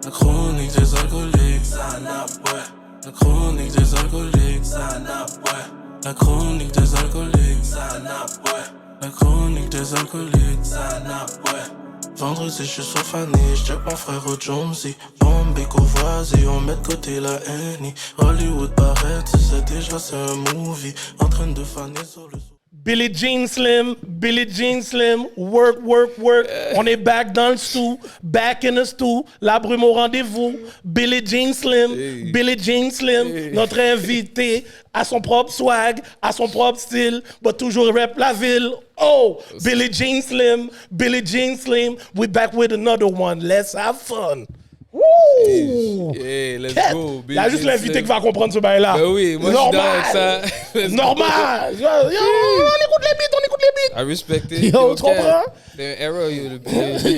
La chronique des alcooliques. La chronique des alcooliques. La chronique des alcooliques. La chronique des alcooliques. Vendredi, je suis sur Fanny, j'check mon frère au Jonesy. Bombay, Courvoisier, on met de côté la Annie. Hollywood paraît, tu sais déjà c'est un movie. En train de faner sur le... Billie Jean Slim, work, work, work. On est back dans le stew, back in the stew. La brume au rendez-vous. Billie Jean Slim, notre invité à son propre swag, à son propre style, mais toujours rap la ville. Oh, Billie Jean Slim, we back with another one. Let's have fun. Woo! Hey, let's go. Il y a juste l'invité qui va comprendre ce bail-là. Ben oui, moi normal. Je suis dans avec ça. Normal. Yo, on écoute les beats. I respect it. Yo, tu comprends? The era, le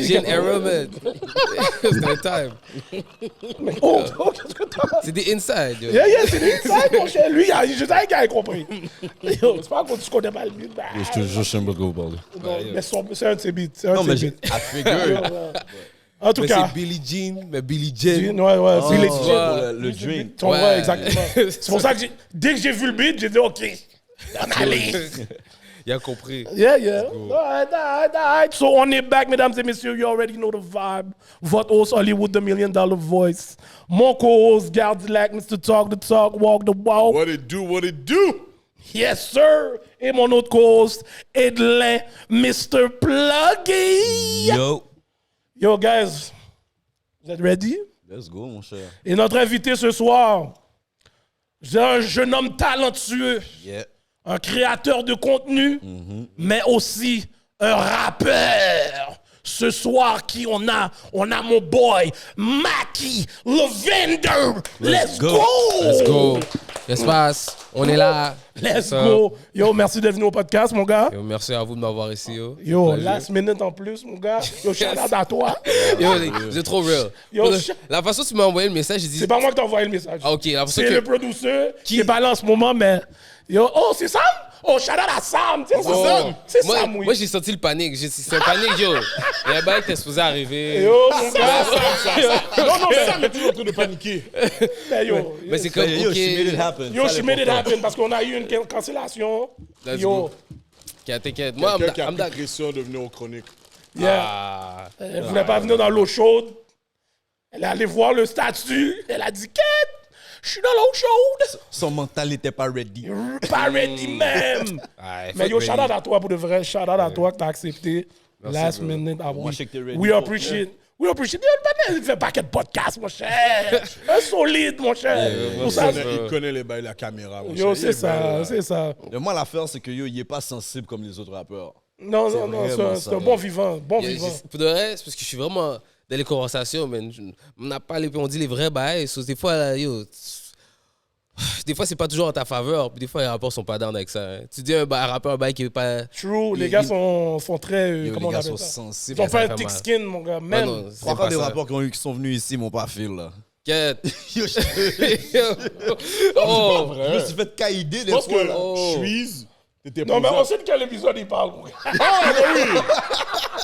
gin era, man. C'était le time. Oh, qu'est-ce que t'as? C'est des inside, yo. Yeah, c'est des insides, mon cher. Lui, je savais qu'il avait compris. Yo, c'est pas que tu connais pas le beat. Je te jure, je sais pas de quoi vous parlez. Mais c'est un de ses beats. Non, mais j'ai. I figure. En tout Mais cas. c'est Billie Jean, mais Billie Jean. Ouais, Billie Tu Jean. vois, le drink. Ouais, exactement. C'est pour ça que dès que j'ai vu le beat, j'ai dit OK. On allait. Il a compris. Yeah. Alright. So on est back, mesdames et messieurs. You already know the vibe. Votre host Hollywood, the $1 Million Voice. Mon co-host Gardilac, Mr. Talk the Talk, Walk the Walk. What it do? Yes, sir. Et mon autre co-host, Edlin, Mr. Pluggy. Yo, guys, vous êtes ready? Let's go, mon cher. Et notre invité ce soir, c'est un jeune homme talentueux, un créateur de contenu, mais aussi un rappeur. Ce soir, qui on a mon boy, Maki, le vendor. Let's go! Qu'est-ce qui se passe? On est là. Let's go! Yo, merci d'être venu au podcast, mon gars. Yo, merci à vous de m'avoir ici, yo. Yo, last minute en plus, mon gars. Yo, shout-out à toi. Yo, vous êtes trop real. Yo, la façon dont tu m'as envoyé le message, j'ai dit... C'est pas moi qui t'ai envoyé le message. Ah, OK. C'est le producer qui est pas là en ce moment, mais... Yo, oh, c'est Sam? Oh, shout-out à Sam. C'est Sam. C'est Sam, oui. Moi, j'ai senti le panique. C'est un panique, yo. Il y a un bail qui était supposé arriver. Yo, mon gars. Non, mais Sam est toujours en train de paniquer. Mais c'est comme, Yo, OK. she made it happen. Yo, she made it happen parce qu'on a eu une cancellation. Let's Yo. go. T'inquiète. Moi, Quelqu'un qui a I'm pris that... pression de venir aux chroniques. Yeah. Elle voulait pas venir dans l'eau chaude. Elle est allée voir le statut. Elle a dit, Quête, je suis dans l'eau chaude. Son mental n'était pas ready. Pas ready même. Mais yo, shout-out à toi pour de vrai. Shout-out à toi que t'as accepté. Last minute. Moi, je sais que t'es ready. We appreciate. We appreciate. Il fait pas qu'un podcast, mon cher. Un solide, mon cher. Il connaît les bails, la caméra. Yo, c'est ça. Mais moi, l'affaire, c'est que yo, il est pas sensible comme les autres rappeurs. Non, c'est un bon vivant. Bon vivant. Pour de vrai, c'est parce que je suis vraiment dans les conversations, man. On dit les vrais bails. Des fois, là, yo... Des fois, c'est pas toujours en ta faveur. Puis des fois, les rappeurs sont pas down avec ça. Hein. Tu dis un rappeur, un bail qui est pas... True, les gars sont très... comment on les gars appelle sont ça? sensibles. Ils ont pas un fait thick mal. skin, mon gars. Même. Non, C'est pas des rappeurs qui sont venus ici, mon pas fil, là. Quête. Yo, je Oh, me suis fait caïder Je des pense fois, que là. Suisse, t'étais Non, mais présent. on sait de quel épisode il parle, mon gars.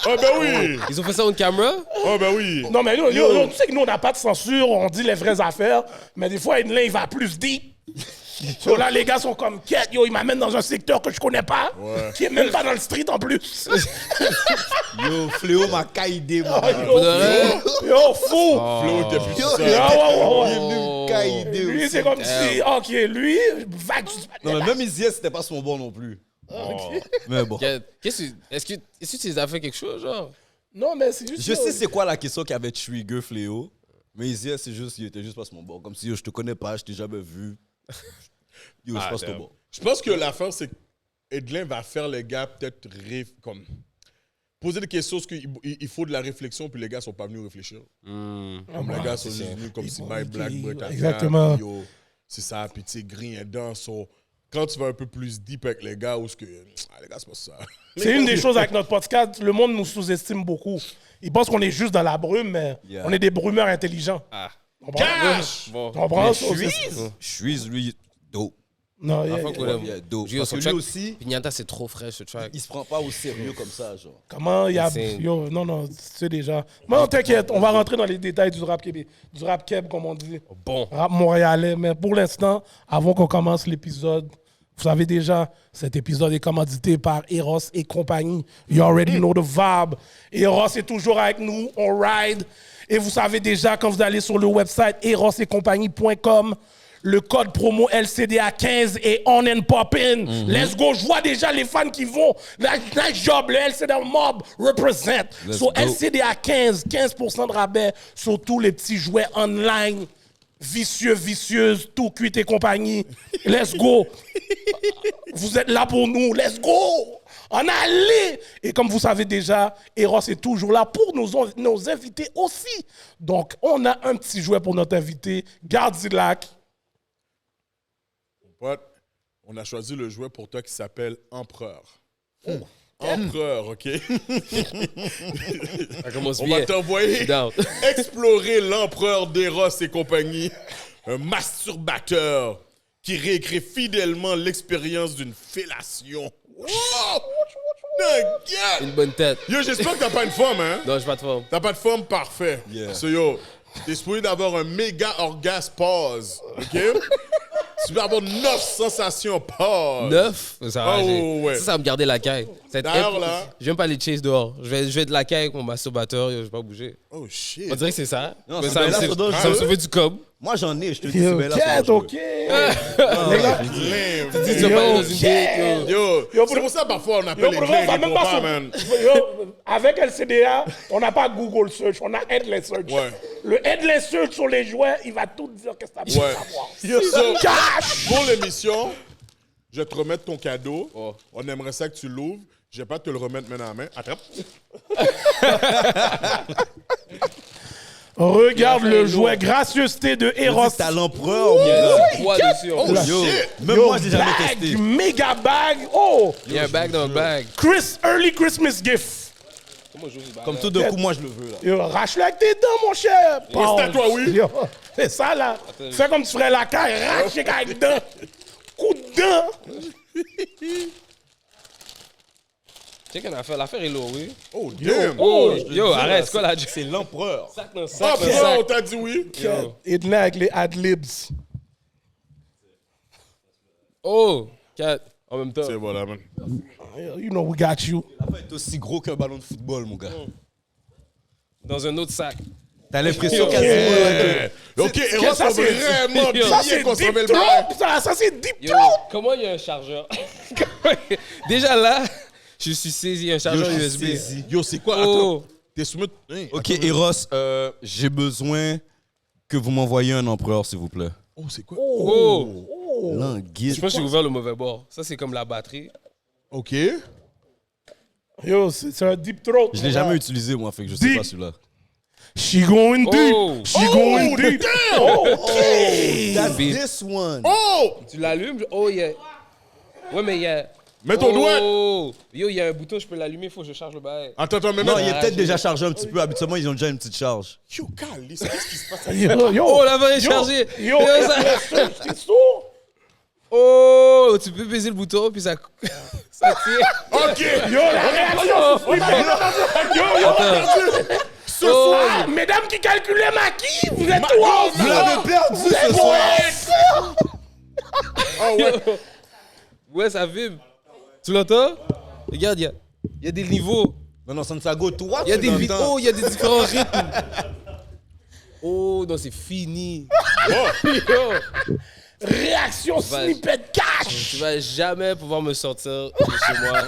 Ah, ben oui! Ils ont fait ça on caméra? Oh, ben oui! Non, mais yo, tu sais que nous, on n'a pas de censure, on dit les vraies affaires, mais des fois, Edlin, il va plus deep. So là, les gars sont comme quête, yo, il m'amène dans un secteur que je connais pas, qui est même pas dans le street en plus. Yo, Fléau m'a caïdé, moi. Yo, fou! Flo, t'es plus Yo, ça. il est Ouais. venu me caïder Lui, aussi. c'est comme si, ok, lui, vague. Non, mais même Isier, c'était pas son bon non plus. Mais bon. Quête. Est-ce que tu les as fait quelque chose, genre? Non, mais c'est juste. Je sais c'est quoi la question qui avait trigger Fléau, mais Isier, c'est juste, il était juste pas son bon. Comme si yo, je te connais pas, je t'ai jamais vu. Yo, je pense que bon. Je pense que l'affaire, c'est qu'Edlin va faire les gars peut-être comme poser des questions parce qu'il faut de la réflexion, puis les gars sont pas venus réfléchir. Comme les gars sont juste venus comme si My Black Brett. Exactement. C'est ça, puis tu sais, Green est dans son... Quand tu vas un peu plus deep avec les gars, où ce que... Ah, les gars, c'est pas ça. C'est une des choses avec notre podcast, le monde nous sous-estime beaucoup. Ils pensent qu'on est juste dans la brume, mais on est des brumeurs intelligents. Ah. Cash! Bon. Tu comprends? Suisse, lui, dope. Non, La fois qu'on aime. Yeah, dope. Yo, Parce son que track, lui aussi, Pignata, c'est trop frais, ce track. il se prend pas au sérieux comme ça, genre. comment il y a. Insane. Yo, non, tu sais déjà. Non, t'inquiète, on va rentrer dans les détails du rap québécois, du rap keb, comme on dit. Bon. Rap montréalais. Mais pour l'instant, avant qu'on commence l'épisode, vous savez déjà, cet épisode est commandité par Eros et compagnie. You already know the vibe. Eros est toujours avec nous, on ride. Et vous savez déjà, quand vous allez sur le website erosetcompagnie.com, le code promo LCDA15 est on and poppin'. Let's go. Je vois déjà les fans qui vont. Nice job, le LCDA Mob represent. So LCDA15, 15% de rabais sur tous les petits jouets online. Vicieux, vicieuse, tout cuit et compagnie. Let's go. Vous êtes là pour nous. Let's go. On allait. Et comme vous savez déjà, Eros est toujours là pour nos invités aussi. Donc, on a un petit jouet pour notre invité, Gardilac. Pote, on a choisi le jouet pour toi qui s'appelle Empereur. Empereur, OK? Ça commence On bien. va t'envoyer Down. explorer l'empereur d'Eros et compagnie, un masturbateur qui réécrit fidèlement l'expérience d'une fellation. Wow! Nugget! Une bonne tête. Yo, j'espère que t'as pas une forme, hein? Non, j'ai pas de forme. T'as pas de forme, parfait. Yeah. So yo, t'es supposé d'avoir un méga orgasme pause, OK? Tu peux avoir 9 sensations pause. 9? Ça va, Oh, ouais. ça va me garder la caille. D'ailleurs, là- Je vais pas aller chase dehors. Je vais être la caille avec mon masturbateur. Je vais pas bouger. Oh shit. On dirait que c'est ça. Non, Mais c'est ça bien là, me ça doit ça me jouer. sauver du cob. Moi, j'en ai, je te dis, Yo, c'est bien là. Cat, ça doit OK. jouer. Les gars, Lame. Tu vas pas aller dans une date, yo. Yo, Yo, c'est pour ça parfois on yo, appelle les pour le moment, clés on va les même pas compas, sur- man. Yo, avec LCDA, on n'a pas Google Search, on a Headless Search. Ouais. Le Headless Search sur les jouets, il va tout dire qu'est-ce que t'as besoin de Ouais. savoir. So, Cash! pour l'émission, je vais te remettre ton cadeau. Oh. On aimerait ça que tu l'ouvres. Je vais pas te le remettre main en main. Attrape. Regarde le jouet gracieuseté de Eros. C'est à l'empereur, mon gars. Poids dessus. en plus. Yo, shit. même Yo, moi, j'ai jamais bag, testé. méga bag. Oh! Il y a un bag dans le bag. Early Christmas gift. Comment je joue ce bag? Comme tout d'un coup, moi, je le veux, là. Yo, arrache-le avec tes dents, mon cher. c'est à toi, oui. Yo, c'est ça, là. Fais comme tu ferais la caille, arrache avec les dents. Coup de dents. Check une affaire. L'affaire est lourde, oui. Oh, damn. Oh, Je te yo, dis, arrête, là, c'est quoi la C'est l'empereur. sac dans Ah, sac dans pourquoi sac. on t'a dit oui? Et de là avec les ad-libs. Oh, 4 en même temps. C'est voilà, man. You know we got you. Ça va être aussi gros qu'un ballon de football, mon gars. Dans un autre sac. T'as l'impression Yo. quasiment que... OK, Eros ça, a c'est- vraiment Yo. Ça, bien c'est consommé deep le bail. throat. Ça, c'est deep Yo, throat. comment il y a un chargeur? Déjà là, je suis saisi un chargeur Yo, je USB. suis saisi. Yo, c'est quoi? Oh. Attends. T'es soumis... Hein, Ok, attends. Eros, j'ai besoin que vous m'envoyiez un empereur, s'il vous plaît. Oh, c'est quoi? Oh. Languide. Je pense que j'ai ouvert le mauvais bord. Ça, c'est comme la batterie. OK. Yo, c'est un deep throat. Je l'ai jamais utilisé, moi, fait que je sais Deep. pas celui-là. She going deep. Oh. She going deep. OK. That's this one. Oh! Tu l'allumes? Oh, yeah. Ouais, mais il y a... Mets ton doigt. Oh. Yo, il y a un bouton, je peux l'allumer, il faut que je charge le bail. Attends, maintenant. Non, il est Ah, peut-être j'ai- déjà chargé un petit peu. Habituellement, ils ont déjà une petite charge. Yo, calice, qu'est-ce qui se passe? Yo, Oh, la vraie est yo, chargée. Yo, ça- t'es sourd? Oh, tu peux baiser le bouton, puis ça... ça tire. OK. Yo, la réaction. Yo, ce soir, mesdames qui calculaient ma qui, vous êtes trois. Vous l'avez perdu ce soir. Ah ouais. Ouais, ça vibre. Tu l'entends? Regarde, il y a des niveaux. Non, non, Santiago, toi, Il y a tu des l'entends. oh, il y a des différents rythmes. Oh, non, c'est fini. Yo, Réaction Vas-y. snippet cash. tu vas jamais pouvoir me sortir de chez moi.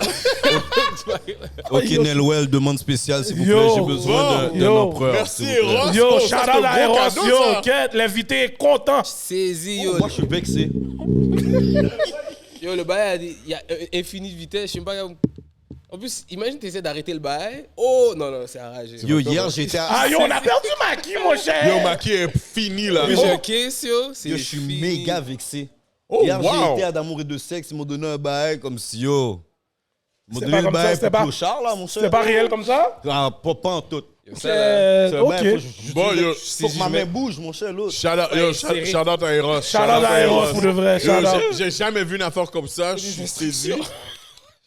Ok, Nelwell, demande spéciale, s'il vous plaît. Yo, J'ai besoin d'un yo. empereur. Merci, s'il vous plaît. Eros. Yo, Oh, shout ça, out c'est un à beau Eros. cadeau, Yo, ça. Kate, l'invité est content. Saisis, yo. Moi, je suis vexé. Yo, le bail, il y a infini de vitesse. Je sais pas. En plus, imagine tu essaies d'arrêter le bail. Oh, non, non, c'est arrangé. Yo, hier, j'étais à... Ah, yo, on a perdu Maki, mon cher. Yo, Maki est fini, là. Puis j'ai un case, yo. C'est Yo, je suis fini. méga vexé. Oh, Hier, j'ai wow. été à d'amour et de sexe. Ils m'ont donné un bail comme si, yo... Ils m'ont C'était donné pas le comme ça, bail c'était pour pas- Clochard, là, mon cher. C'est pas réel comme ça? Ah, pas en tout. Ça, là, C'est OK. bien, faut Bon, yo, faut que ma main bouge, mon cher, l'autre. shout out à Eros. Shout out à Eros pour de vrai. Shout Yo, out. j'ai jamais vu une affaire comme ça. Je suis saisi.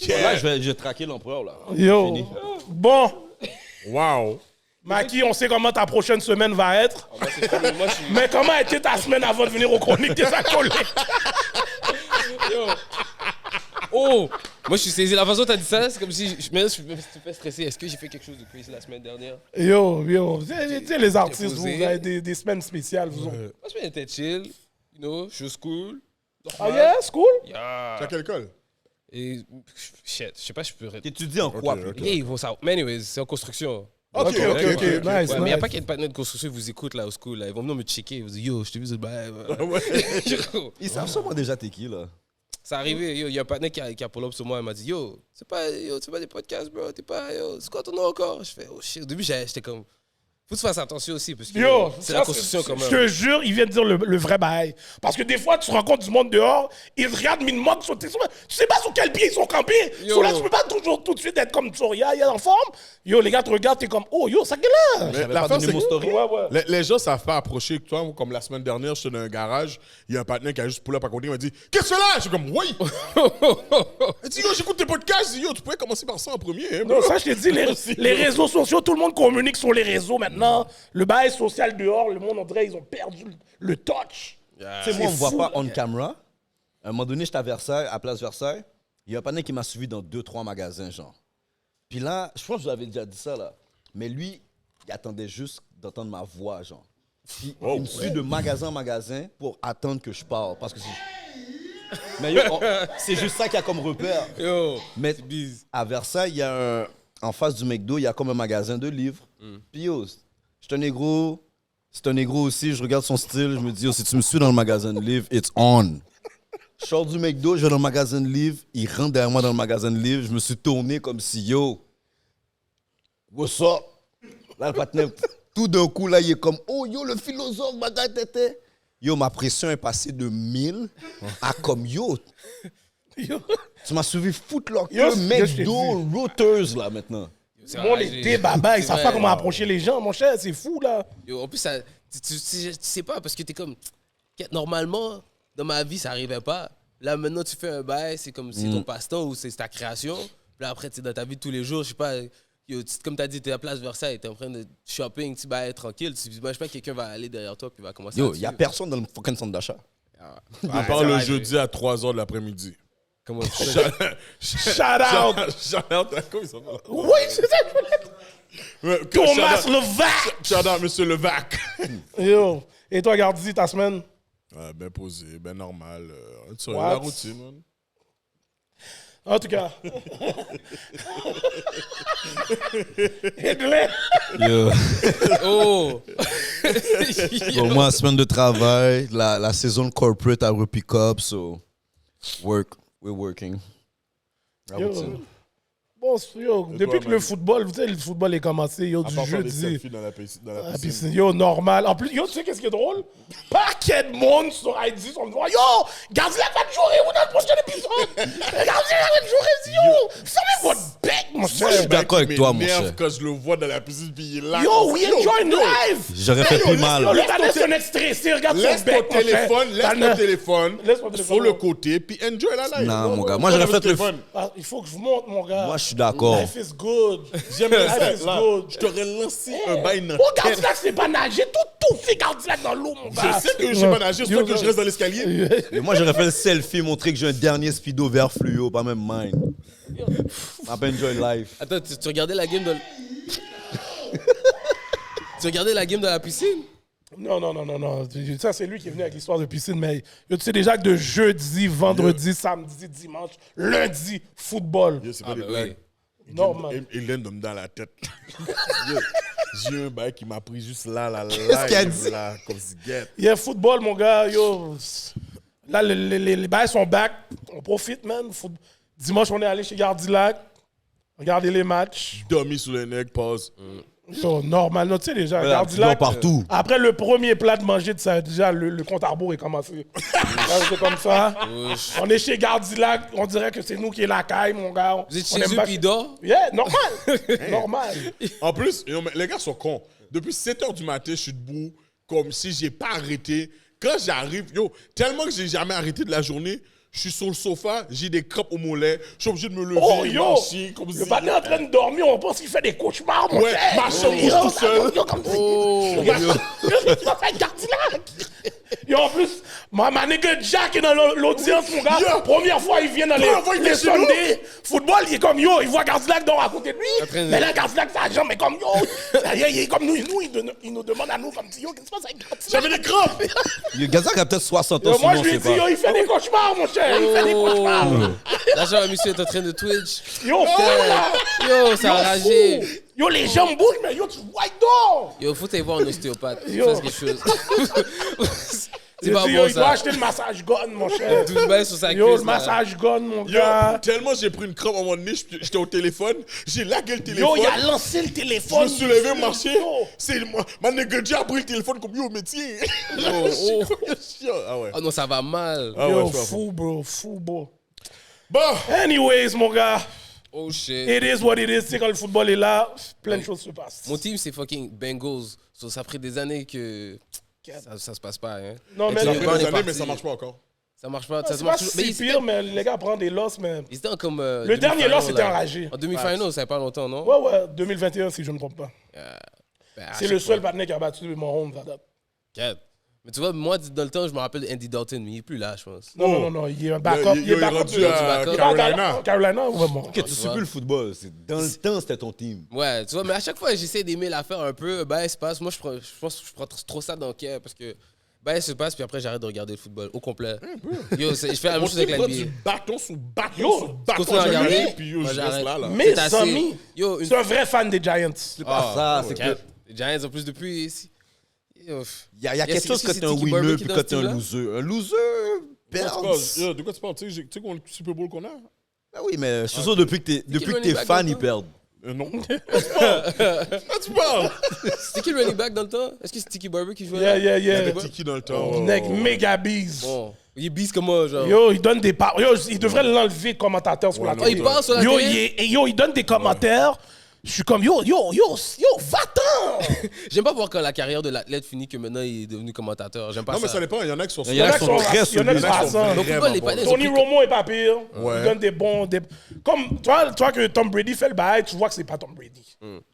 Là, je vais traquer l'empereur, là. Yo. Fini. Bon, Wow. Maki, on sait comment ta prochaine semaine va être. moi, je suis. Mais comment a été ta semaine avant de venir aux chroniques des acolytes? Oh! Moi, je suis saisi. La façon dont t'as dit ça, c'est comme si. Je me suis fait stresser. Est-ce que j'ai fait quelque chose de crazy la semaine dernière? Yo, tu sais, les artistes, vous posé. avez des semaines spéciales, vous autres. Ma semaine était chill. You know, je suis cool. Ah yeah, c'est cool? Yeah. T'as quelle école? Et. Shit, je sais pas, je peux. T'étudies en quoi, Ok, plutôt? Yeah, ils vont savoir. Mais anyways, c'est en construction. Ok, nice, Ouais, mais il n'y a nice. pas qu'il y ait de partenaires de construction qui vous écoutent là au school. Là. Ils vont venir me checker. Ils vont dire yo, je t'ai vu ce bail. Ils savent sûrement déjà t'es qui, là. C'est arrivé, yo, il y a un partenaire qui a pull-up sur moi. Il m'a dit yo, c'est pas des podcasts, bro. T'es pas, yo, c'est quoi ton nom encore? Je fais oh shit. Au début, j'étais comme. Faut que tu fasses attention aussi parce que Yo, c'est ça, la construction quand je même. te jure, il vient de dire le vrai bail. Parce que des fois, tu rencontres du monde dehors, ils te regardent, mais ils te manquent sur tes... Tu sais pas sur quel pied ils sont campés. Yo. So là, tu peux pas toujours tout de suite être comme Soria, il est en forme. Yo, les gars te regardent, t'es comme, oh, yo, ça qu'est là. Mais J'avais pas l'affaire, donné c'est mon que story. Ouais. les gens savent pas approcher que toi. Comme la semaine dernière, j'étais dans un garage. Il y a un partenaire qui a juste pull up à côté. Il m'a dit qu'est-ce que c'est là? Je suis comme oui. Il dit yo, j'écoute tes podcasts. Je dis yo, tu pourrais commencer par ça en premier. Hein, Non, bro. ça, je t'ai dit, les réseaux sociaux, tout le monde communique sur les réseaux maintenant. Le bail social dehors, le monde, on dirait, ils ont perdu le touch. Tu sais, moi, on me voit fou, pas là. on camera. À un moment donné, j'étais à Versailles, à Place Versailles. Il y a un panneau qui m'a suivi dans 2-3 magasins, genre. Puis là, je pense que je vous avais déjà dit ça, là. Mais lui, il attendait juste d'entendre ma voix, genre. Puis il me suit de magasin en magasin pour attendre que je parle. Parce que c'est... Mais yo, c'est juste ça qu'il y a comme repère. Yo, Mais c'est bise. à Versailles, il y a en face du McDo, il y a comme un magasin de livres. Puis yo, c'est un négro. C'est un négro aussi. Je regarde son style. Je me dis, yo, si tu me suis dans le magasin de livres, it's on. Je sors du McDo, je vais dans le magasin de livres. Il rentre derrière moi dans le magasin de livres. Je me suis tourné comme si, yo, what's up? Là, le partenaire, tout d'un coup, là, il est comme, oh, yo, le philosophe, bagaille, tété. Yo, ma pression est passée de 1000 à comme, yo, Yo, tu m'as suivi Footlocker, Yo, je t'ai McDo, Routers, là, maintenant. le monde est débaba, ils savent pas comment approcher les gens, mon cher, c'est fou, là. Yo, en plus, ça, tu sais pas parce que t'es comme. Normalement, dans ma vie, ça arrivait pas. Là, maintenant, tu fais un bail, c'est comme si ton passe-temps ou c'est ta création. Puis là, après, tu es dans ta vie de tous les jours, je sais pas. Yo, comme tu as dit, tu es à Place Versailles, tu es en train de shopping, tu vas être tranquille. Tu imagines pas que quelqu'un va aller derrière toi puis va commencer Yo, à. il y a personne dans le fucking centre d'achat. À part le jeudi à 3h de l'après-midi. Comment Shout out. Shout out à quoi il s'appelle? Oui, c'est ça que je voulais dire. Ouais, Thomas shout out- Levac. Shout out, monsieur Levac. Yo, et toi, Gardi, ta semaine? Ben posé, ben normal. C'est What? la routine, man. En tout cas. Edlin. Yo. Oh! Bon, moi, semaine de travail, la saison corporate a repick up, so we're working. La Yo. routine. Bon, yo, depuis que man? le football, tu sais, le football est commencé, yo, À du part faire des jeudi. selfies dans la piscine. Ah, puis c'est, yo, normal. En plus, yo, tu sais qu'est-ce qui est drôle? Paquet de monde sur ID sont venus voir, yo, Gardi la va jouer où dans le prochain épisode? Gardi la va jouer, yo, fermez votre bec, mon Moi, je suis cher. d'accord avec toi, mon cher. Quand je le vois dans la piscine, puis il est là. Yo, we enjoy live. J'aurais fait plus Yo, mal. le gars, c'est un être stressé, regarde Laisse son bec, ton téléphone, laisse ton téléphone Laisse ton téléphone. sur le côté, puis enjoy la live. Non, mon gars. Moi, j'aurais fait le. téléphone. Ah, il faut que je vous montre, mon gars. Moi, je suis d'accord. Life is good. J'aime Life ça, is là. good. Je t'aurais lancé un bail dans Oh, Gardilac, c'est pas nager. Tout fait Gardilac dans l'eau, mon gars. Je sais que je sais pas nager, c'est pour ça que je reste dans l'escalier. Et moi, j'aurais fait le selfie, montrer que j'ai un dernier speedo vert fluo, pas même mine. M'a pas enjoy life. Attends, tu regardais la game de. Tu regardais la game de la piscine? Non. Ça, c'est lui qui est venu avec l'histoire de piscine. Mais yo, tu sais déjà que de jeudi, vendredi, samedi, dimanche, lundi, football. Yo, c'est pas Ah, des ben blagues. oui. Normal. Hélène me dans la tête. Yo, j'ai un bail qui m'a pris juste là, Qu'est-ce qu'elle dit? là, comme si guette. Il y a football, mon gars. Yo. Là, les bails sont back. On profite, man. Dimanche, on est allé chez Gardilac. Regarder les matchs. Dormi sous les nègres, pause. Yo, normal, non, tu sais déjà, Voilà, Gardilac, tu dors partout. après le premier plat de manger de ça, déjà, le compte à rebours est commencé. C'est comme ça. On est chez Gardilac, on dirait que c'est nous qui est la caille, mon gars. Vous êtes On chez aime eux pas- puis il dort? Yeah, normal. Normal. En plus, yo, mais les gars sont cons. Depuis 7h du matin, je suis debout comme si j'ai pas arrêté. Quand j'arrive, yo, tellement que j'ai jamais arrêté de la journée, je suis sur le sofa, j'ai des crêpes au mollet, je suis obligé de me lever, Oh, yo, marcher, comme le si... panneau est en train de dormir, on pense qu'il fait des cauchemars, mon Ouais, cher. marcher en Yo, bouche tout seul. Yo, comme si. Yo, tu vas faire Gardilac. Yo, en plus, ma nigga Jack est dans l'audience, mon gars. Yo. Première fois, il vient dans Première fois, il les vient chez nous. Sundays. Football, il est comme yo, il voit Gardilac dort à côté de lui. train de- Mais là, Gardilac, ça jambe, mais comme yo. Il est comme nous, il nous demande à nous, comme si yo, qu'est-ce qui se passe avec Gardilac? J'avais des crampes. Le Gazak a peut-être 60 ans, Yo, moi, sinon, je lui je ai sais dit, pas. yo, il fait des cauchemars, mon cher. Il fait des cauchemars. Là, genre, monsieur est en train de Twitch. Yo, fou, là. Yo, ça a ragé. Fou. Yo, les jambes bougent, mais yo, tu vois, il dort. Yo, faut aller voir un ostéopathe. Yo. Fais quelque chose. C'est pas Yo, bon, il doit ça. acheter le massage gun, mon cher. 12 balles sur sa Yo, cuisse. le là. massage gun, mon Yo, gars. tellement j'ai pris une crampe à un moment donné, j'étais au téléphone, j'ai lagué le téléphone. Yo, il a lancé le Je téléphone. me suis levé, marché. Yo. C'est moi. Ma nigga Dieu a pris le téléphone comme yo, métier. oh. Ah ouais. Oh non, ça va mal. Ah Yo, ouais, je suis à fond. fou, bro. Bon, Anyways, mon gars, Oh shit. it is what it is. Tu sais, quand le football est là, plein de choses se passent. Mon team, c'est fucking Bengals. So, ça fait des années que ça se passe pas. Hein. Non, mais Et ça puis, fait LeBron des est années, parti. mais ça marche pas encore. Ça marche pas. c'est Ça pas marche si mais pire, mais les gars prennent des losses, mais... ils étaient comme. Le dernier loss, c'était enragé. En demi-final, ça fait pas longtemps, non? Ouais, 2021, si je ne me trompe pas. Ben, à C'est chaque le fois. seul partenaire qui a battu mon home, ça date. Quatre. Mais tu vois, moi, dans le temps, je me rappelle d'Andy Dalton, mais il est plus là, je pense. Non, il est un backup. Il est backup rendu de- à backup. Carolina. Carolina, ouais, bon. Ok, tu suis plus le football. Dans le temps, c'était ton team. Ouais, tu vois, mais à chaque fois, j'essaie d'aimer l'affaire un peu. Ben, se passe. Moi, je pense que je prends trop ça dans le cœur parce que. Ben, se passe, puis après, j'arrête de regarder le football au complet. Yo, je fais la même Mon chose avec team la prend du NBA. bâton sous bâton Yo, sous bâton. continue à j'ai regarder. gagné, Puis yo, Moi, je reste j'arrête. là, là. Mes C'est assez. amis, Yo, une c'est un vrai fan des Giants. C'est pas ça, c'est que. Quatre. Les Giants, en plus, depuis. Yo, Il y a quelque chose quand c'est t'es un Tiki Barber winner qui puis est quand dans t'es ce un team-là? loser. Un loser De quoi tu perd. parles? Yo, de quoi tu parles? Tu sais le Super Bowl qu'on a? Ah oui, mais je suis sûr depuis que running t'es back fan, dans ils le perdent. Non. Quoi tu parles? C'était qui le running back dans le temps? Est-ce que c'est Tiki Barber qui jouait Yeah, là? yeah, Il y yeah. avait Tiki dans le temps. Nec, méga bise. Bon. Il est bis comme moi, genre. Yo, il donne des Yo, il devrait l'enlever de commentateur sur la non, Oh, il parle sur la Yo, télé? il donne des commentaires. Je suis comme, yo, va-t'en! J'aime pas voir quand la carrière de l'athlète finit que maintenant il est devenu commentateur. J'aime pas Non, mais ça. ça dépend. Il y en a qui sont Il y en a qui sont très Il y en a qui solides. sont rassants. Donc pourquoi les Vraiment Panthers ont Tony pris- Romo est pas pire. Ouais. Il donne des bons. Comme toi que Tom Brady fait le bail, tu vois que c'est pas Tom Brady.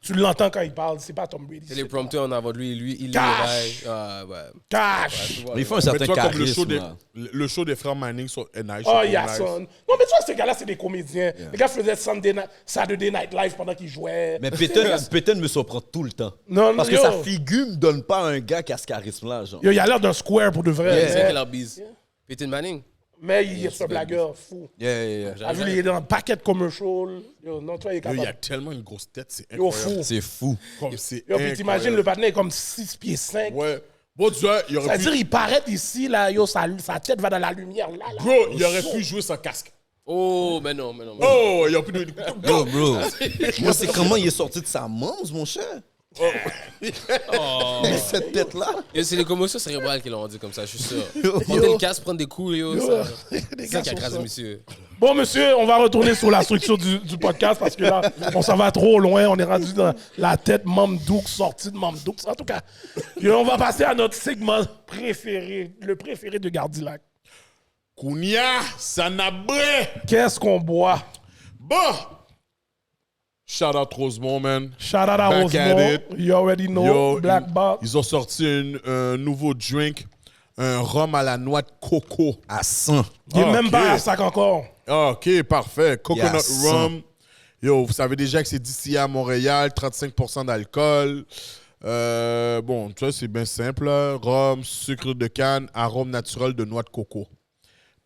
Tu l'entends quand il parle, c'est pas Tom Brady. C'est les prompteurs en avant de lui, il lit Cash. les bails. Ah, ouais. Cash! Tu vois, Mais ils font un Mais certain tu vois, comme charisme. là. le show des frères Manning est nice. Oh, c'est il y a nice. son. Non, mais tu vois, ces gars-là, c'est des comédiens. Les gars faisaient Saturday Night Live pendant qu'ils jouaient. Mais Peyton me surprend tout le temps. Non, Parce que yo. sa figure me donne pas un gars qui a ce charisme-là, genre. Yo, il a l'air d'un square pour de vrai. c'est qui leur bise? Peyton Manning? Mais il est un blagueur fou. Yeah. T'as vu, il est dans un paquet de commercial. Yo, non, toi, il est Yo, il y a capable. tellement une grosse tête, c'est Yo, incroyable. fou. C'est fou. Comme c'est Yo, puis t'imagines, incroyable. le partenaire est comme 6 pieds 5. Ouais. Bon, tu vois, il aurait C'est-à-dire, pu... il paraît ici, là, yo, sa tête va dans la lumière, là. Bro, il aurait pu jouer sans casque. Oh, mais non, mais non. Oh, il aurait pu... Yo, bro. Moi, c'est comment il est sorti de sa mams, mon cher. Mais cette tête-là. Yo, c'est les commotions cérébrales qui l'ont dit comme ça, je suis sûr. Yo. Porter le casque, prendre des coups, yo, ça. Les C'est gars ça qui a sont crasé, ça. monsieur. Bon, monsieur, on va retourner sur la structure du podcast parce que là, on s'en va trop loin. On est rendu dans la tête Mamdouk, sortie de Mamdouk. En tout cas, yo, on va passer à notre segment préféré, le préféré de Gardilac. Kounia, Sanabré. Qu'est-ce qu'on boit? Bon. Shout out Rosemont, man. Shout out à Back at Rosemont. it. You already know. Yo, Black Box. Ils ont sorti un nouveau drink, un rhum à la noix de coco. À 100. Il est même Ok. pas à sac encore. Ah, OK, parfait. Coconut Yes. rum. Yo, vous savez déjà que c'est d'ici à Montréal, 35% d'alcool. Bon, tu vois, c'est bien simple. Là. Rhum, sucre de canne, arôme naturel de noix de coco.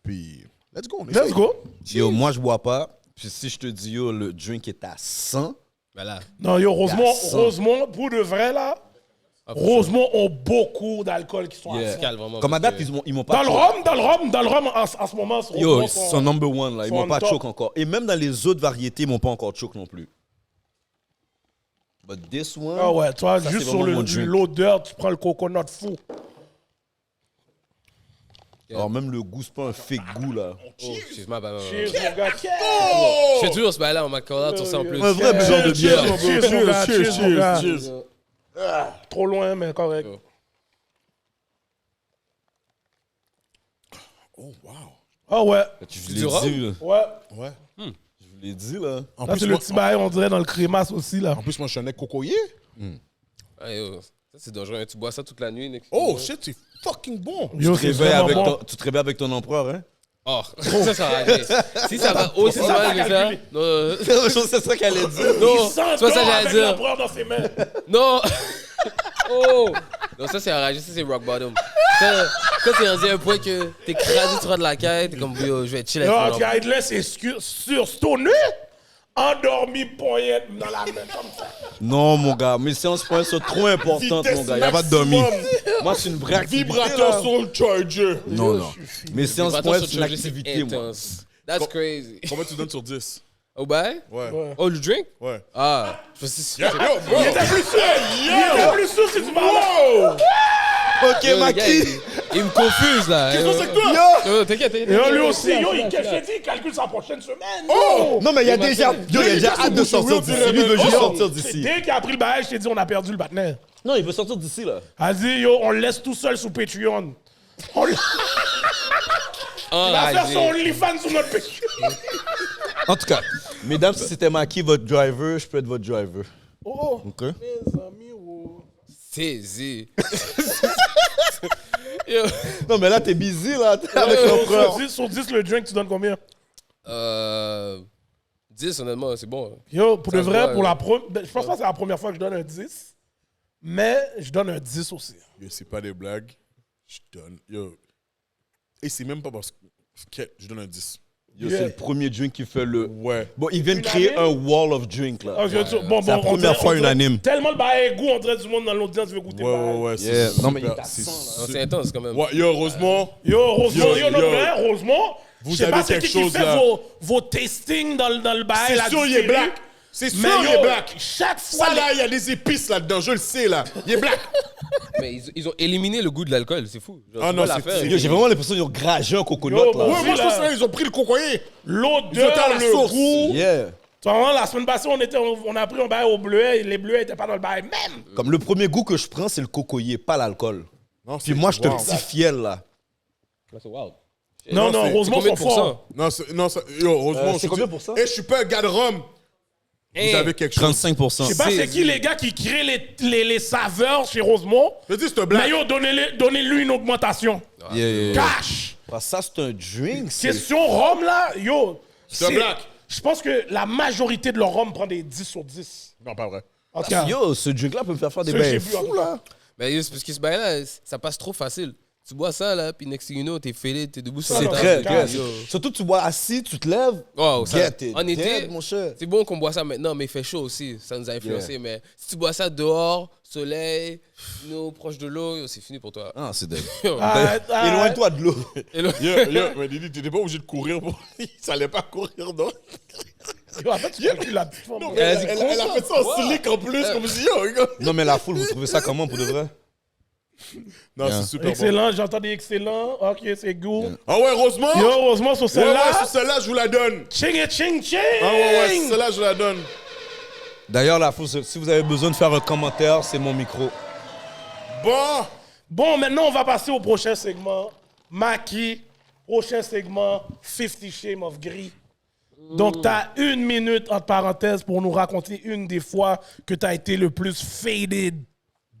Puis, let's go. On essaye. Let's go. Yo, moi, je bois pas. Puis si je te dis, yo, le drink est à 100. Ben là. Non, yo, Rosemont, Yes. Rosemont, pour de vrai, là, Rosemont ont beaucoup d'alcool qui sont à Yeah. fond. Calme, vraiment. Comme à parce date, que- ils m'ont pas Dans le choke. rhum, en ce moment, Yo, Rosemont ils sont number one, là. Ils sont m'ont on pas top. choke encore. Et même dans les autres variétés, ils m'ont pas encore choke non plus. But this one. Ah ouais, tu vois, ça, juste c'est sur vraiment mon drink. l'odeur, tu prends le coconut fou. Alors, même le goût, c'est pas un fake goût, là. Oh, excuse-moi, Cheers, mon gars. Je fais toujours ce bail-là, on m'a collé tout ça en plus. Un vrai buveur de bière. Cheers, mon gars. Cheers, mon gars. cheers. Trop loin, mais correct. Oh, wow. Ah ouais, Je vous Du l'ai rhum? dit, là. ouais. Ouais. Je vous l'ai dit, là. En Là, plus, c'est le moi, petit bail, on dirait, dans le crémasse aussi, là. en plus, moi, je suis un mec cocoyer. Ah, yo, ça, c'est dangereux. Tu bois ça toute la nuit. Oh, shit, c'est fucking bon. Yo, Tu te c'est réveilles vraiment avec bon. ton- tu te réveilles avec ton empereur, hein? Oh, ça va aller. Si ça va aussi ça, mal t'as que ça. calculé. Non, C'est ça qu'elle allait dire. non, Il c'est pas ça que j'allais avec dire. l'empereur dans ses mains. Non! Oh! Non, ça c'est enragé, ça c'est rock bottom. Quand t'es rendu à un point que t'es crasé sur de la caille, t'es comme, yo, je vais chill avec Non, mon tu enfant. as là, c'est sur stoné, endormi, poignette dans la main, comme ça. Non, mon gars, mes séances points sont trop importantes, mon gars. Il n'y a pas de dormir. maximum. Moi, c'est une vraie activité. Vibrateur là. sur le charger. Non, non. Mes séances Attends, points, sur c'est une Charger, activité, moi. intense. That's crazy. Combien tu donnes sur 10? Oh, bye? Ouais. Oh, le drink? Ouais. Ah, je sais Yo, bro. Il était plus sûr. Il était plus sûr si tu parlais. Ok, Yo, le gars, Maki. il me confuse là. Qu'est-ce que c'est que toi? Yo, t'inquiète. Et lui aussi, yo, qu'est-ce que je dis? Il calcule sa prochaine semaine. Oh! Non, mais il y a Yo, déjà, Maki. yo, il y a déjà hâte de sortir d'ici. Lui, il veut juste sortir d'ici. Dès qu'il a pris le bail, je t'ai dit, on a perdu le partenaire. Non, il veut sortir d'ici, là. Elle dit, yo, on le laisse tout seul sous Patreon. On va faire son Enragé. OnlyFans sur notre Patreon. En tout cas, mesdames, si c'était Maki votre driver, je peux être votre driver. Oh, OK? mes amis, oh. Saisi. Yo. Non, mais là, t'es busy, là, avec l'empereur. Sur 10, le drink, tu donnes combien? 10, honnêtement, c'est bon. Yo, pour Ça de se vrai, voit, pour la première. Je pense pas que c'est la première fois que je donne un 10. Mais je donne un 10 aussi. Yo, c'est pas des blagues. Je donne. Yo. Et c'est même pas parce que je donne un 10. Yo, c'est le premier drink qui fait le... Ouais. Bon, ils viennent créer un wall of drink, là. Ok, bon, C'est la on première dirait- fois on dirait- unanime. Tellement le bail est goût, on dirait du monde dans l'audience veut goûter. Ouais. Yeah. C'est Non, mais il super. est à C'est 100, là. Non, c'est intense quand même. Ouais, yo, heureusement. Yo, heureusement, Yo, non, yo. mais heureusement. Vous je sais avez pas c'est quelque qui qui chose, fait là. vos tastings dans le bail. C'est la sûr, il est distillerie. black. C'est sûr, Mais il est yo, black. chaque fois. Ça, là, il y a des épices là-dedans. Je le sais, là. Il est black. Mais ils ont éliminé le goût de l'alcool, c'est fou. Genre, Ah tu non, vois c'est- l'affaire. c'est- Yo, j'ai vraiment l'impression qu'ils ont gragé un coconut, Yo, là. ouais, Ouais, moi, je là. pense que là, ils ont pris le cocoyer. L'odeur, Ils ont la le sauce. goût. Yeah. Tu vois, la semaine passée, on a pris un bail au bleuet. Les bleuets n'étaient pas dans le bail même. Comme le premier goût que je prends, c'est le cocoyer, pas l'alcool. Non, Puis moi, je suis un petit fiel, là. C'est wild. Non, c'est- heureusement, Combien ils de sont forts. pourcents? Non, yo, heureusement. c'est je combien dis- pour ça? Eh, je suis pas un gars de rhum. Vous avez quelque chose. 35%. Je sais pas c'est qui les gars qui créent les saveurs chez Rosemont. Je dis, c'est un Mais black. yo, donnez-lui une augmentation. Yeah. Cash. Ah, ça, c'est un drink. c'est- Question rhum, là, yo. C'est black. Je pense que la majorité de leur rhum prend des 10 sur 10. Non, pas vrai. En tout cas, Yo, ce drink-là peut me faire des Ce que j'ai bains bu, en fous, tout là. Mais yo, c'est parce que ce bail-là, ça passe trop facile. Tu bois ça, là, puis next thing you know, t'es fêlé, t'es debout sur C'est la Très, table. très. Yo. Surtout, tu bois assis, tu te lèves. Wow, ça, Get it en été, dead, mon cher. c'est bon qu'on boit ça maintenant, mais il fait chaud aussi. Ça nous a influencé. Mais si tu bois ça dehors, soleil, nous, proche de l'eau, yo, c'est fini pour toi. Ah, c'est dead. arrête. Éloigne-toi de l'eau. Et là- Yo, mais Didi, t'étais pas obligé de courir pour. Ça allait pas courir, non? Yo, en fait, tu calcules la petite forme. Non, Elle a mais dit elle a quoi, fait ça en slick en plus, comme si yo, gars. Non, mais la foule, vous trouvez ça comment pour de vrai? Non, Yeah. c'est super bon. Excellent, j'entends des excellents. Ok, c'est good. Ah ouais, heureusement. Yo, heureusement, sur Ouais, celle-là. ouais, sur celle-là, je vous la donne. Ching et ching ching. Ah ouais, sur celle-là, je vous la donne. D'ailleurs, la foule, si vous avez besoin de faire un commentaire, c'est mon micro. Bon. Bon, maintenant, on va passer au prochain segment. Maki, prochain segment, 50 Shades of Grey. Donc, tu as 1 minute, entre parenthèses, pour nous raconter une des fois que tu as été le plus faded.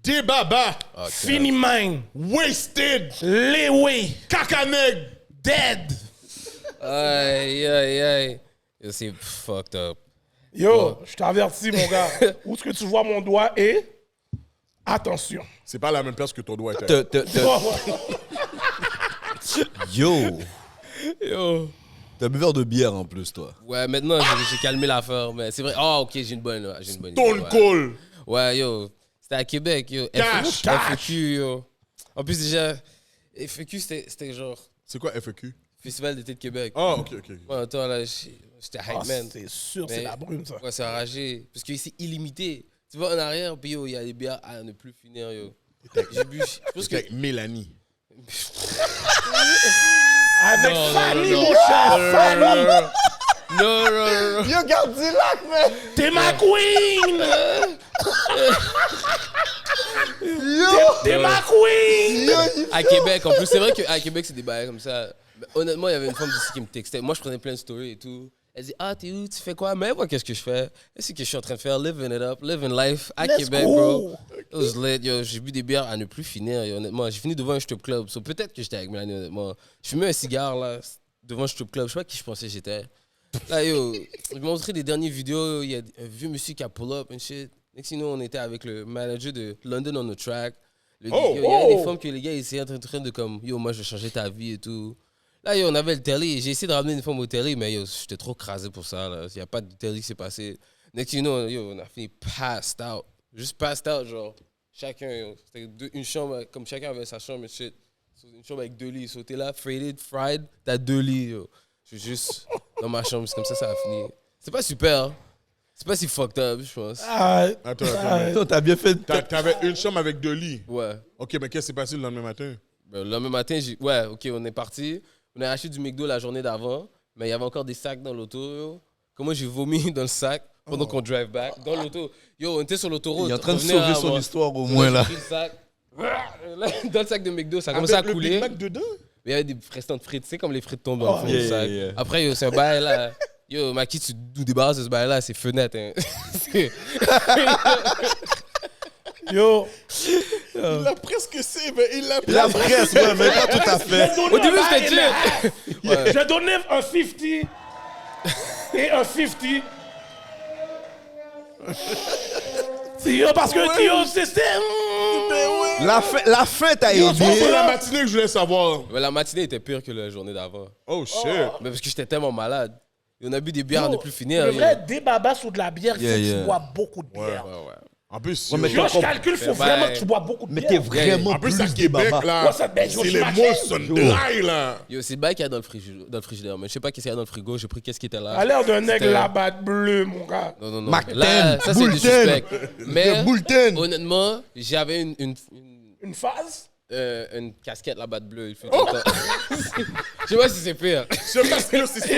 Débaba. Fini mine, Wasted. Lewe, Cacaneg. dead. Aïe, aïe, aïe. Yo, c'est fucked up. Yo, je t'avertis, mon gars. Où est-ce que tu vois mon doigt et attention. C'est pas la même place que ton doigt était. Yo, Yo. t'es un buveur de bière en plus, toi. Ouais, maintenant, j'ai calmé l'affaire. Mais c'est vrai. Ah, ok, j'ai une bonne idée. Stone Ouais. Cold. Ouais, yo. C'était à Québec, yo. Cash, FEQ, yo. En plus, déjà, FEQ, c'était genre C'est quoi FEQ? Festival d'été de Québec. Ah, ok. Ouais, attends, là, j'étais hype, Ah, man. c'est sûr, c'est Mais- la brume, ça. Ouais, c'est enragé. Parce que c'est illimité. Tu vas en arrière, puis yo, il y a des bières à ne plus finir, yo. J'ai bu, je pense Parce que... avec Mélanie. Avec Non, Fanny, non, mon cher, Fanny. Non. Yo, garde Dilac, man! T'es ma queen. T'es ma queen. À Québec, en plus, c'est vrai qu'à Québec, c'est des bails comme ça. Mais honnêtement, il y avait une femme d'ici qui me textait. Moi, je prenais plein de stories et tout. Elle dit, ah, t'es où, tu fais quoi? Mais moi, qu'est-ce que je fais? C'est que je suis en train de faire living it up, living life à Let's Québec, go. bro. It was lit, yo. J'ai bu des bières à ne plus finir, yo, honnêtement. J'ai fini devant un strip club. So, peut-être que j'étais avec Mélanie, honnêtement. Je fumais un cigare, là, devant un strip club. Je sais pas qui je pensais que j'étais. Là, yo, je m'ai montré des dernières vidéos. Il y a un vieux monsieur qui a pull up and shit. Next thing you know, on était avec le manager de London on the Track. Il y a des femmes que les gars ils essayaient en train de comme, yo, moi, je vais changer ta vie et tout. Là, yo, on avait le télé. J'ai essayé de ramener une femme au télé, mais yo, j'étais trop crasé pour ça. Il n'y a pas de télé qui s'est passé. Next thing you know, yo, on a fini passed out. Juste passed out, genre. Chacun, yo. C'était une chambre, comme chacun avait sa chambre et shit. Une chambre avec 2 lits. So, t'es là, faded, fried, t'as 2 lits, yo. Je suis juste dans ma chambre, c'est comme ça a fini. C'est pas super. Hein. C'est pas si fucked up, je pense. Attends. Attends, t'as bien fait. T'avais une chambre avec 2 lits. Ouais. Ok, mais qu'est-ce qui s'est passé le lendemain matin? Ben, le lendemain matin, ouais, ok, on est parti. On a acheté du McDo la journée d'avant, mais il y avait encore des sacs dans l'auto. Yo. Comment j'ai vomi dans le sac pendant qu'on drive back dans l'auto. Yo, on était sur l'autoroute. Il est en train de on venait sauver à son moi. histoire au moins, là. J'ai pris le sac. Là, dans le sac de McDo, ça a commencé à Avec le couler. Big Mac dedans? Mais il y avait des restants de frites, tu sais, comme les frites tombent dans le fond du yeah, sac. yeah. Après, yo, c'est un bail là. Yo, Maki, tu nous débarrasses de ce bail là, c'est fenêtre. Hein. Yo, Il l'a presque c'est, mais il l'a La presse, ouais, mais pas tout à fait. Au début, c'était chill. Je donnais un 50 et un 50. Yo, parce que yo, c'est... La fin t'a C'est aidé. la matinée que je voulais savoir. Mais la matinée était pire que la journée d'avant. Oh shit. Mais parce que j'étais tellement malade. Et on a bu des bières à ne plus Le finir. yo. vrai débat sur de la bière, Yeah, c'est que yeah. tu bois beaucoup de bière. Ouais. En plus, Ouais, mais Yo, t'as je calcule, il faut Mais vraiment bye. que tu bois beaucoup de Mais bière. t'es vraiment en plus à plus Québec, débaba. là, Ouais, ça, ben, c'est les j'imagine. mots sont dry, là. Yo, c'est le bail qu'il y a dans le frigidaire. Mais je sais pas qu'est-ce qu'il y a dans le frigo. J'ai pris qu'est-ce qui était là. À l'air d'un aigle C'était- là-bas bleu, mon gars. Non. Macten, Là, ça, c'est du Boulten. suspect. Mais, Boulten. honnêtement, j'avais Une phase? une casquette là-bas de bleu. Il fait tout le temps. Je sais pas si c'est pire. Je sais pas si c'est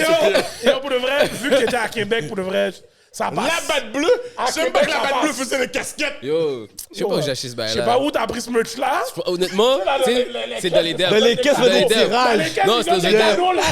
Yo, pour de vrai, vu que t'étais à Québec, pour de vrai, ça passe. La batte bleue, je sais même pas que la batte bleue faisait des casquettes. Yo, je sais pas où j'ai acheté ce Je bail-là. sais pas où t'as pris ce merch-là. Honnêtement, Là, dans tu sais, les c'est dans les caisses- devs. Dans les caisses Dans de les devs. tirage. Non, c'est dans les les devs. cadeaux, là.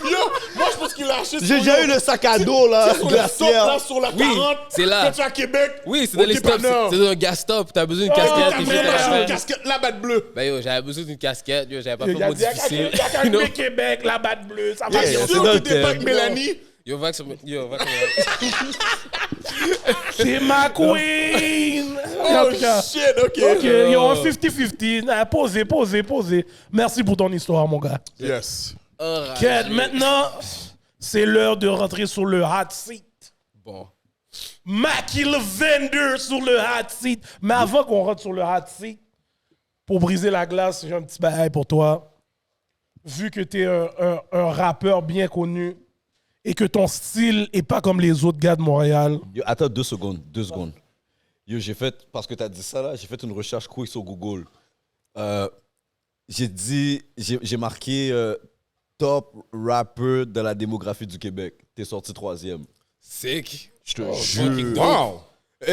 Yo, moi je pense qu'il a acheté J'ai déjà eu le sac à dos, là, sur le stop, là, glaciaire. sur la Oui, 40. c'est là. Quand tu es à Québec. Oui, c'est au dans les stops. dépanneur. C'est dans un gas stop. T'as besoin d'une Oh, casquette. t'as quelque chose vraiment à acheté faire. Une casquette, la batte bleue. Ben yo, j'avais besoin d'une casquette. Yo, j'avais pas fait Il a mot dit, difficile. il y a qu'à You know? Québec, Québec, la batte bleue. Ça va T'es Yeah, bien. c'est sûr dans que le t'es pas thème. avec Mélanie? Yo, va sur... Yo, va C'est ma queen. En Oh tout cas, shit, ok. ok, yo, un 50-50. Ah, posez. Merci pour ton histoire, mon gars. Yes. Ok, maintenant, c'est l'heure de rentrer sur le hot seat. Bon. Mackie le vendor sur le hot seat. Mais avant qu'on rentre sur le hot seat, pour briser la glace, j'ai un petit bail pour toi. Vu que tu es un rappeur bien connu et que ton style est pas comme les autres gars de Montréal. Yo, attends 2 secondes. Yo, j'ai fait, parce que t'as dit ça là, j'ai fait une recherche quick sur Google. J'ai marqué top rapper de la démographie du Québec. T'es sorti 3e. Sick. Je te fucking jure. dope. Wow. Parce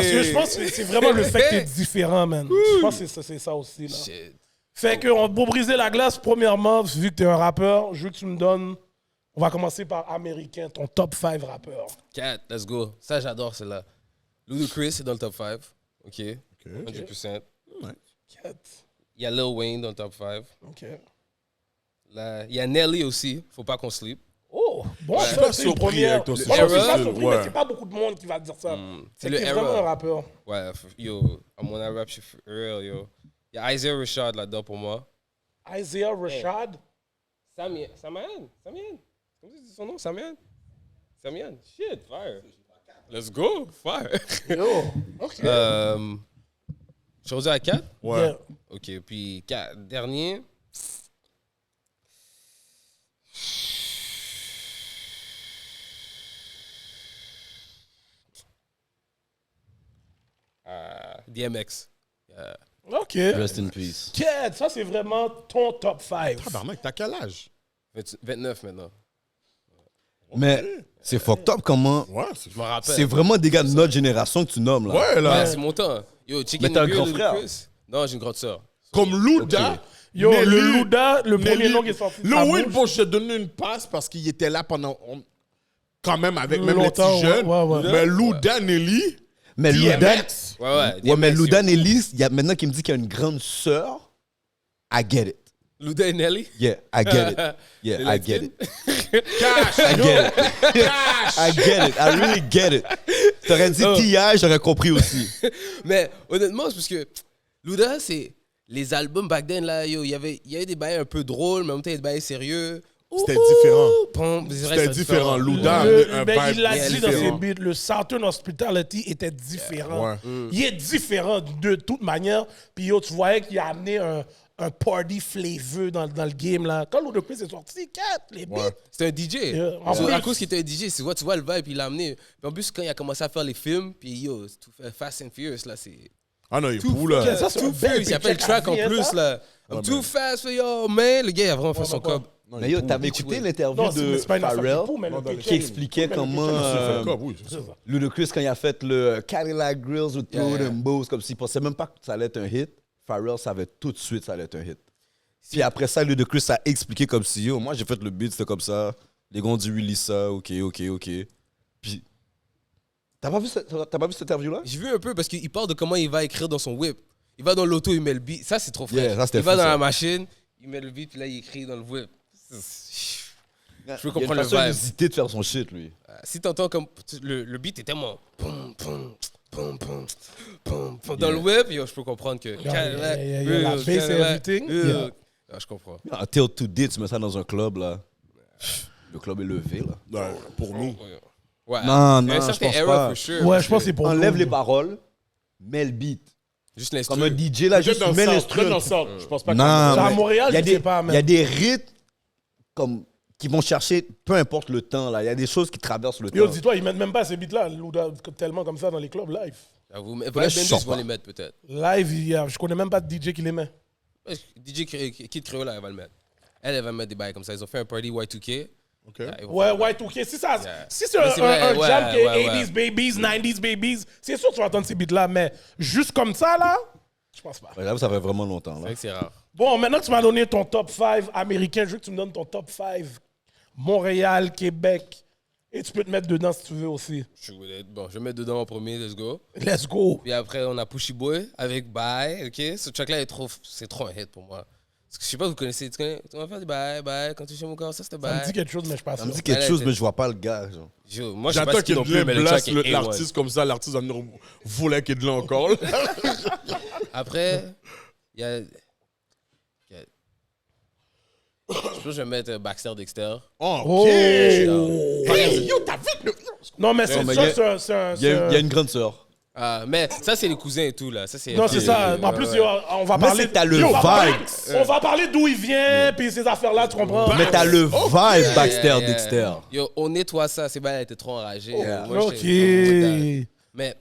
que je pense que c'est vraiment le fait que t'es différent, man. Je pense que c'est ça aussi. Là. Shit. Fait que pour briser la glace, premièrement, vu que t'es un rappeur, je veux que tu me donnes. On va commencer par américain, ton top 5 rappeurs. 4, let's go. Ça, j'adore celle-là. Ludacris est dans le top 5. OK. 100%. Ouais. 4. Il y a Lil Wayne dans le top 5. OK. Là, il y a Nelly aussi. Faut pas qu'on sleep. Oh, bon, Je suis ça, pas c'est une surpris première. avec ton Moi, je suis pas Era. surpris, Ouais. mais c'est pas beaucoup de monde qui va te dire ça. C'est C'est le que t'es vraiment un era. rappeur. Ouais, yo, I'm gonna rap shit for real, yo. Il y a Isaiah Rashad là-dedans pour moi. Isaiah Rashad. Samian. Comment tu dis son nom? Samian? Shit, fire. Let's go, fire. Yo, OK. Je suis rendu à 4? Ouais. Yeah. OK, puis dernier. DMX. OK. Rest in peace. Ted, ça, c'est vraiment ton top 5. Tabarnak, t'as quel âge? 29 maintenant. Mais c'est fucked up comment. Ouais, c'est Je me rappelle. C'est vraiment des gars de notre génération que tu nommes là. Ouais, là. Ouais, c'est mon temps. Yo, Chicken Mais t'as un Grill, grand Little frère. Chris. Non, j'ai une grande sœur. Comme Luda. Yo, Nelly, le Luda, le premier Nelly. nom qui est sorti de Le sa Will, bouche. bon, je t'ai donné une passe parce qu'il était là pendant. Quand même, avec même les Longtemps, petits jeunes. ouais. Mais Luda, Nelly. Mais Luda, DMX. Ouais, ouais, mais DMX, Luda yo. Nelly, il y a maintenant qui me dit qu'il y a une grande sœur. I get it. Luda et Nelly. Yeah, I get it. Yeah, Les I get Latin. it. Cash. I get it. I get it. I really get it. T'aurais dit T.I., j'aurais compris aussi. Mais honnêtement, c'est parce que Luda, c'est les albums back then, là, yo, il y avait des bails un peu drôles, mais en même temps, il y a des bails sérieux. C'était différent. Bon, c'est vrai que C'était différent. Luda, un Ben, vibe il l'a dit dans ses différent. beats, le Southern Hospitality était différent. Ouais. Il est différent de toute manière. Puis yo, tu voyais qu'il a amené un party flavor dans le game. Là. Quand Ludacris est sorti, les beats. Ouais. C'était un DJ. En So, plus- à cause qu'il était un DJ, tu vois le vibe, il l'a amené. Puis en plus, quand il a commencé à faire les films, puis yo, c'est tout fait Fast and Furious, là, c'est... Ah non, il est Tout fou, là. Ça, c'est un Too bel Furious, il appelle le picture track en à vie, hein, plus, ça? là. I'm Ouais, too mais- fast for yo, man. Le gars, il a vraiment fait son mais cob. Non, Mais il est yo, fou. t'avais écouté l'interview Non, de c'est pas une affaire Pharrell de fou, mais le Non, dans le- picture, qui expliquait mais le comment picture, C'est fait comme, oui, c'est ça. Ludacris, quand il a fait le Cadillac Grills with Throat Yeah. and Bows, comme s'il pensait même pas que ça allait être un hit, Pharrell savait tout de suite que ça allait être un hit. Puis après ça, Ludacris a expliqué comme si, yo, moi j'ai fait le beat, c'était comme ça. Les gars ont dit, release ça, ok. Puis, t'as pas vu cette interview-là? J'ai vu un peu parce qu'il parle de comment il va écrire dans son whip. Il va dans l'auto, il met le beat. Ça, c'est trop frais. Yeah, ça, c'était il va fou, dans ça. la machine, il met le beat, puis là, il écrit dans le whip. Je peux comprendre il a le une façon vibe. inusitée de faire son shit, lui. Si t'entends comme... Le beat est tellement... Pum, pum, pum, pum, pum, pum. Dans le whip, yo, je peux comprendre que... Cadillac, la bass et everything. Yeah. Ah, je comprends. Until Today, tu mets ça dans un club, là. Le club est levé, là. Ouais, pour nous. Ouais. Non, Il y a un non, je certain pense era, pas. for sure. Ouais, je pense que c'est pour Enlève nous. les paroles, mets le beat. Juste l'instru. Comme un DJ, là, juste Peut-être dans mets le l'instru. centre. Peut-être dans le centre. Je pense pas que... Non, Ça, à mais Montréal, il y a je des- sais pas, Il y a man. des rythmes comme, qui vont chercher, peu importe le temps, là. Il y a des choses qui traversent le Yo, temps. dis-toi, ils mettent même pas ces beats-là, Luda, tellement comme ça dans les clubs live. J'avoue, mais Là, je Vibe sors Bandits vont pas. les mettre peut-être. Live, je connais même pas de DJ qui les met. DJ Kid Creole, elle va le mettre. Elle va mettre des bails comme ça. Ils ont fait un party Y2K. OK. Là, ils vont Ouais, faire- Y2K. Si, ça, Yeah. si c'est Mais c'est vrai, un ouais, jam qui est ouais, 80s babies, 90s babies, c'est sûr que tu vas entendre ces beats-là, mais juste comme ça, là, je pense pas. Ouais, là, ça fait vraiment longtemps, C'est là. vrai que c'est rare. Bon, maintenant que tu m'as donné ton top 5 américain, je veux que tu me donnes ton top 5 Montréal, Québec. Et tu peux te mettre dedans si tu veux aussi. Bon, je vais mettre dedans en premier, let's go. Let's go. Puis après, on a Pushy Boy avec Bye, ok? Ce track-là c'est trop un hit pour moi. Parce que je sais pas, vous connaissez, tu connais? Tu vas faire des Bye, quand tu chez mon corps, ça c'était Ça me Bye. dit quelque chose, mais je passe. Ça me dit quelque chose, mais je vois pas le gars, genre. Yo, moi, je sais pas J'attends ce qu'il non plus, qu'il mais le track blesse est A1. l'artiste comme ça. L'artiste va venir voler Kidlan encore. là. Après, il y a... Je pense que je vais mettre Baxter Dexter. Oh, Oh! OK. Yo, t'as vu le... Non, mais c'est mais ça, c'est un... Il y a une grande sœur. Ah, mais ça, c'est les cousins et tout, là. Ça, c'est Non, c'est ça. En plus, on va Mais parler... c'est que t'as le Yo, vibe. On va parler d'où il vient, puis ces affaires-là, tu comprends? Mais t'as le vibe Baxter Dexter. Yo, on nettoie ça. C'est elle était trop enragée. Yeah. Moi, j'étais- OK. Mais,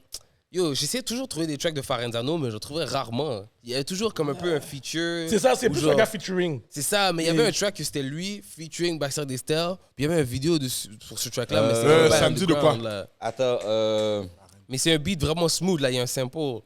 yo, j'essaie toujours de trouver des tracks de Farenzano, mais je le trouvais rarement. Il y avait toujours comme un peu un feature. C'est ça, c'est ou plus genre- un gars featuring. C'est ça, mais il y avait un track que c'était lui, featuring Baxter Dexter, puis il y avait une vidéo pour ce track-là, mais c'est pas ça me dit de quoi? underground, là. Attends, Mais c'est un beat vraiment smooth, là, il y a un sample.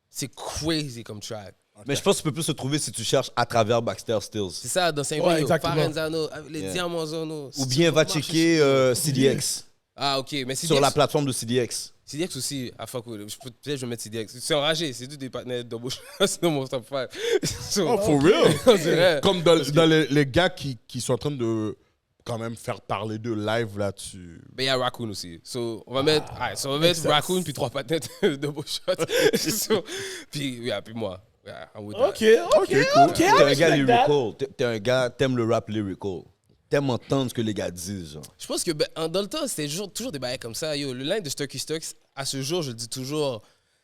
C'est crazy comme track. mais je pense que tu peux plus se trouver si tu cherches à travers Baxter Stills. C'est ça, dans Saint-Louis, Ouais, exactement. Farenzano, avec les Yeah. diamants zono. Ou bien va checker CDX. Ah, ok, mais Sur la CDX, plateforme de CDX. CDX aussi, ah fuck, ouais, peut-être je vais mettre CDX. C'est enragé, c'est tous des partenaires double c'est dans mon top 5. Oh, for real? On dirait. Comme dans les gars qui sont en train de quand même faire parler de live là-dessus. Mais il y a Raccoon aussi. So, on va mettre, on va mettre Raccoon puis 3 partenaires de double shot. So, puis moi. Yeah, I'm with that. OK. T'es I un gars respect that. lyrical. T'es un gars, t'aimes le rap lyrical. T'aimes entendre ce que les gars disent, genre. Je pense que dans le temps, c'était toujours des bails comme ça. Yo, le line de Sturky Sturks, à ce jour, je le dis toujours.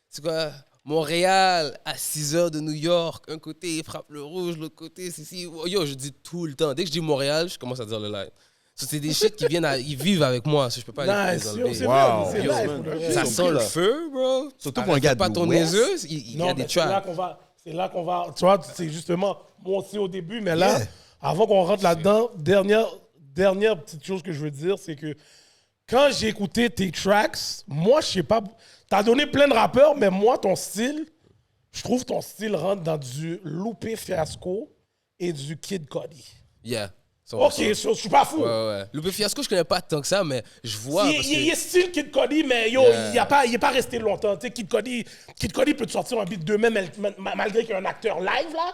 C'est quoi? Montréal, à 6 heures de New York. Un côté, il frappe le rouge, l'autre côté, c'est ici. Yo, je dis tout le temps. Dès que je dis Montréal, je commence à dire le line. C'est des shit qui ils vivent avec moi. Je peux pas Nice, les yo, enlever. c'est Wow. vrai, c'est Yo, live, man. pour de vrai. Ça Ils sent sont le là. feu, bro. Surtout pour un gars de pas ton l'Ouest. niaiseuse, il y Non, a des mais c'est là tracks. qu'on va, tu vois, c'est justement, moi aussi au début, mais là, avant qu'on rentre là-dedans, dernière petite chose que je veux dire, c'est que quand j'ai écouté tes tracks, moi, je sais pas, t'as donné plein de rappeurs, mais moi, ton style, je trouve ton style rentre dans du Lupe Fiasco et du Kid Cudi. Yeah. Ok, je suis pas fou. Ouais. Lupe Fiasco, je connais pas tant que ça, mais je vois. Il, parce il- que- il est style Kid Cudi, mais yo, Yeah. il est pas resté longtemps. Tu sais, Kid Cudi peut te sortir un beat demain, malgré qu'il y a un acteur live, là.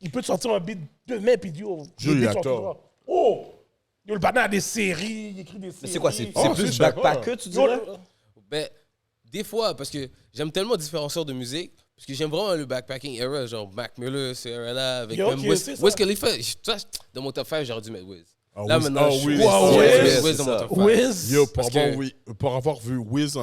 Il peut te sortir un beat demain, puis yo, Yo, les il beats a sont tort. tout droits. Oh! Yo, le partner a des séries, il écrit des séries. Mais c'est quoi? C'est Oh, plus c'est backpacker, tu Yo, dirais? Ben, des fois, parce que j'aime tellement différents sortes de musique, parce que j'aime vraiment le backpacking era, genre Mac Miller, ce era-là, avec Yo, même ok, Wiz. c'est ça. Wiz Khalifa, dans mon top 5, j'aurais dû mettre Wiz. Ah, Là, Wiz. maintenant, Ah, je suis Wiz. Wiz. Wow, Je Wiz, suis Wiz c'est dans mon ça. top 5. Wiz. Yo, Parce que- pour avoir vu Wiz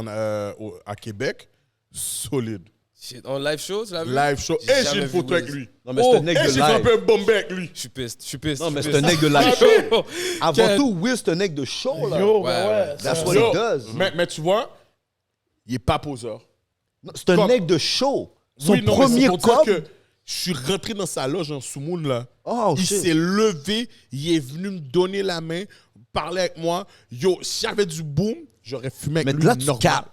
à Québec, solide. Shit, en live show, tu l'as vu? Live show. J'ai Et j'ai jamais une vu photo avec Wiz. lui. Non, mais c'est un nec Et de j'ai fait un live. peu bombé avec lui. Je suis piste. Non, mais c'est un nec de live show. Avant tout, Will, c'est un nec de show, là. Yo, Ouais, ben ouais. ouais. That's ça- what Yo, it does. mais tu vois, il est pas poseur. Non, c'est un Comme- nec de show. Son Oui, non, mais premier c'est pour dire cob. que je suis rentré dans sa loge en Soumoun, là. Oh, Il shit. s'est levé, il est venu me donner la main, parler avec moi. Yo, si j'avais du boom, j'aurais fumé avec Mais lui là, tu normal. capes.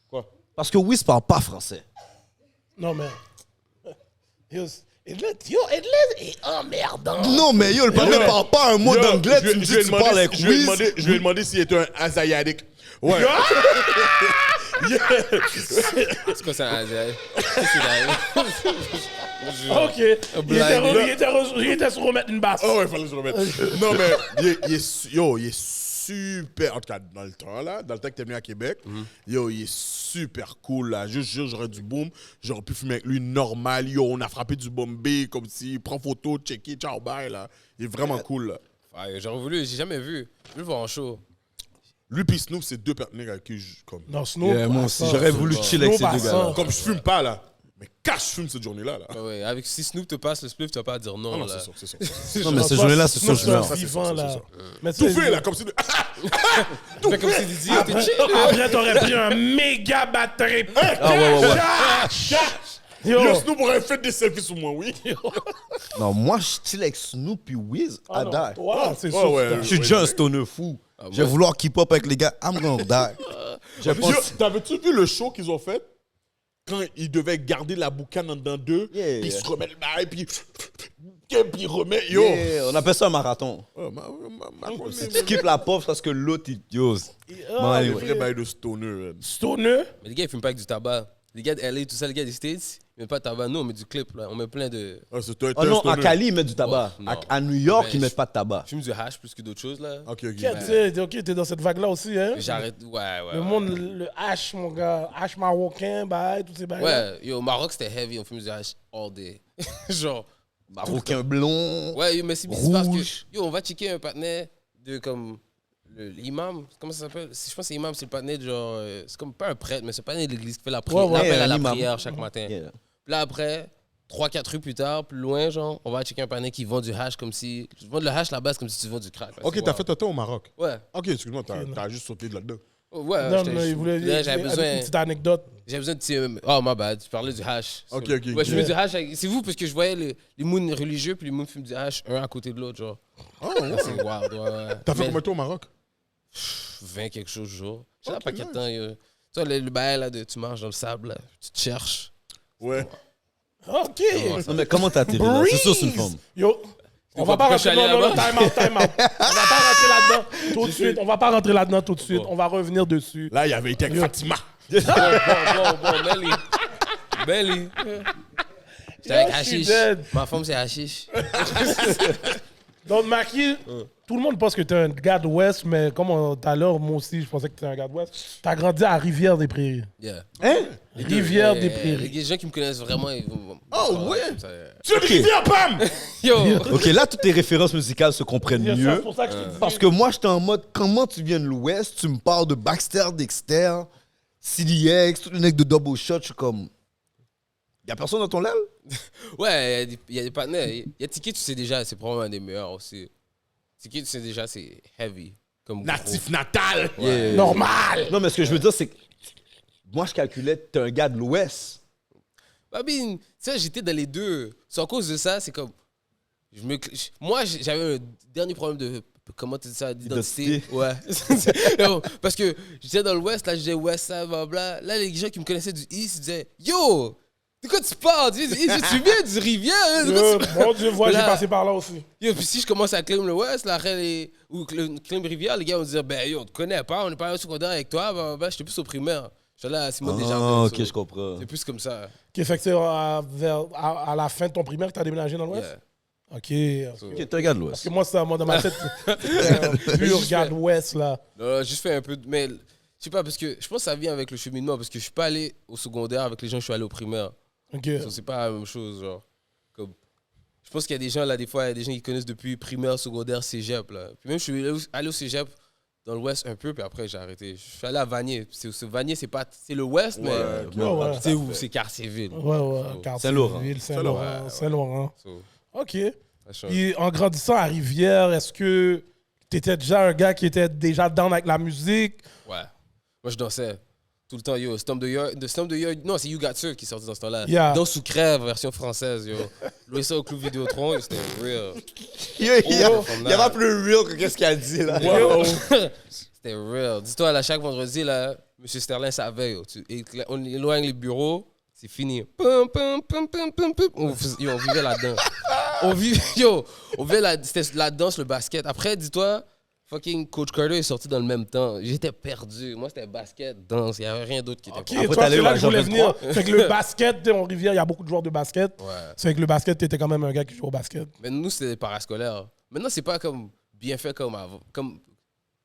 Quoi? Parce que Wiz parle pas français. Non, mais. Yo, Edlin est emmerdant. Non, mais yo, le Yo, ne parle pas un mot Yo, d'anglais, je tu me vais dis que tu demander parles avec je vais Wiz. demander- je vais demander s'il était un Asiatique. Ouais. C'est quoi ça, Azay? Ok. Il était sur remettre une basse. Oh ouais, fallait que je le remette. Non, mais il est super. En tout cas, dans le temps, là, dans le temps que t'es venu à Québec, yo, il est super cool, là. Juste, j'aurais du boom. J'aurais pu fumer avec lui normal. Yo, on a frappé du bombé comme si. Prends photo, checker, ciao, bye, là. Il est vraiment cool, là. Ouais, j'aurais voulu, j'ai jamais vu. Je veux le voir en show. Lui puis Snoop, c'est deux partenaires avec qui je. Non, Snoop. Yeah, moi à aussi, ça. j'aurais voulu chiller avec ces Snoop à deux gars-là. ça. Comme je fume pas, là. Mais quand je fume cette journée-là, là. Ouais, avec si Snoop te passe le spliff, tu vas pas dire non. Ah non, là. c'est sûr, c'est sûr. Non, mais cette journée-là, c'est sûr, Snoop, je c'est un meurs. Ça, c'est vivant, sûr, là. c'est sûr. Mais Tout tu sais, fait, là, comme si. Fais comme si Didi était Après, chill. là. après, t'aurais pris un méga bad trip. Ah, ouais. Yo. Yo, Snoop aurait fait des selfies sur moi, oui. Non, moi, je chill avec Snoop puis Wiz. Ah I non, die. toi, c'est Ouais, sûr. ouais. putain. Je suis déjà un stoner fou. Je vais vouloir keep up avec les gars. I'm gonna die. Je Yo, pense... t'avais-tu vu le show qu'ils ont fait? Quand ils devaient garder la boucane en dedans d'eux, Yeah. puis ils se remettent le bail, puis ils remettent. Yo! Yeah, on appelle ça un marathon. Oh, Si tu skippes la pauvre parce que l'autre, il... Yo. Bon, Le anyway. vrai bail de stoner. man. Stoner. Mais les gars, ils fument pas avec du tabac. Les gars de LA, tout ça, les gars des States, ils mettent pas de tabac. Nous, on met du clip, là. On met plein de. Ah, c'est toi, Oh non, à Cali, ils mettent du tabac. Oh, non. À New York, Ben, ils mettent pas de tabac. Je fume du hash plus que d'autres choses, là. Ok, ok. T'es dans cette vague-là aussi, hein? J'arrête. Ouais. Le monde, le hash, mon gars. Hash marocain, bah, tous ces bails. Ouais, yo, au Maroc, c'était heavy. On fume du hash all day. Genre. Marocain blond. Ouais, yo, mais c'est parce que. Rouge. Yo, on va checker un partenaire de comme. L'imam, comment ça s'appelle? Je pense que c'est imam, c'est le partenaire de genre. C'est comme pas un prêtre, mais c'est le partenaire de l'église qui fait la prière. Ouais, ouais. l'appel à Un la imam. prière chaque matin. Yeah. Puis là, après, 3-4 rues plus tard, plus loin, genre, on va checker un partenaire qui vend du hash comme si. Tu vends le hash là-bas, c'est comme si tu vends du crack. là. Ok, C'est t'as wow. fait un temps au Maroc. Ouais. Ok, excuse-moi, t'as juste sauté de là-dedans. Ouais, Non, j'étais- non, il voulait là, j'avais une besoin. petite anecdote. J'avais besoin de. Oh, my bad, je parlais du hash. Ok, So- ok, Ouais, ok. je fumais du hash. C'est vous, parce que je voyais les moons religieux, puis les moons fument du hash, un à côté de l'autre, genre. Ah, ouais. C'est wild, ouais. T'as fait Mais combien de temps au Maroc? 20 quelque chose jour. Je sais Ok, pas quel nice. temps. Tu vois, le bail, là, de tu marches dans le sable, là, tu te cherches. Ouais. OK. Non, mais comment t'as atterri là? C'est sûr, c'est une femme. Yo. On va vois pas pourquoi je suis rentrer allé non, non, là-bas? time out. On va pas rentrer là-dedans tout de suite. On va pas rentrer là-dedans tout de suite. On va revenir dessus. Là, il avait été avec Yo. Fatima. Bon, Belly. J'étais avec Yo, je suis Hashish. dead. Ma femme, c'est Hashish. Donc, Maki, tout le monde pense que tu es un gars de l'Ouest, mais comme tout à l'heure, moi aussi, je pensais que tu es un gars de l'Ouest. Tu as grandi à Rivière-des-Prairies. Yeah. Hein? Rivière-des-Prairies. Les gens qui me connaissent vraiment, ils vont. Oh, ouais. Ça, Tu dis, viens, Pam! Yo! Ok, là, toutes tes références musicales se comprennent C'est mieux. pour ça que je te dis. Parce que moi, j'étais en mode, comment tu viens de l'Ouest, tu me parles de Baxter, Dexter, CDX, tous les mecs de Double Shot, je suis comme... Y'a personne dans ton l'aile? Ouais, il y a des partenaires. Il y a Tiki, tu sais déjà, c'est probablement un des meilleurs aussi. c'est déjà, c'est heavy. Comme Natif natal. Normal. Non, mais ce que je veux dire, c'est que moi, je calculais, t'es un gars de l'Ouest. Babine, tu sais, j'étais dans les deux. C'est à cause de ça, c'est comme. Moi, j'avais un dernier problème de. Comment tu dis ça? D'identité. Ouais. Non, parce que j'étais dans l'Ouest, là, je disais West, ça, blablabla. Là, les gens qui me connaissaient du East, ils disaient Yo, de quoi tu parles? Tu viens du Rivière? Hein? Mon Dieu, j'ai Là- passé par là aussi. Yo, puis si je commence à claim le West, là, ou claim Rivière, les gars vont dire Ben yo, on te connaît pas, on n'est pas au secondaire avec toi, blablabla. J'étais plus au primaire. J'étais là à Simone Desjardins. Ok, so, je comprends. C'est plus comme ça. Ok, fait que c'est à la fin de ton primaire que t'as déménagé dans l'Ouest? Yeah. Ok. So, Ok, t'es un gars de Parce l'Ouest. que moi, moi, dans ma tête, pur regarde Ouest, là. non, juste fait un peu. Mais je sais pas, parce que je pense que ça vient avec le cheminement, parce que je suis pas allé au secondaire avec les gens, je suis allé au primaire. Ok. So, c'est pas la même chose, genre. Comme, je pense qu'il y a des gens, là, des fois, il y a des gens qui connaissent depuis primaire, secondaire, cégep, là. Puis même, je suis allé au cégep dans l'Ouest un peu, puis après, j'ai arrêté. Je suis allé à Vanier. Vanier, c'est le Ouest, mais ouais. c'est où? C'est Cartierville. Ouais. Saint-Laurent. Saint-Laurent. Saint-Laurent. So, Ok. ça change. Puis en grandissant à Rivière, est-ce que t'étais déjà un gars qui était déjà down avec la musique? Ouais. Moi, je dansais tout le temps, yo. Stomp the Yard. Non, c'est You Got Served qui est sorti dans ce temps-là. Yeah. Danse sous crève, version française, yo. Louis ça au Club Vidéotron, yo, c'était real. Il y from a pas that. plus real que qu'est-ce qu'il a dit, là. C'était real. Dis-toi, là, chaque vendredi, là, M. Sterling savait, yo. On éloigne les bureaux, c'est fini. Pum, pum, pum, pum, pum, pum. On vivait là-dedans. On vivait c'était la danse, le basket. Après, dis-toi, fucking Coach Carter est sorti dans le même temps. J'étais perdu. Moi, c'était basket, danse. Il n'y avait rien d'autre qui était Ok, Après, toi, t'allais c'est où, là à que je voulais Jean venir. Fait que le basket, en Rivière, il y a beaucoup de joueurs de basket. Ouais. C'est avec le basket, t'étais quand même un gars qui joue au basket. Mais nous, c'était parascolaire. Maintenant, c'est pas comme bien fait comme avant.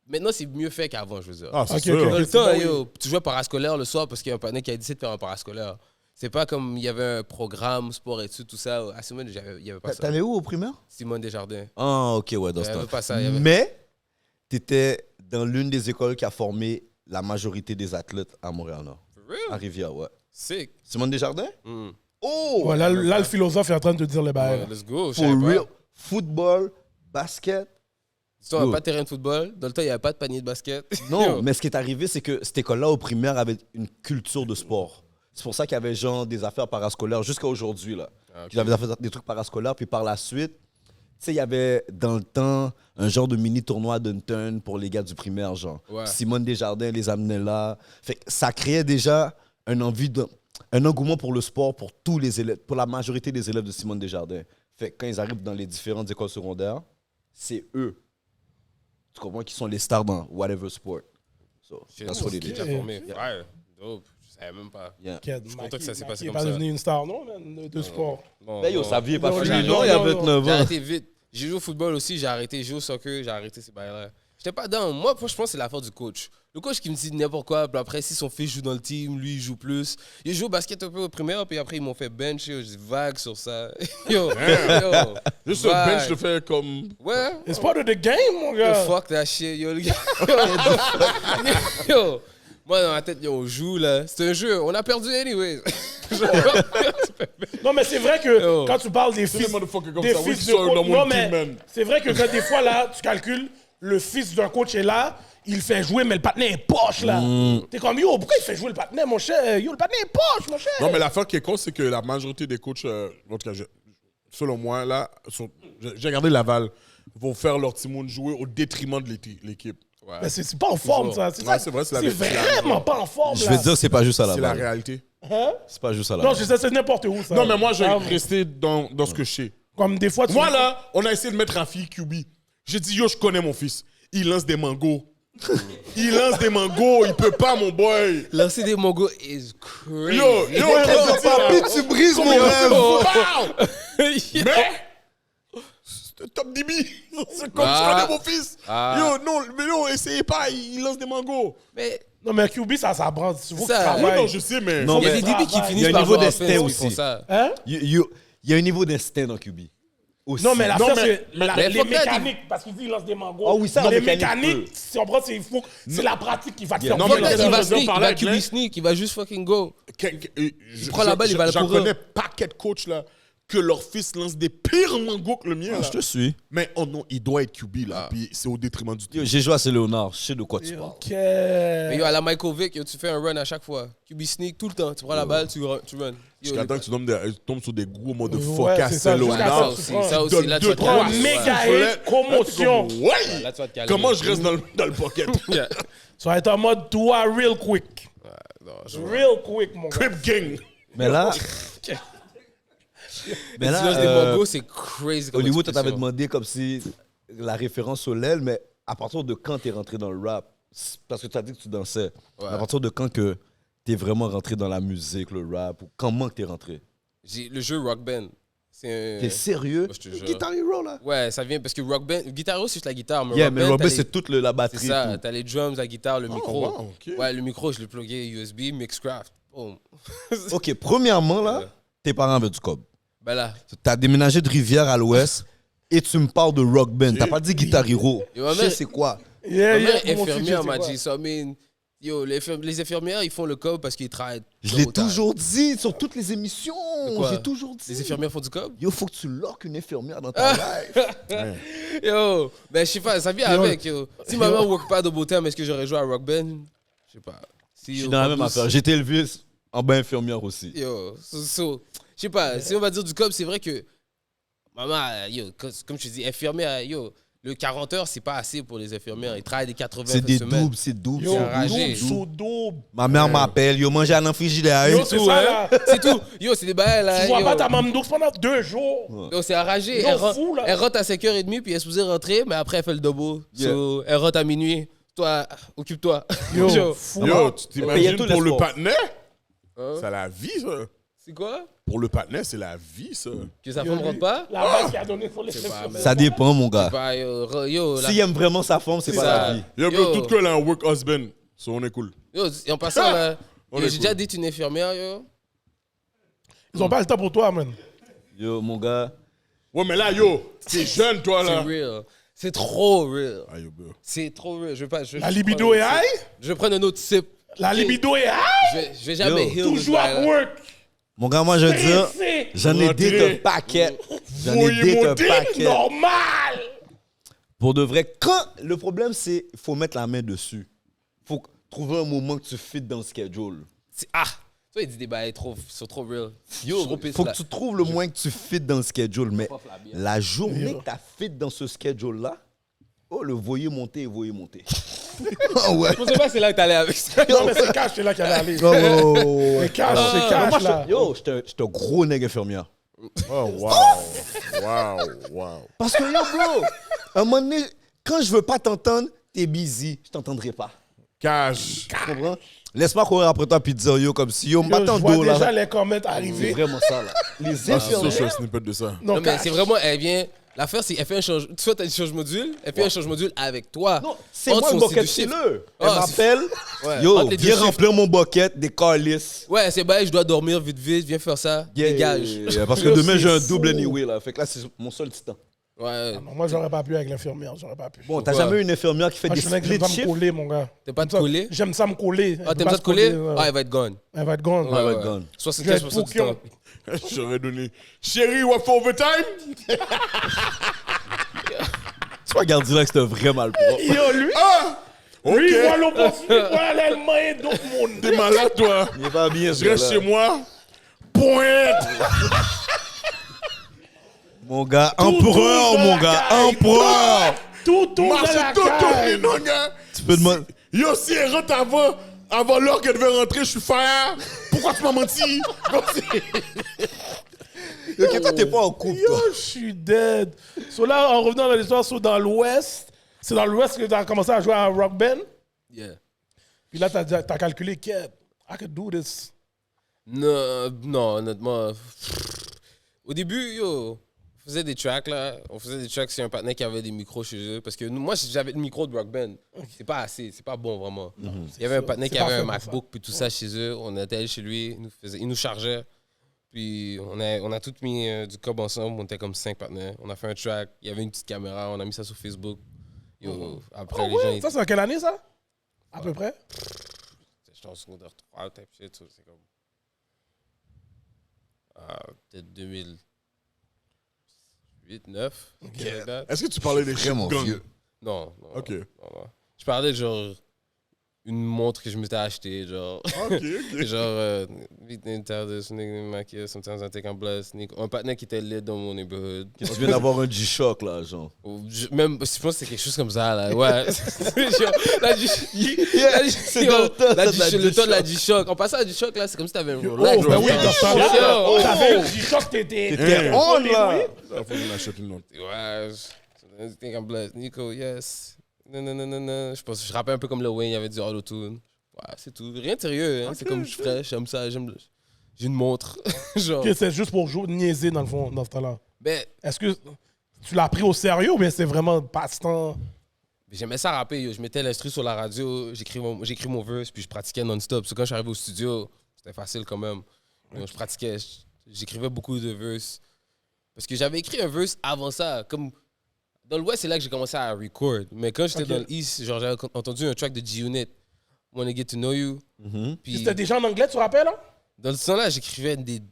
Maintenant, c'est mieux fait qu'avant, je veux dire. Ah, c'est Ok, sûr. ok. Dans le c'est temps, bon, yo, tu jouais parascolaire le soir parce qu'il y a un panneau qui a décidé de faire un parascolaire. C'est pas comme il y avait un programme, sport études, tout ça. À Simone, il n'y avait pas ça. T'allais où au primaire? Simone Desjardins. Ah, ok, ouais, dans Il ce y avait temps. pas ça. il y avait- Mais, t'étais dans l'une des écoles qui a formé la majorité des athlètes à Montréal-Nord. For real? À Rivière, ouais. Sick. Simone Desjardins? Mm. Oh! Ouais, là, le philosophe est en train de te dire les bails. Ouais, let's go. je For savais pas. real. Football, basket. On n'avait Yo. pas de terrain de football. Dans le temps, il n'y avait pas de panier de basket. Non, Yo. mais ce qui est arrivé, c'est que cette école-là, au primaire, avait une culture de sport. C'est pour ça qu'il y avait genre des affaires parascolaires jusqu'à aujourd'hui, là. Ah, ok. Ils avaient des trucs parascolaires, puis par la suite, tu sais, il y avait dans le temps un genre de mini tournoi d'un turn pour les gars du primaire, genre. Ouais. Simone Desjardins les amenait là. Fait que ça créait déjà un engouement pour le sport pour tous les élèves, pour la majorité des élèves de Simone Desjardins. Fait que quand ils arrivent dans les différentes écoles secondaires, c'est eux. Tu comprends qui sont les stars dans whatever sport. So, Shit, that's what it c'est is. déjà formé. Ouais, dope. Je savais même pas. Yeah. Je suis content que ça s'est passé Il est comme pas ça. devenu une star, non, man, de sport. Bon, Ben yo, bon. sa vie est pas Non, finie. non, Non, il y a non, 29 J'ai ans. arrêté vite. J'ai joué au football aussi, j'ai arrêté. J'ai joué au soccer, j'ai arrêté ces bails-là. J'étais pas dans. Moi, je pense que c'est l'affaire du coach. Le coach qui me dit n'importe quoi, puis après, si son fils joue dans le team, lui, il joue plus. Il joue au basket un peu au primaire, puis après, ils m'ont fait bench. Yo, j'ai vague sur ça. Yo, Juste le vague. bench, je fais comme. Ouais. It's part of the game, mon Yo, gars. fuck that shit, yo, le gars. Yo, moi, dans ma tête, yo, on joue, là. C'est un jeu. On a perdu anyway. Non, mais c'est vrai que Yo. quand tu parles des C'est fils, des motherfuckers comme des ça. Oui, fils c'est de dans coach, mon non, team, mais man. c'est vrai que quand des fois, là, tu calcules, le fils d'un coach est là, il fait jouer, mais le patinet est poche, là. T'es comme, yo, pourquoi il fait jouer le patinet, mon cher? Yo, le patinet est poche, mon cher. Non, mais l'affaire qui est con, c'est que la majorité des coachs, en tout cas, selon moi, là, j'ai regardé Laval, vont faire leur Timon jouer au détriment de l'équipe. Ouais. Mais c'est pas en forme, ça. C'est Ouais, ça. c'est vrai, c'est la C'est vérité. vraiment pas en forme, Je là. vais te dire, c'est pas juste à la C'est la balle. réalité. C'est pas juste à la Non, balle. je sais, c'est n'importe où, ça. Non, mais moi, je vais Ah, rester dans ce que je sais. Comme des fois, tu... Moi, là, on a essayé de mettre Rafi QB. J'ai dit, yo, je connais mon fils. Il lance des mangos. Il lance des mangos. Il peut pas, mon boy. Lancer des mongos is crazy. Yo, Papi, tu brises mon rêve. Pow! Mais, c'est top DB. C'est comme Ah. je connais mon fils. Ah. Yo, non, essayez pas. Il lance des mangos. Mais Non, mais QB, ça brande. Il faut que tu Ça, Oui, travailles. non, je sais, mais. Non, il y a mais- des DB qui Il y a finissent un par niveau jouer d'instinct offense, ils aussi. font ça. Hein? Il y a un niveau d'instinct dans QB. Aussi. Non, mais l'affaire, mais- c'est mais les fuck that, mécaniques. Parce qu'il dit qu'il lance des mangos. Ah oui, ça, les en mécanique, mécaniques, si on prend, c'est la pratique qui va te faire Non, bien mais lancer. Peut-être il va je veux sneak, il parler va avec QB Glenn. sneak, il va juste fucking go. Je prend la balle, il va la J'en courir. connais paquet de coachs, là. que leur fils lance des pires mangos que le mien. Ah, Là. je te suis. Mais oh non, il doit être QB là. Puis c'est au détriment du Yo, team. j'ai joué à Léonard, je sais de quoi tu parles. Ok. Mais yo, à la Michael Vick, yo, tu fais un run à chaque fois. QB sneak tout le temps. Tu prends la balle, tu run. Yo, Jusqu'à temps que tu tombes sur des gros mots de Ouais, fuck c'est ça, à jusqu'à ça temps aussi, que tu ça prends. aussi. Là, tu vas te trois calmer. méga Ouais. hits, commotion. Ouais! Là, tu vas te calmer. Comment je reste dans le pocket? Yeah. Ça va être en mode toi real quick. Non, je vois. Real quick, mon gars. Crip gang! Mais là, Mais mais là, tu lances des mangos, c'est crazy. Comme Hollywood, tu t'avais expression. demandé comme si la référence au l'aile, mais à partir de quand t'es rentré dans le rap? Parce que tu as dit que tu dansais. Ouais. À partir de quand que t'es vraiment rentré dans la musique, le rap? Ou comment que t'es rentré? Le jeu Rock Band. C'est T'es sérieux? Moi, je te jure. Guitar Hero, là? Ouais, ça vient parce que Rock Band. Guitar Hero, c'est juste la guitare. Mais Yeah, Rock mais Band, Rock Band, t'as les- c'est toute la batterie. C'est ça. tout. T'as les drums, la guitare, le micro. wow, ok. Ouais, le micro, je l'ai plugué USB, Mixcraft. Boom. OK, premièrement, là, Ouais. tes parents avaient du cob. Ben là. T'as déménagé de Rivière à l'Ouest et tu me parles de Rock Band. T'as pas dit Guitar Hero. Yo, ma Je sais mère- c'est quoi. Yeah, Ma mère yeah, est moi aussi, infirmière, je sais m'a quoi. dit ça. Mais yo, les infirmières, ils font le cob parce qu'ils travaillent. Je l'ai au tard. toujours dit sur toutes les émissions. quoi? J'ai toujours dit. Les infirmières font du cob? Yo, faut que tu loques une infirmière dans ta life. Yo, ben je sais pas, ça vient Yo. avec. Yo. Si ma mère ne work pas de beau terme, est-ce que j'aurais joué à Rock Band? Je sais pas. Si, Je suis yo, dans la pas même plus- affaire. J'ai été élevé en bas infirmière aussi. Yo, je sais pas, si on va dire du cob, c'est vrai que maman, yo, comme je te dis, infirmière, yo, le 40 heures, c'est pas assez pour les infirmières. Ils travaillent des 80 C'est des semaines. doubles, c'est double. Yo, C'est enragé. double sous double. Ma mère m'appelle, yo, manger à l'infrigidaire. Yo, c'est tout, ça, hein. là. C'est tout. Yo, c'est des bails là. Tu vois yo. pas ta maman douce pendant 2 jours. Yo, c'est enragé. Yo, Elle, fou, là. elle rentre à 5h30, puis elle est supposée rentrer, mais après, elle fait le double. Yeah. So, elle rentre à minuit. Toi, occupe-toi. Yo, fou. Yo, tu Payez t'imagines tout pour le l'espoir. patinet? Hein? C'est la vie, ça. C'est quoi? Pour le patinet, c'est la vie, ça. Que sa Yo, femme lui, rentre pas? La base qu'il a donnée pour les C'est pas, man. Ça dépend, mon gars. Bah, yo, la- S'il aime vraiment sa femme, c'est C'est pas ça. la vie. Yo, Yo. bro, tout que là, un work husband. So, on est cool. Yo, et en passant, là, On yo, est j'ai cool. déjà dit une infirmière, yo. Ils ont pas le temps pour toi, man. Yo, mon gars. Ouais, mais là, yo, t'es jeune, toi, C'est là. real. C'est trop real. Ah, yo, bro. C'est trop real. Je vais pas, La libido est high. Je vais prendre un autre sip. La libido est high. Je vais jamais Yo. heal this Toujours à guy, là. work. Mon gars, moi, je veux dire, Pressé. j'en ai Rentrez. dit un paquet. J'en ai Voyez dit mon un dick, paquet. Normal. Pour de vrai, quand le problème, c'est qu'il faut mettre la main dessus. Faut trouver un moment que tu fites dans le schedule. Ah! Toi, il dit des bails sont trop real. Yo, trop pisse, Faut là. que tu trouves le moins que tu fites dans le schedule. Mais Puff la bière. la journée que tu as fit dans ce schedule-là, oh, le voyer monter et voyer monter. Ah ouais. Je pensais pas que c'est là que t'allais avec ça. Non, mais c'est cash, c'est là qu'elle allait. Oh, C'est cash, c'est Moi, cash, là. yo, j'étais un gros nègre infirmière. Oh, wow. Wow, wow. Parce que yo, bro, à un moment donné, quand je veux pas t'entendre, t'es busy. Je t'entendrai pas. Cash. Tu comprends? Laisse-moi courir après toi puis dire yo comme si yo, Yo, m'attends je vois dos déjà là. les comments C'est arriver. vraiment ça là. Les Ah, c'est sûr, je fais un infirmières. snippet de ça. Non, Non, mais cash. c'est vraiment, elle vient. L'affaire, c'est qu'elle fait un change. Tu vois, t'as dit change module, elle fait un change module avec toi. Non, c'est Entre moi le son bucket site de chiffres. filler. Elle Ah, m'appelle. Ouais, Yo, entre les deux viens chiffres. remplir mon bucket des calices. Ouais, c'est bail, je dois dormir vite, viens faire ça. Yeah, Dégage. yeah, parce que Yo, demain j'ai un c'est double fou. anyway là. Fait que là c'est mon seul petit temps. Ouais, Non, moi, j'aurais pas pu avec l'infirmière. J'aurais pas pu. Bon, t'as Pourquoi? jamais eu une infirmière qui fait Moi, des je suis un mec, split j'aime ça me shifts? coller, mon gars. t'es pas de J'aime ça- coller? J'aime ça me coller. Ah, Elle t'aimes peut ça pas te coller? se Ah, elle va être gone. Elle va être gone. Ouais, ouais, gone. Je vais 75% être du temps. pouquion. J'aurais donné. Chérie, what for overtime? Tu vois, Gardilac, c'était vraiment le propre. Yo, lui, Ok. lui, il voit l'opportunité pour aller Allemagne et d'autres mondes. T'es malade, toi. Il est pas bien, Je reste chez moi. Pointe. Mon gars, Tout empereur, tourne mon dans la gars, caille. empereur. Tout tourne dans Marche la tout tourné, caille. non, gars. Tu peux demander. Yo, si elle rentre avant l'heure qu'elle devait rentrer, je suis fire. Pourquoi tu m'as menti? Ok, toi, t'es pas en couple, toi. Yo, je suis dead. So là, en revenant dans l'histoire, so dans l'Ouest, c'est dans l'Ouest que tu as commencé à jouer à Rock Band. Yeah. Puis là, tu as calculé, Keb, I could do this. Non, honnêtement. Au début, yo, on faisait des tracks, là. On faisait des tracks sur un partenaire qui avait des micros chez eux. Parce que moi, j'avais le micro de Rock Band. C'est pas assez, c'est pas bon, vraiment. Il y avait un partenaire qui C'est avait un parfait pour MacBook, puis tout ça chez eux. On était allé chez lui, il nous chargeait. Puis on a tout mis du cob ensemble. On était comme 5 partenaires. On a fait un track. Il y avait une petite caméra. On a mis ça sur Facebook. Yo, après, Oh, les gens, ouais. Ça, c'est en quelle année, ça? À peu près? j'étais en secondaire 3, type shit. So c'est comme. Peut-être 8, 9. Est-ce que tu parlais des Vraiment shotguns? vieux. Non. Ok. Non. Je parlais de genre une montre que je m'étais achetée, genre. Ok. Genre, sometimes I take a blast. Un partenaire qui était lit dans mon neighborhood. Tu viens d'avoir un G-Shock, là, genre. Même, je pense que c'est quelque chose comme ça, là. Ouais. Genre, le temps de la G-Shock. En passant à la G-Shock, là, c'est comme si t'avais un Rolex. Oh, ben oui, dans ce temps-là, Oh. t'avais un G-Shock, t'étais on, là. Il faut que je l'achète une autre. Ouais, I think I'm blessed. Nico, yes. Non. Je pense, je rappelle un peu comme le Wayne, il y avait du auto-tune. Ouais, c'est tout. Rien de sérieux, hein. C'est comme je suis frais, j'aime ça, j'ai une montre. Genre. Ok, c'est juste pour jouer, niaiser dans le fond, dans ce temps-là. Ben, Est-ce que tu l'as pris au sérieux ou bien c'est vraiment passe-temps? j'aimais ça rapper, yo. Je mettais l'instru sur la radio, j'écris mon verse, puis je pratiquais non-stop. Parce que quand je suis arrivé au studio, c'était facile quand même. Yo, je pratiquais, j'écrivais beaucoup de verses. Parce que j'avais écrit un verse avant ça. Comme dans l'Ouest, c'est là que j'ai commencé à record. Mais quand j'étais dans l'East, genre, j'avais entendu un track de G-Unit, Wanna Get to Know You. Puis C'était déjà en anglais, tu te rappelles? Hein? dans le temps-là,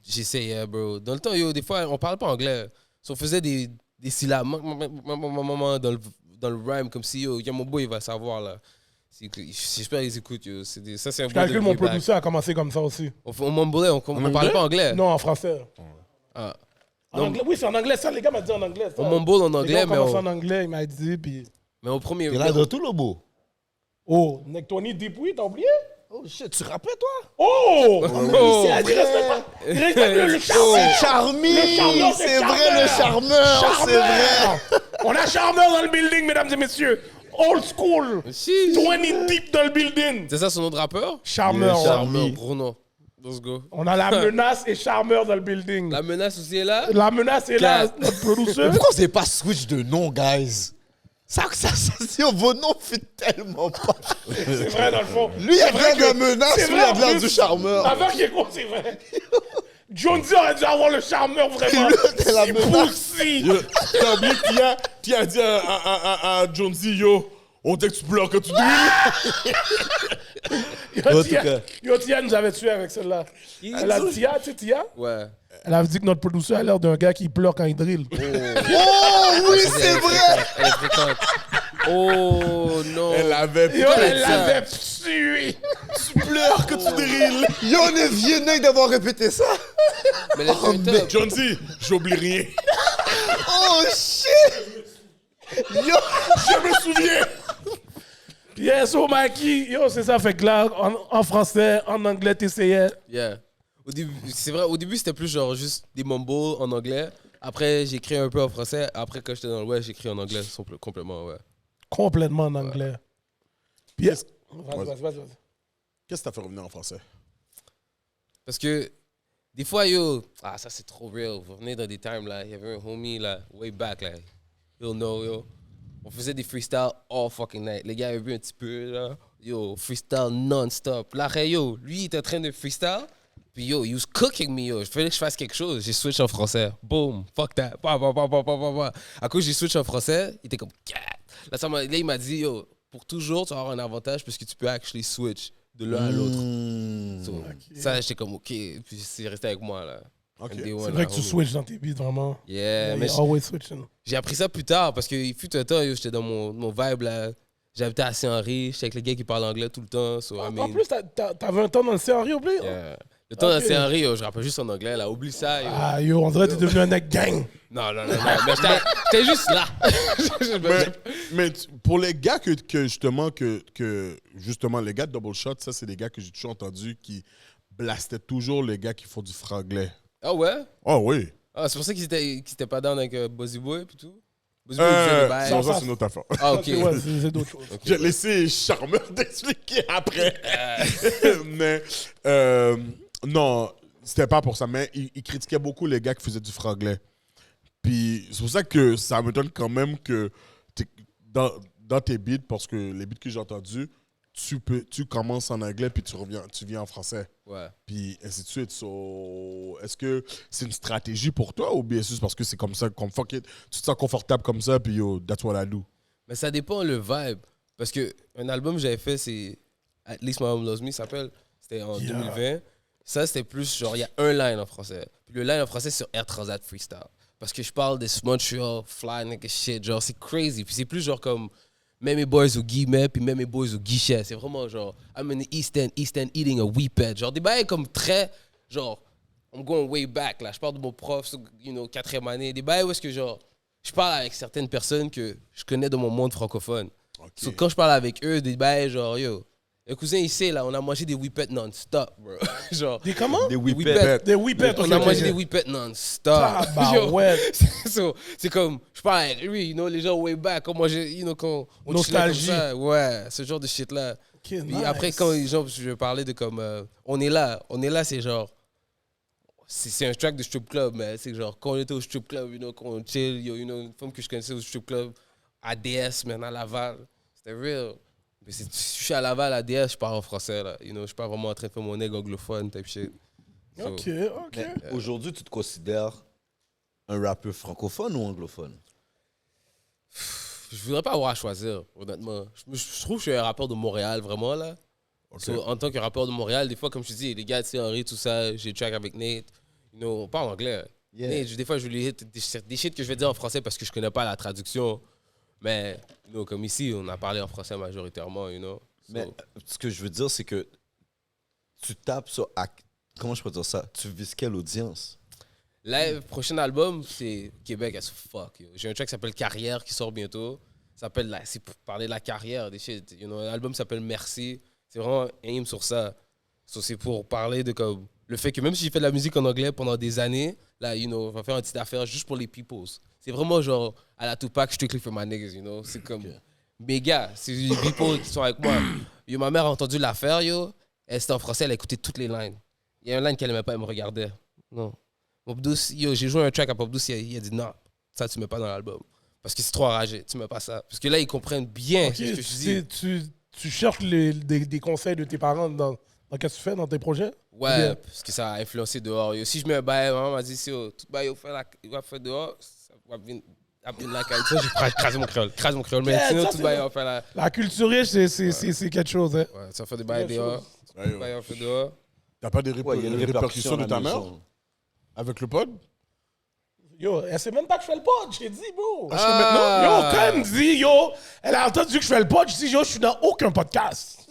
j'essayais, bro. Dans le temps, yo, des fois, on parlait pas anglais. So, on faisait des syllabes dans le rhyme, comme si, yo, mon boy, il va savoir, là. J'espère qu'ils écoutent, yo. Ça, c'est un Je boy calcule de mon way back. producer a commencé comme ça aussi. On mumblait, on parlait pas anglais. Non, en français. Ah. En Non. anglais, oui, c'est en anglais. Ça, les gars m'ont dit en anglais. Ça. On mumble en Les anglais, gars ont mais commencé en anglais, il m'a dit, puis... au premier... T'es là dans tout le beau. Oh, Nectoni Deepouille, t'as oublié? Oh shit, tu rappelles, toi? Oh! Oh. Il respecte pas. Il respecte le charmeur. Charmy! Le charmeur, C'est vrai, le charmeur! C'est vrai! On a charmeur dans le building, mesdames et messieurs. Old school. Sheesh. 20 deep dans le building. C'est ça son nom de rappeur? Charmeur. Yeah, ouais. Charmeur, gros nom. Let's go. On a la menace et charmeur dans le building. La menace aussi est là? La menace est là, Quatre. notre producer. Pourquoi vous n'avez pas switch de nom, guys? Vos noms fit tellement pas. C'est vrai, dans le fond. Lui, il a de vrai l'air que- de la menace, c'est lui, il a vrai, de l'air en du plus. charmeur. Avant qu'il est con, c'est vrai. Jonesy aurait dû avoir le charmeur vraiment. L'autre est la C'est menace. Pussy. Yo, t'as oublié qui a dit à Jonesy, yo, on dit que tu pleures, que tu drilles. En tout cas. Yo, Tia nous avait tué avec celle-là. Elle a dit, Tia, tu sais, Tia? Ouais. Elle avait dit que notre producer a l'air d'un gars qui pleure quand il drill. Oh, oui, c'est vrai! Elle est fréquente. Oh non. Elle avait Yo, elle ça. l'avait tué. tu pleures, que tu drilles. Yo, on est vieux nègre d'avoir répété ça. Mais elle est top. Jonesy, j'oublie rien. Oh, shit! Yo! Je me souviens. Yes, oh Mikey. Yo, c'est ça. Fait que là, en français, en anglais, t'essayais. Yeah. C'est vrai, au début, c'était plus genre juste des mumbles en anglais. Après, j'ai écrit un peu en français. Après, quand j'étais dans le West, j'ai écrit en anglais complètement, ouais. Complètement en anglais. Puis, Qu'est-ce vas-y. qu'est-ce que t'as fait revenir en français? Parce que des fois, yo, ça c'est trop real. Vous venez dans des times, là, il y avait un homie, là, way back, là. You'll know, yo. On faisait des freestyles all fucking night. Les gars avaient bu un petit peu, là. Yo, freestyle non-stop. Là, yo, lui, il était en train de freestyle. Puis yo, he was cooking me, yo. Il fallait que je fasse quelque chose. J'ai switch en français. Boom, fuck that. À cause j'ai switch en français, il était comme, cat. Là, il m'a dit, yo, pour toujours, tu vas avoir un avantage parce que tu peux actually switch de l'un à l'autre. So, ça, j'étais comme, OK. Puis c'est resté avec moi, là. Ok. C'est vrai que tu switches dans tes beats, vraiment. Yeah, mais You're always switching. j'ai appris ça plus tard parce qu'il fut un temps, yo, j'étais dans mon vibe, là. J'habitais à Saint-Henri, j'étais avec les gars qui parlent anglais tout le temps. So, I mean, En plus, t'avais un temps dans le scénario, oublié? yeah. Le temps Ok. dans Saint-Henri, yo, je rappelle juste en anglais, là. Oublie ça, yo. Ah, yo, on dirait que t'es devenu un neck gang. Non. Mais j'étais juste là. Mais pour les gars que justement, justement, les gars de Double Shot, ça, c'est des gars que j'ai toujours entendu qui blastaient toujours les gars qui font du franglais. Ah ouais? Oh oui. Ah, c'est pour ça qu'ils étaient pas down avec Buzzy Boy et tout? Buzzy Boy disait des bails. Non, ça, c'est une autre affaire. Ah, ok. Ouais, c'est d'autres choses. J'ai laissé Charmeur t'expliquer après. Mais non, c'était pas pour ça. Mais il critiquait beaucoup les gars qui faisaient du franglais. Puis c'est pour ça que ça me donne quand même que dans tes beats, parce que les beats que j'ai entendus, tu commences en anglais puis tu viens en français. Ouais. Puis ainsi de suite. So, est-ce que c'est une stratégie pour toi ou bien c'est juste parce que c'est comme ça, comme fuck it, tu te sens confortable comme ça puis yo, that's what I do. Mais ça dépend le vibe. Parce que un album que j'avais fait, c'est At Least My Mom Loves Me, ça s'appelle. C'était en 2020. Ça, c'était plus genre, il y a un line en français. Puis le line en français, c'est sur Air Transat Freestyle. Parce que je parle des Montreal, fly nigga shit. Genre, c'est crazy. Puis c'est plus genre comme, même mes boys au guillemets, puis même mes boys au guichet. C'est vraiment genre, I'm in the East End eating a whippet. Genre, des bails comme très, genre, I'm going way back, là. Je parle de mon prof, you know, 4e année. Des bails où est-ce que, genre, je parle avec certaines personnes que je connais dans mon monde francophone. So, quand je parle avec eux, des bails genre, yo, le cousin ici, là, on a mangé des whippets non-stop, bro. Genre, Des comment? Des whippets. whippets. Des whippets. on a mangé des whippets non-stop. Ah, bah Yo, ouais. so, c'est comme, je parle avec lui, you know, les gens way back, comment you know, quand on chillait comme Nostalgie. ça. Ouais, ce genre de shit-là. Okay, Puis nice. après, quand les gens, je vais parler de comme, on est là, c'est genre, c'est un track de strip club, mais c'est genre, quand on était au strip club, you know, quand on chill, yo, you know, une femme que je connaissais au strip club, à DS, man, à Laval, c'était real. Mais si je suis à Laval, à DS, je parle en français, là. You know, je suis pas vraiment en train de faire mon nègre anglophone, type shit. So, Ok. Mais aujourd'hui, tu te considères un rappeur francophone ou anglophone? je voudrais pas avoir à choisir, honnêtement. Je trouve que je suis un rappeur de Montréal, vraiment, là. So, en tant que rappeur de Montréal, des fois, comme je te dis, les gars de Henry, tout ça, j'ai track avec Nate, you know, on parle anglais. Yeah. Nate, des fois, je lui hit des shit que je vais dire en français parce que je connais pas la traduction. Mais, you know, comme ici, on a parlé en français majoritairement, you know. So, Mais ce que je veux dire, c'est que tu tapes sur... Comment je peux dire ça? Tu vises quelle audience? là, le prochain album, c'est Québec as fuck. Yo. J'ai un track qui s'appelle Carrière qui sort bientôt. C'est pour parler de la carrière, des shit. You know, l'album s'appelle Merci. C'est vraiment aim sur ça. So, c'est pour parler de comme, le fait que même si j'ai fait de la musique en anglais pendant des années, là, you know, on va faire une petite affaire juste pour les peoples. C'est vraiment genre à la Tupac, strictly for my niggas, you know. C'est comme, mes gars, c'est les people qui sont avec moi. Yo, ma mère a entendu l'affaire, yo. Elle c'était en français, elle a écouté toutes les lines. Il y a une line qu'elle aimait pas, elle me regardait. Non. Pop Douce, yo, j'ai joué un track à Pop Douce, il a dit non, ça tu mets pas dans l'album. Parce que c'est trop enragé, tu mets pas ça. Parce que là, ils comprennent bien Ok, ce que je dis. tu cherches des conseils de tes parents dans qu'est-ce que tu fais dans tes projets? Ouais, Bien. parce que ça a influencé dehors. Yo, si je mets un bail, maman m'a dit, si yo, tout bail, il va faire dehors, ça va venir la qualité. Je crase mon créole. Mais Yeah, sinon, ça, tout c'est bail, bon. on va faire la. La culture riche, c'est quelque chose, hein? Ouais, ça va faire des bails Quelque dehors. chose. Ouais, Tout bail, on fait dehors. T'as pas des Ouais, il y a une répercussions répercussion de ta à la mère maison. avec le pod? Yo, elle sait même pas que je fais le pod, je t'ai dit, bro. Ah. Yo, quand elle me dit, yo, elle a entendu que je fais le pod, je dis, yo, je suis dans aucun podcast.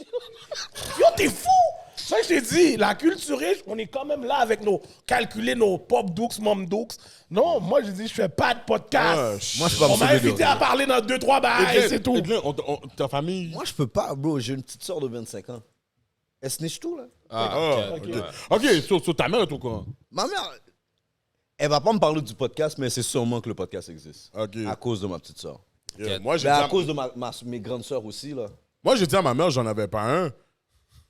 Yo, t'es fou! Ça, je t'ai dit, la culture riche, on est quand même là avec calculer nos pop dukes, mom dukes. Non, moi, je dis, je fais pas de podcast. Moi, je peux pas me On m'a sauver de invité à parler dans 2-3 bails, c'est tout. Edlin, ta famille. Moi, je peux pas, bro. J'ai une petite soeur de 25 ans. Elle snitch tout, là. Ah, ok. ok. Ok, sur ta mère est au courant. Ma mère, elle va pas me parler du podcast, mais c'est sûrement que le podcast existe. Ok. À cause de ma petite soeur. Yeah. Moi, j'ai Mais dit à à- cause de mes grandes sœurs aussi, là. moi, j'ai dit à ma mère, j'en avais pas un.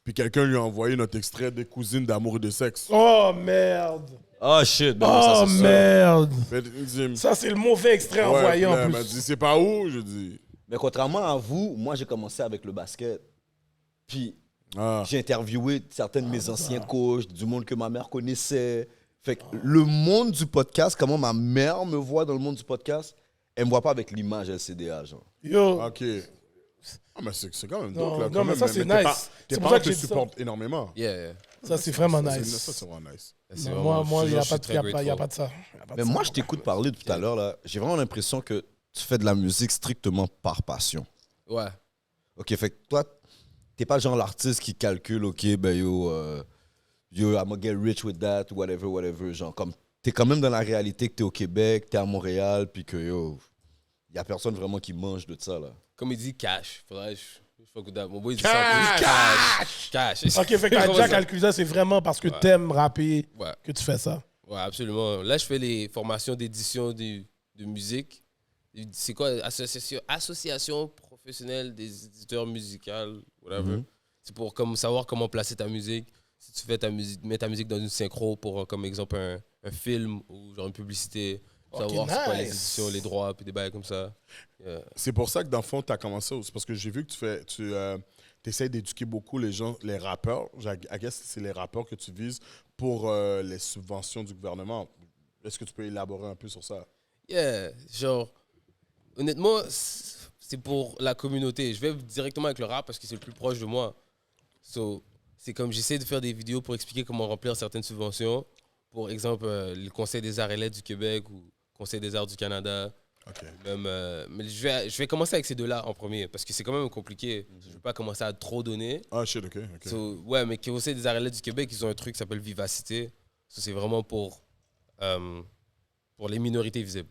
Puis quelqu'un lui a envoyé notre extrait des cousines d'amour et de sexe. Oh, merde. Oh, shit. Ben, Oh, merde. Mais il dit, Ça, c'est le mauvais extrait envoyé puis là, en elle m'a plus. dit, c'est pas où? Je dis, Mais contrairement à vous, moi, j'ai commencé avec le basket. Puis, ah. j'ai interviewé certains de mes anciens coachs, du monde que ma mère connaissait. Fait que le monde du podcast, comment ma mère me voit dans le monde du podcast, elle me voit pas avec l'image LCDA, genre. Yo, Ok. Ah, mais c'est quand même Non, dope, là. non, quand mais même, ça, c'est tes nice. pa- C'est Tes pour parents ça que te j'ai dit ça. supportent énormément. Yeah. ça, c'est vraiment Ça, nice. c'est vraiment nice. C'est Non, vraiment- moi, il n'y a, je suis très y a grateful. pas de ça. Y a pas de Mais ça. moi, je t'écoute parler tout à l'heure, là. J'ai vraiment l'impression que tu fais de la musique strictement par passion. Ouais. OK, fait que toi, t'es pas le genre l'artiste qui calcule, OK, ben yo, I'm gonna get rich with that, whatever. Genre, comme, t'es quand même dans la réalité que t'es au Québec, t'es à Montréal, puis que yo, y a personne vraiment qui mange de ça, là. Comme il dit, cash. Faudrait que je fuck with that. Mon boy, il dit Cash! ça. Cash! Ok, fait que t'as Comment déjà ça? calculé ça, c'est vraiment parce que t'aimes rapper Ouais. que tu fais ça. Ouais, absolument. Là, je fais les formations d'édition de musique. C'est quoi? Association professionnelle des éditeurs musicaux, whatever. C'est pour comme, savoir comment placer ta musique. Si tu fais ta musique, mets ta musique dans une synchro pour, comme exemple, un film ou genre une publicité. Savoir c'est quoi les nice. éditions, les droits, puis des bails comme ça. Yeah. C'est pour ça que dans le fond, tu as commencé. C'est parce que j'ai vu que tu essaies d'éduquer beaucoup les gens, les rappeurs. I guess c'est les rappeurs que tu vises pour les subventions du gouvernement. Est-ce que tu peux élaborer un peu sur ça? Yeah, genre, honnêtement, c'est pour la communauté. Je vais directement avec le rap parce que c'est le plus proche de moi. So, c'est comme j'essaie de faire des vidéos pour expliquer comment remplir certaines subventions. Pour exemple, le Conseil des arts et lettres du Québec ou Conseil des arts du Canada. OK. Même, mais je vais commencer avec ces deux-là en premier parce que c'est quand même compliqué. Je ne vais pas commencer à trop donner. Ah, shit, OK. So, ouais, mais Conseil des arts du Québec, ils ont un truc qui s'appelle Vivacité. So, c'est vraiment pour les minorités visibles.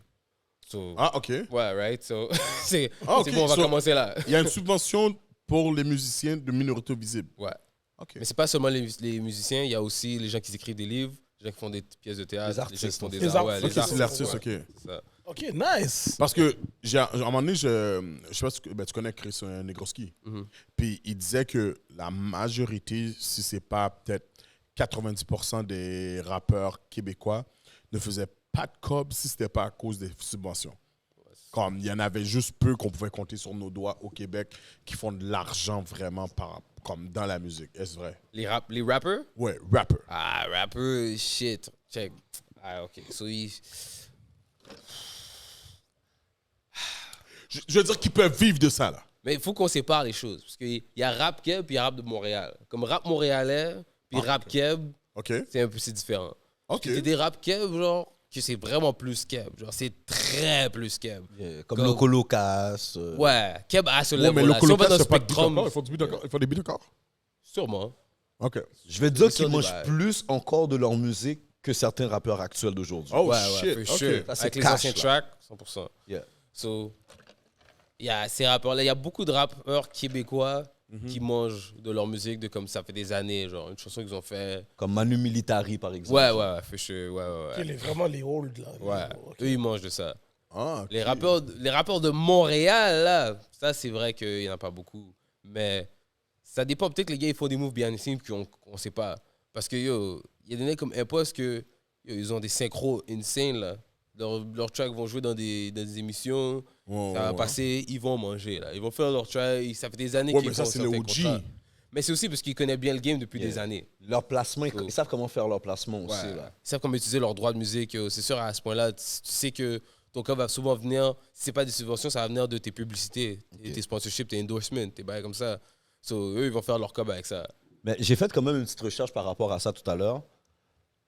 So, Ah, OK. ouais, right? So, c'est Ah, ok. bon, on va So, commencer là. Il y a une subvention pour les musiciens de minorités visibles. Ouais. OK. Mais c'est pas seulement les musiciens, il y a aussi les gens qui écrivent des livres, les gens qui font des pièces de théâtre, Les artistes, les gens qui font des Les arts. Ouais, artistes. OK, c'est l'artiste, OK. c'est ça. OK, nice. Parce que, à un moment donné, je sais pas si tu connais Chris Negroski. Puis il disait que la majorité, si c'est pas peut-être 90% des rappeurs québécois, ne faisaient pas de cob si c'était pas à cause des subventions. Comme il y en avait juste peu qu'on pouvait compter sur nos doigts au Québec qui font de l'argent vraiment comme dans la musique. Est-ce vrai? Les rappers? Ouais, rapper. Ah, rappers, shit. Check. Ah, OK. So, Je veux dire qu'ils peuvent vivre de ça, là. mais il faut qu'on sépare les choses. Parce qu'il y a rap Keb puis il y a rap de Montréal. Comme rap montréalais puis rap Keb, OK? c'est différent. OK. Il y a des rap Keb, genre, que c'est vraiment plus Keb. Genre, c'est très plus Keb. Comme Loco Locas. Ouais, Keb a ce Ouais, level mais le là. Si on va colocat, dans le c'est pas de beat spectrum, encore. Ils font du beat encore. Ils font des beats encore. sûrement. OK. Je vais te dire Sur qu'ils des mangent bails. plus encore de leur musique que certains rappeurs actuels d'aujourd'hui. Oh, Ouais, shit. ouais, for OK. sure. Ça, c'est Avec les cash, anciens là. tracks, 100%. Yeah. So, il y a ces rappeurs-là. Il y a beaucoup de rappeurs québécois qui mangent de leur musique de comme ça fait des années. Genre, une chanson qu'ils ont fait. Comme Manu Militari, par exemple. Ouais, for sure. Ouais. Vraiment les old, là. Ouais. OK. Eux, ils mangent de ça. Ah, OK. Les rappeurs de Montréal, là, ça, c'est vrai qu'il n'y en a pas beaucoup. Mais ça dépend. Peut-être que les gars, ils font des moves bien simples qu'on ne sait pas. Parce que, yo, il y a des mecs comme Impost que yo, ils ont des synchros insane, là. Leurs tracks vont jouer dans des émissions. Ouais, Ça va ouais. passer, ils vont manger, là. Ils vont faire leur track. Ça fait des années Ouais, qu'ils mais ça, font c'est le certains OG. contrats. Mais c'est aussi parce qu'ils connaissent bien le game depuis Yeah. des années. Leur placement, Cool. ils savent comment faire leur placement aussi. Ouais. Là. Ils savent comment utiliser leurs droits de musique. C'est sûr, à ce point-là, tu sais que ton cas va souvent venir, si c'est pas des subventions, ça va venir de tes publicités, tes sponsorships, tes endorsements, tes bails comme ça. So, eux, ils vont faire leur cob avec ça. Mais j'ai fait quand même une petite recherche par rapport à ça tout à l'heure.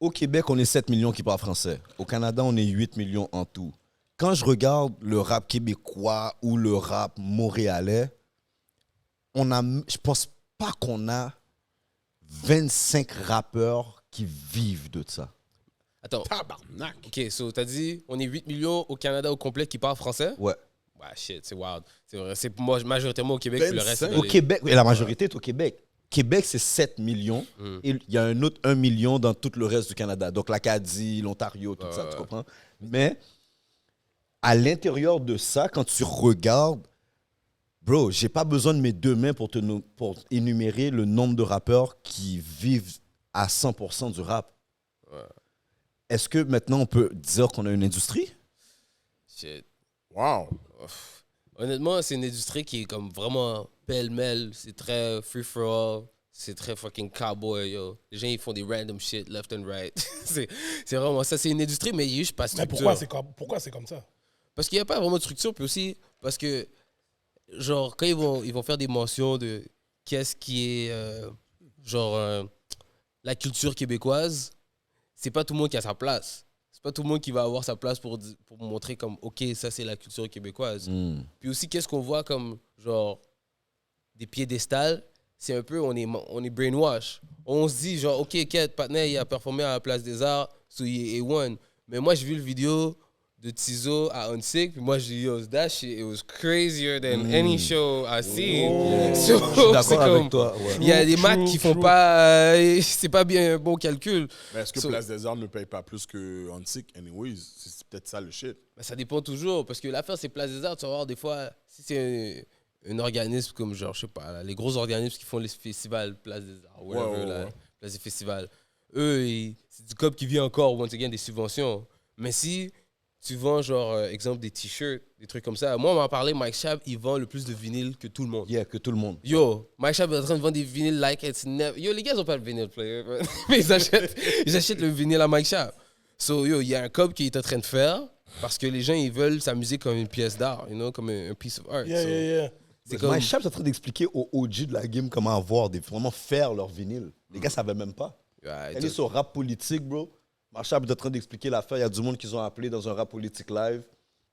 Au Québec, on est 7 millions qui parlent français. Au Canada, on est 8 millions en tout. Quand je regarde le rap québécois ou le rap montréalais, je pense pas qu'on a 25 rappeurs qui vivent de ça. Attends, Tabarnak. OK, so t'as dit, on est 8 millions au Canada au complet qui parlent français? Ouais. Ouais, shit, c'est wild. C'est vrai, c'est majoritairement au Québec, puis le reste, c'est 25. dans Au les- Québec, et la majorité est au Québec. Québec, c'est 7 millions. Et il y a un autre 1 million dans tout le reste du Canada. Donc l'Acadie, l'Ontario, tout ça, tu comprends? Mais à l'intérieur de ça, quand tu regardes, bro, j'ai pas besoin de mes deux mains pour énumérer le nombre de rappeurs qui vivent à 100% du rap. Est-ce que maintenant on peut dire qu'on a une industrie? Shit. Wow. Honnêtement, c'est une industrie qui est comme vraiment pêle-mêle. C'est très free-for-all. C'est très fucking cowboy, yo. Les gens, ils font des random shit left and right. c'est vraiment ça. C'est une industrie, mais il y a juste pas de Mais structure. pourquoi c'est comme ça? Parce qu'il n'y a pas vraiment de structure, puis aussi parce que, genre, quand ils vont faire des mentions de qu'est-ce qui est, la culture québécoise, c'est pas tout le monde qui a sa place. C'est pas tout le monde qui va avoir sa place pour montrer comme, OK, ça, c'est la culture québécoise. Puis aussi, qu'est-ce qu'on voit comme, genre, des piédestals, c'est un peu, on est brainwash. On se dit, genre, OK, Kate Patnais, il a performé à la Place des Arts, so il est A1. Mais moi, j'ai vu le vidéo de Tizo à Unsick, puis moi, j'ai dit, yo, that shit, it was crazier than any show I've seen. So, Je suis d'accord c'est avec comme, toi. Ouais. il y a des maths qui font pas, c'est pas bien un bon calcul. Mais est-ce que So- Place des Arts ne paye pas plus que Antic, anyways? C'est peut-être ça le shit. Ben, ça dépend toujours, parce que l'affaire, c'est Place des Arts, tu vas voir, des fois, si c'est un organisme comme, genre, je sais pas, là, les gros organismes qui font les festivals, Place des Arts, whatever, Ouais. là, Place des festivals, eux, c'est du COP qui vient encore, once again, des subventions. Mais si tu vends, genre, exemple, des t-shirts, des trucs comme ça, moi, on m'a parlé, Mike Schaap, il vend le plus de vinyles que tout le monde. Yeah, que tout le monde. Yo, Mike Schaap est en train de vendre des vinyles like it's never... Yo, les gars, ils ont pas le vinyle player, mais ils achètent le vinyle à Mike Schaap. So, yo, il y a un COP qui est en train de faire parce que les gens, ils veulent sa musique comme une pièce d'art, you know, comme un piece of art. So, Yeah. c'est comme... Mike Schaap est en train d'expliquer aux OG de la game comment vraiment faire leur vinyle. Les gars ne savaient même pas. Ouais, Elle est sur rap politique, bro. Machab est en train d'expliquer l'affaire. Il y a du monde qui ont appelé dans un rap politique live.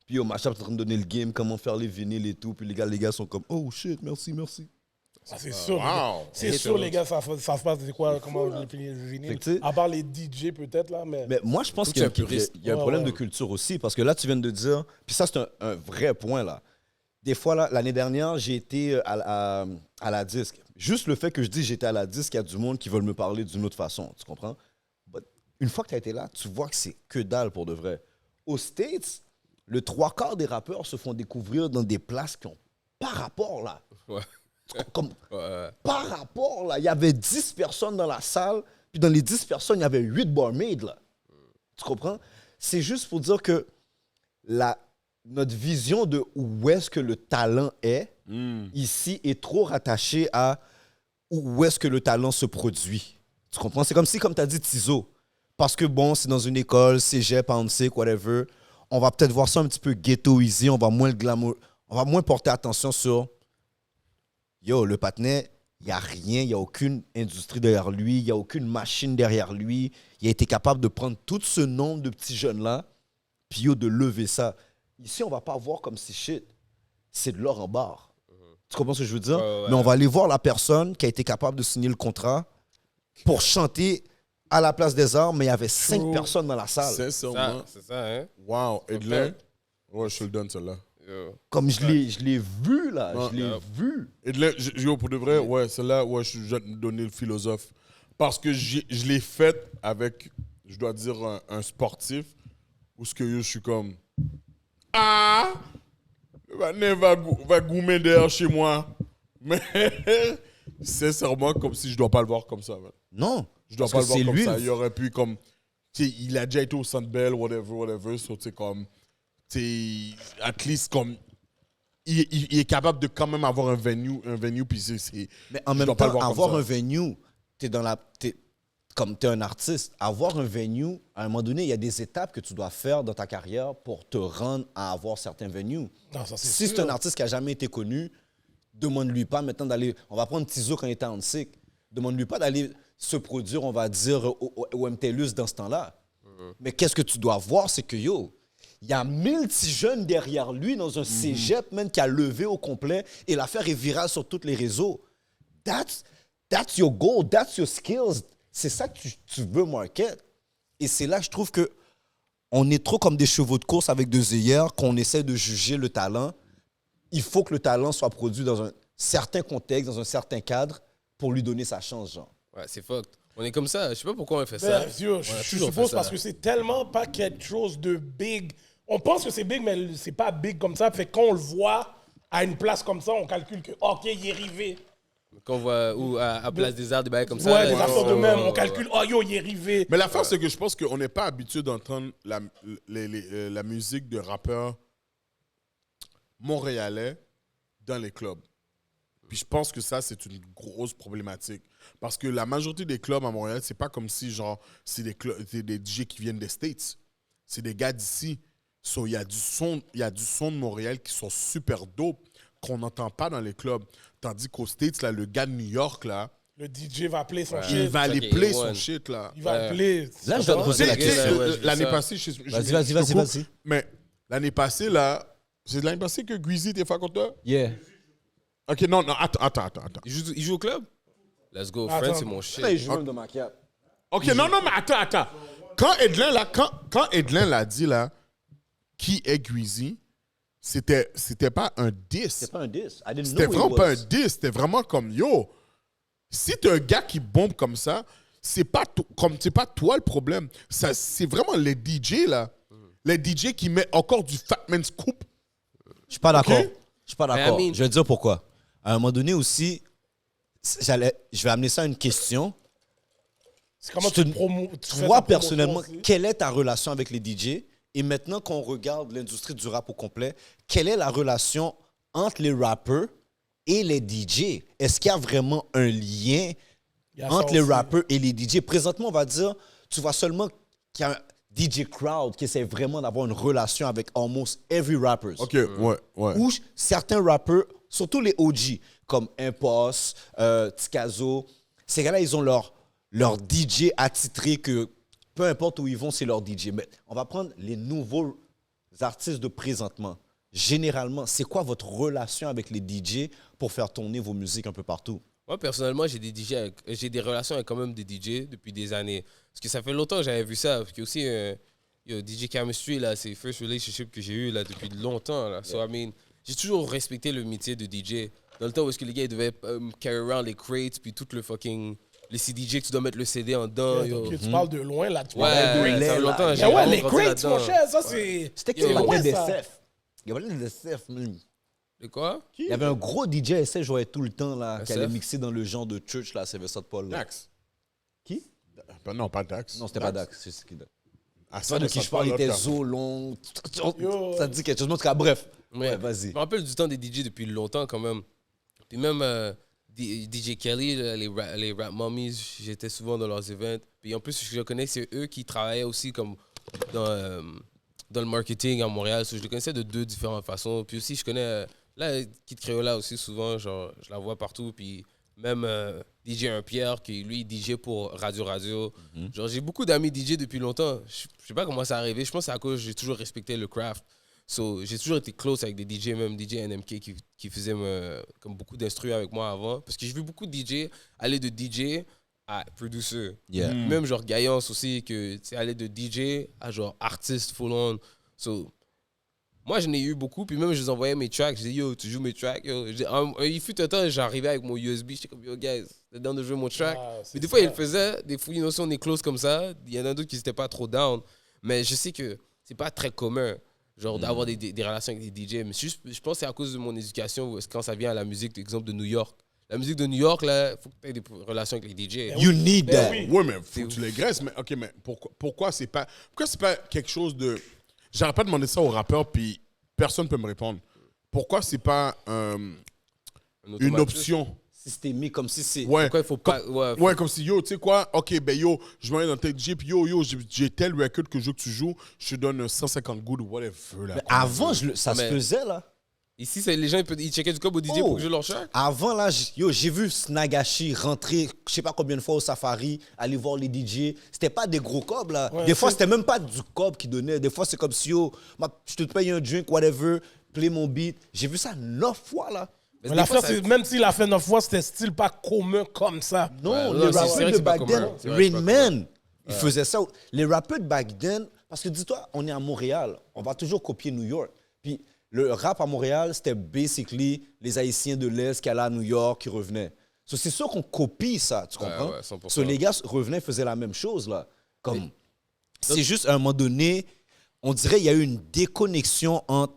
Puis Machab est en train de donner le game, comment faire les vinyles et tout. Puis les gars sont comme, oh shit, merci. Ah, c'est sûr. Wow. C'est sûr, les gars, ça se passe. C'est quoi, comment les vinyles? Fait que, tu sais- À part les DJ, peut-être, là, mais. Mais moi, je pense Faut qu'il y a, que tu sois puriste. il y a un Ouais, problème ouais. de culture aussi. Parce que là, tu viens de dire, puis ça, c'est un vrai point, là. Des fois, là, l'année dernière, j'ai été à la disque. Juste le fait que je dis j'étais à la disque, il y a du monde qui veulent me parler d'une autre façon. Tu comprends? But une fois que tu as été là, tu vois que c'est que dalle pour de vrai. Aux States, le 3/4 des rappeurs se font découvrir dans des places qui ont pas rapport, là. Ouais. Comme, Ouais. par rapport, là. Il y avait 10 personnes dans la salle, puis dans les 10 personnes, il y avait 8 barmaids, là. Tu comprends? C'est juste pour dire que notre vision de où est-ce que le talent est, ici, est trop rattachée à où est-ce que le talent se produit. Tu comprends? C'est comme si, comme tu as dit, Tizo, parce que, bon, c'est dans une école, cégep, Hansik, whatever, on va peut-être voir ça un petit peu ghettoisé, on va moins le glamour, on va moins porter attention sur yo, le patinet, il n'y a rien, il n'y a aucune industrie derrière lui, il n'y a aucune machine derrière lui. Il a été capable de prendre tout ce nombre de petits jeunes-là, puis yo, de lever ça. Ici, on ne va pas voir comme si shit, c'est de l'or en barre. Tu comprends ce que je veux dire? Ouais. Mais on va aller voir la personne qui a été capable de signer le contrat pour chanter à la place des arts, mais il y avait 5 personnes dans la salle. Sincèrement. C'est ça, hein? Wow. Edlin. Ouais, je te le donne, celle-là. Yo. Comme je l'ai vu, là. Ouais. Je l'ai vu. Edlin, yo, pour de vrai, ouais, celle-là, ouais, je vais te donner le philosophe. Parce que je l'ai faite avec, je dois dire, un sportif, où ce que yo, je suis comme, ah, va goumer derrière chez moi. Mais, sincèrement, comme si je dois pas le voir comme ça, man. Non. Je dois Parce pas le que voir c'est comme lui, ça. Il aurait pu, comme, tu sais, il a déjà été au Centre Bell, whatever, so, tu sais, comme, tu sais, at least, comme, il est capable de quand même avoir un venue, puis c'est... Mais en je même dois pas le temps, voir comme avoir ça. un venue, comme tu es un artiste, avoir un venue, à un moment donné, il y a des étapes que tu dois faire dans ta carrière pour te rendre à avoir certains venues. Non, ça, c'est Si sûr. c'est un artiste qui n'a jamais été connu, demande-lui pas maintenant d'aller... On va prendre Tizo quand il était en Hansik. Demande-lui pas d'aller se produire, on va dire, au MTLUS dans ce temps-là. Mais qu'est-ce que tu dois voir, c'est que, yo, il y a 1000 petits jeunes derrière lui dans un cégep, man, qui a levé au complet et l'affaire est virale sur tous les réseaux. That's your goal, that's your skills. C'est ça que tu veux market. Et c'est là que je trouve que on est trop comme des chevaux de course avec deux œillères, qu'on essaie de juger le talent. Il faut que le talent soit produit dans un certain contexte, dans un certain cadre, pour lui donner sa chance, genre. Ouais, c'est fucked. On est comme ça. Je sais pas pourquoi on fait ça. Ben, yo, On a je toujours suppose fait ça. parce que c'est tellement pas quelque chose de big. On pense que c'est big, mais c'est pas big comme ça. Fait que quand on le voit à une place comme ça, on calcule que, OK, il est arrivé. Qu'on voit ou à Place des Arts, des bails comme ça. Ouais, là, des ils affaires de sont- même. On calcule, oh yo, il est arrivé. Mais l'affaire, c'est que je pense qu'on n'est pas habitué d'entendre la musique de rappeurs montréalais dans les clubs. Puis je pense que ça, c'est une grosse problématique. Parce que la majorité des clubs à Montréal, c'est pas comme si, genre, c'est des DJ qui viennent des States. C'est des gars d'ici. So, il y a du son de Montréal qui sont super dope, qu'on n'entend pas dans les clubs. Tandis qu'aux States, là, le gars de New York, là, Le DJ va appeler son il shit. va aller Ok, play one. son shit, là. Il va appeler. Là, je dois te poser la Tu sais, question. Ouais, je dis l'année ça. passée, Vas-y. Mais l'année passée, là, c'est l'année passée que Guizy était fait contre toi? Yeah. Ok, non, attends. Il joue au club? Let's go, Attends. friend, c'est mon shit. Là, il joue même dans ma cape. Ok, non, mais attends. Quand Edlin l'a dit, là, qui est Guizy, c'était pas un 10. C'est pas un 10. I didn't C'était know vraiment it pas was. un 10. C'était vraiment comme, yo, si t'es un gars qui bombe comme ça, c'est pas toi le problème. C'est vraiment les DJ, là. Les DJ qui mettent encore du Fat Man Scoop. Je suis pas d'accord. Ok? Je suis pas d'accord. I mean- Je vais te dire pourquoi. À un moment donné aussi, je vais amener ça à une question. C'est comment Je te- tu promo. tu fais Toi, ta promotion personnellement, aussi. quelle est ta relation avec les DJ? Et maintenant qu'on regarde l'industrie du rap au complet, quelle est la relation entre les rappeurs et les DJ? Est-ce qu'il y a vraiment un lien Il y a ça entre les aussi. rappeurs et les DJ? Présentement, on va dire, tu vois seulement qu'il y a un DJ crowd qui essaie vraiment d'avoir une relation avec almost every rapper. Ok, ouais. Où certains rappeurs, surtout les OG, comme Impost, Tikazo, ces gars-là, ils ont leur DJ attitré que peu importe où ils vont, c'est leur DJ. Mais on va prendre les nouveaux artistes de présentement. Généralement, c'est quoi votre relation avec les DJ pour faire tourner vos musiques un peu partout? Moi, personnellement, j'ai des relations avec quand même des DJ depuis des années. Parce que ça fait longtemps que j'avais vu ça. Parce que aussi, DJ Chemistry, là, c'est first relationship que j'ai eu là, depuis longtemps. Là. So, I mean, j'ai toujours respecté le métier de DJ. Dans le temps où est-ce que les gars ils devaient carry around les crates, puis tout le fucking... Les CDJ que tu dois mettre le CD en dedans. Yo. Ok, tu parles de loin, là. Tu Ouais, parles de ça fait longtemps. Mais j'ai ouais, vraiment les grandi crates, mon là-dedans. cher, ça, c'est... C'était qui Yo, le ouais, baguette ça. d'SF? Il y avait le SF, man. De quoi? Il y avait un gros DJ SF, jouait tout le temps, là, qui allait SF? mixer dans le genre de church, là, Sylvester Paul. Là. Dax. Qui? Ben non, pas Dax. Non, c'était pas Dax. C'est qui, Dax. Ah, Tu vois de qui je parle, il était zo long. Yo. Ça te dit quelque chose. En tout cas, bref. Ouais. Ouais, vas-y. Je me rappelle du temps des DJ depuis longtemps quand même. Puis même DJ Kelly, là, les Rap Mummies, j'étais souvent dans leurs events. Puis en plus, je connais, c'est eux qui travaillaient aussi comme dans le marketing à Montréal. So, je les connaissais de deux différentes façons. Puis aussi, je connais là, Kid Creola aussi souvent, genre, je la vois partout. Puis même DJ Un-Pierre, qui lui, DJ pour Radio Radio. Genre, j'ai beaucoup d'amis DJ depuis longtemps. Je sais pas comment ça arrivé. Je pense que c'est à cause que j'ai toujours respecté le craft. So, j'ai toujours été close avec des DJ, même DJ NMK qui faisait comme beaucoup d'instrus avec moi avant. Parce que j'ai vu beaucoup de DJ aller de DJ à producer. Yeah. Même genre Gaillance aussi, que tu sais, aller de DJ à genre artiste full on. So, moi, j'en ai eu beaucoup, puis même je les envoyais mes tracks. Je disais, yo, tu joues mes tracks. Yo. Il fut un temps, j'arrivais avec mon USB, j'étais comme, yo, guys, t'es down de jouer mon track. Mais des fois, ils le faisaient, des fois, on est close comme ça. Il y en a d'autres qui n'étaient pas trop down. Mais je sais que c'est pas très commun, genre, d'avoir des relations avec des DJ. Mais je pense que c'est à cause de mon éducation, quand ça vient à la musique, exemple de New York. La musique de New York, là, il faut que tu aies des relations avec les DJ. You need that. oui. Ouais, mais faut que tu les graisses. Mais ok, mais pourquoi c'est pas quelque chose de. J'aurais pas demandé ça aux rappeurs, puis personne peut me répondre. Pourquoi c'est pas Un une automatisme. option? Systémique, comme si c'est. Ouais. Pourquoi il faut pas. Ouais, Ouais, comme si, yo, tu sais quoi, ok, ben yo, je m'en vais dans tel DJ, puis yo, j'ai tel record que je veux que tu joues, je te donne 150 good ou whatever. Là, Mais avant, ça se Mais- faisait, là. Ici, les gens, ils checkaient du cob au DJ Oh. pour que je leur track. Avant, là, j'ai vu Snagashi rentrer, je sais pas combien de fois au Safari, aller voir les DJ. C'était pas des gros cobs, là. Ouais, des fois, c'est- c'était même pas du cob qu'ils donnaient. Des fois, c'est comme si, yo, je te paye un drink, whatever, play mon beat. J'ai vu ça 9 fois, là. Mais Mais des fois, l'affaire, c'est même s'il a fait 9 fois, c'était style pas commun comme ça. Non, Ouais, les non, c'est rappeurs vrai que de c'est pas back then, commun. C'est vrai que c'est Rain pas Man, ils faisaient ça. Les rappeurs de back then, parce que dis-toi, on est à Montréal, on va toujours copier New York. Puis le rap à Montréal, c'était basically les Haïtiens de l'Est qui allaient à New York, qui revenaient. So, c'est sûr qu'on copie ça, tu comprends? ouais, 100%. So, les gars revenaient, faisaient la même chose, là. Comme, c'est juste, à un moment donné, on dirait qu'il y a eu une déconnexion entre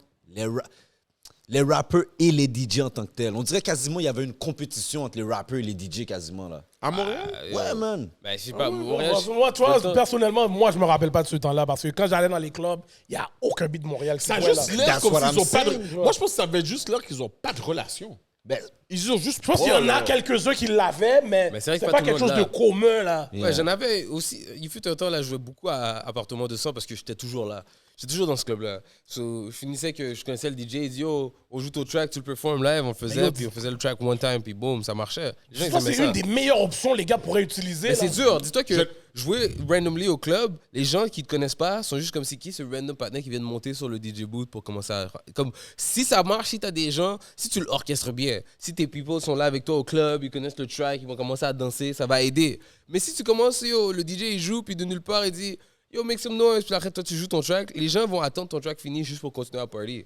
les rappeurs et les DJ en tant que tels. On dirait quasiment qu'il y avait une compétition entre les rappeurs et les DJ quasiment, là. À Montréal? Ouais, man. Ben, je sais pas, Montréal. Moi, tu vois, Dans le temps- personnellement, moi, je me rappelle pas de ce temps-là parce que quand j'allais dans les clubs, il n'y a aucun beat de Montréal qui Ça a jouait, juste là. l'air That's comme what s'ils I'm ont pas de. saying. Moi, je pense que ça avait juste l'air qu'ils ont pas de relation. Ben, Ils ont juste. Je pense qu'il y en a quelques-uns qui l'avaient, mais Mais c'est vrai que c'est pas pas tout le quelque chose monde de l'a. commun, là. Ouais, j'en avais aussi. Il fut un temps, là, je jouais beaucoup à Appartement 200 parce que j'étais toujours là. J'étais toujours dans ce club-là. So, je finissais que je connaissais le DJ, il dit, yo, on joue ton track, tu le performes live, on le faisait, puis on faisait le track one time, puis boom, ça marchait. Les gens, Je ils pense que aimaient c'est ça. une des meilleures options les gars pourraient utiliser. Mais là. c'est dur. Dis-toi que jouer randomly au club, les gens qui te connaissent pas sont juste comme c'est qui ce random partner qui vient de monter sur le DJ booth pour commencer à. Comme si ça marche, si t'as des gens, si tu l'orchestres bien, si tes people sont là avec toi au club, ils connaissent le track, ils vont commencer à danser, ça va aider. Mais si tu commences, yo, le DJ il joue, puis de nulle part il dit yo, make some noise, puis après toi tu joues ton track, les gens vont attendre ton track fini juste pour continuer à party.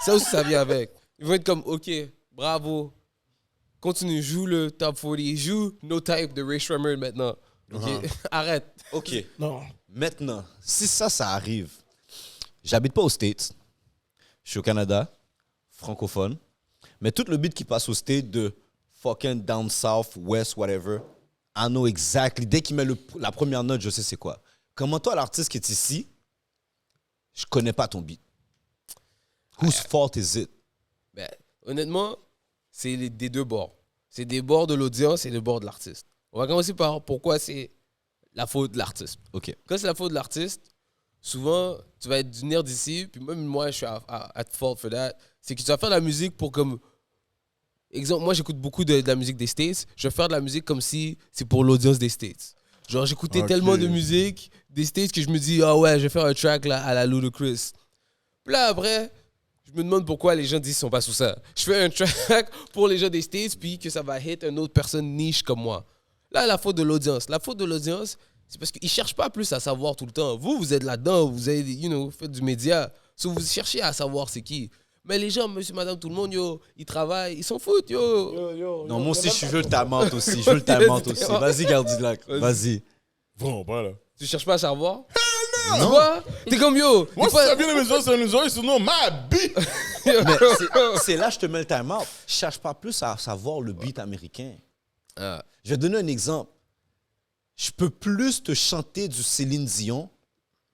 Ça aussi ça vient avec. Ils vont être comme ok, bravo. Continue, joue le top 40, joue No Type de Ray Shremmer maintenant. Ok, arrête. OK. Non. Maintenant, si ça arrive, j'habite pas aux States. Je suis au Canada, francophone. Mais tout le beat qui passe aux States de fucking down south, west, whatever, I know exactly. Dès qu'il met la première note, je sais c'est quoi. Comment toi, l'artiste qui est ici, je connais pas ton beat. Whose fault is it? Ben, honnêtement, c'est des deux bords. C'est des bords de l'audience et des bords de l'artiste. On va commencer par pourquoi c'est la faute de l'artiste. OK. Quand c'est la faute de l'artiste, souvent, tu vas venir d'ici, puis même moi, je suis at fault for that. C'est que tu vas faire de la musique pour comme. Exemple, moi, j'écoute beaucoup de la musique des States. Je vais faire de la musique comme si c'est pour l'audience des States. Genre, j'écoutais Ok. tellement de musique des States que je me dis, ah ouais, je vais faire un track là, à la Ludacris. Puis là, après, je me demande pourquoi les gens disent qu'ils sont pas sous ça. Je fais un track pour les gens des States, puis que ça va hit une autre personne niche comme moi. Là, la faute de l'audience. La faute de l'audience, c'est parce qu'ils cherchent pas plus à savoir tout le temps. Vous êtes là-dedans, vous avez, faites du média. So, vous cherchez à savoir c'est qui. Mais les gens, monsieur, madame, tout le monde, yo, ils travaillent, ils s'en foutent, yo. Non, moi aussi, je veux le tamante aussi. Je veux le tamante aussi. Vas-y, Gardilac. Vas-y. Vraiment pas, là. Tu cherches pas à savoir? Tu vois? T'es comme yo. Moi, t'es si ça vient de maison, c'est un sinon ma bite. Mais c'est là que je te mets le time-out. Je cherche pas plus à savoir le beat américain. Ah. Je vais te donner un exemple. Je peux plus te chanter du Céline Dion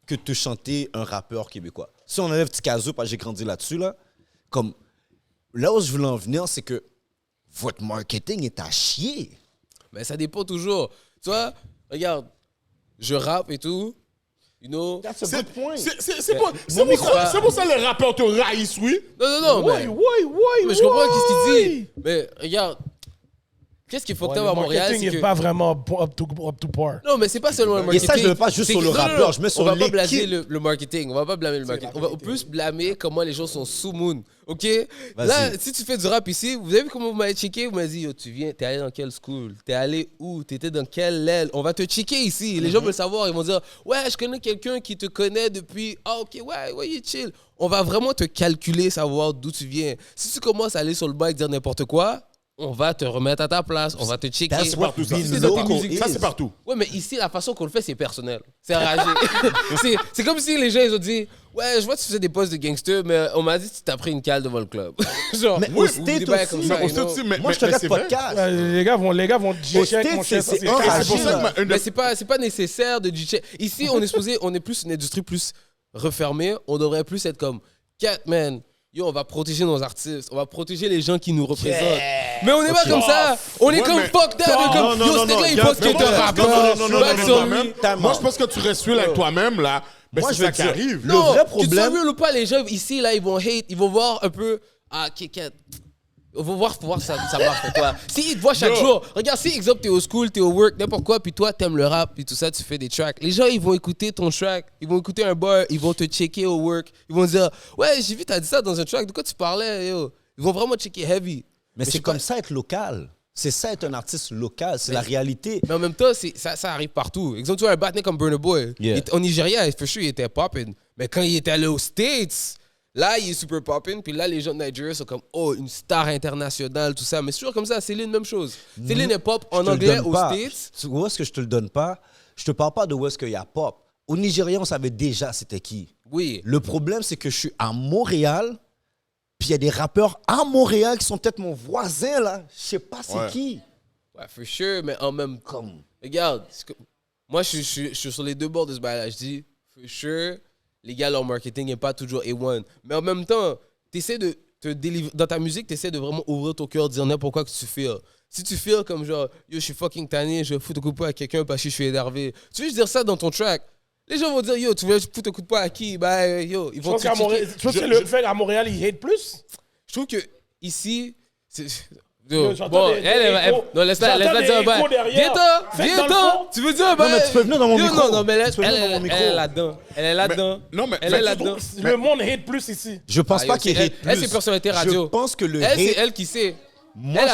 que te chanter un rappeur québécois. Si on enlève Tikazo, parce que j'ai grandi là-dessus, là, comme là où je voulais en venir, c'est que votre marketing est à chier. Mais ça dépend toujours. Tu vois, regarde, je rappe et tout. You know. C'est pour ça les rappeurs te raillissent, oui. Non, mais je comprends ce qu'il dit. Mais regarde, qu'est-ce qu'il faut que tu aies à Montréal, marketing c'est n'est que... pas vraiment up to par. Non, mais c'est pas seulement le marketing. Et ça, je ne mets pas juste C'est sur le que- non, rappeur, non, je mets sur On va pas l'équipe. blâmer le marketing. On va pas blâmer le marketing. On va plus blâmer comment les gens sont sous moon. OK? Là, si tu fais du rap ici, vous avez vu comment vous m'avez checké? Vous m'avez dit, yo, t'es allé dans quelle school? T'es allé où? T'étais dans quelle aile? On va te checker ici. Les gens veulent savoir. Ils vont dire, ouais, je connais quelqu'un qui te connaît depuis. Ah, OK, ouais, il est chill. On va vraiment te calculer, savoir d'où tu viens. Si tu commences à aller sur le bike dire n'importe quoi, on va te remettre à ta place, on va te checker. That's what partout, ça. being C'est dans tes local musiques. Ça, is. c'est partout. Ouais, mais ici, la façon qu'on le fait, c'est personnel. C'est enragé. c'est comme si les gens, ils ont dit, ouais, je vois que tu faisais des posts de gangster, mais on m'a dit que tu t'as pris une cale devant le club. Genre, Mais ou au des State bails aussi, comme Mais ça, au you State know. aussi, mais Moi, je te mais laisse c'est vrai. podcast. Les gars vont Au check States, mon cher, ça, c'est c'est enragé, C'est pour ça là. que Mais c'est pas nécessaire de DJ. Ici, on est plus une industrie plus refermée. On devrait plus être comme Catman. Yo, on va protéger nos artistes. On va protéger les gens qui nous représentent. Mais on n'est pas comme ça. On est Ouais, comme mais- fuck that. on est comme, Non, yo, non, ce non, gars, il non, pense qu'il est mais un moi, rappeur. Non, Back sur lui. Moi, je pense que tu restes real avec toi-même, là. Mais Moi, c'est je veux ça qui dire, arrive. le Non, vrai tu te problème- sens real ou pas, les gens ici, là, ils vont hate. Ils vont voir un peu. Ah, Kéket. On va voir si ça marche pour toi. Si ils te voient chaque Yo. jour, regarde, si exemple t'es au school, t'es au work, n'importe quoi, puis toi t'aimes le rap, puis tout ça, tu fais des tracks. Les gens, ils vont écouter ton track, ils vont écouter un bar, ils vont te checker au work, ils vont dire, ouais, j'ai vu t'as dit ça dans un track, de quoi tu parlais, yo. Ils vont vraiment checker heavy. Mais je c'est sais comme pas- ça être local. C'est ça être un artiste local. C'est la réalité. Mais en même temps, ça arrive partout. Exemple, tu vois, un batman comme Burna Boy, Yeah. au Nigeria, for sure, il était popping. Mais quand il était allé aux States, là, il est super popping. Puis là, les gens de Nigeria sont comme, oh, une star internationale, tout ça. Mais c'est toujours comme ça. Céline, même chose. Céline est pop en Je te le anglais donne aux pas. States. Où est-ce que je te le donne pas? Je te parle pas de où est-ce qu'il y a pop. Au Nigeria, on savait déjà c'était qui. Oui. Le problème, c'est que je suis à Montréal, puis il y a des rappeurs à Montréal qui sont peut-être mon voisin, là. Je sais pas c'est Ouais. qui. Ouais, for sure. Mais en même temps, Comme... regarde, moi, je suis sur les deux bords de ce bail-là. Je dis, for sure, les gars, leur marketing n'est pas toujours A1. Mais en même temps, t'essaies de te délivrer. Dans ta musique, tu essaies de vraiment ouvrir ton cœur, dire n'importe quoi que tu feels. Si tu feels comme genre, yo, je suis fucking tanné, je fous ton coup de poing à quelqu'un parce que je suis énervé. Tu veux juste dire ça dans ton track. Les gens vont dire, yo, tu veux foutre un coup de poing à qui? Bah, yo, ils Je vont pense te qu'à checker. Montréal, tu penses que le fait qu'à Montréal, ils hate plus? Je trouve que ici, c'est. Yo, Yo, j'entends bon, des non, échos. laisse-la J'entends dire un des bail. échos derrière. Fait que dans le Viens-t'en. fond- Tu veux dire un bail? mais tu peux venir dans mon Yo, micro. Non, mais Tu peux venir dans mon micro. elle est là-dedans. Elle est là-dedans. non, mais- Elle mais est tu là-dedans. Le monde hate plus ici. Je pense Ah, pas yo, qu'il c'est hate elle. plus. Elle, c'est personnalité radio. Je pense que le Elle, c'est hate... elle qui sait. Moi, Elle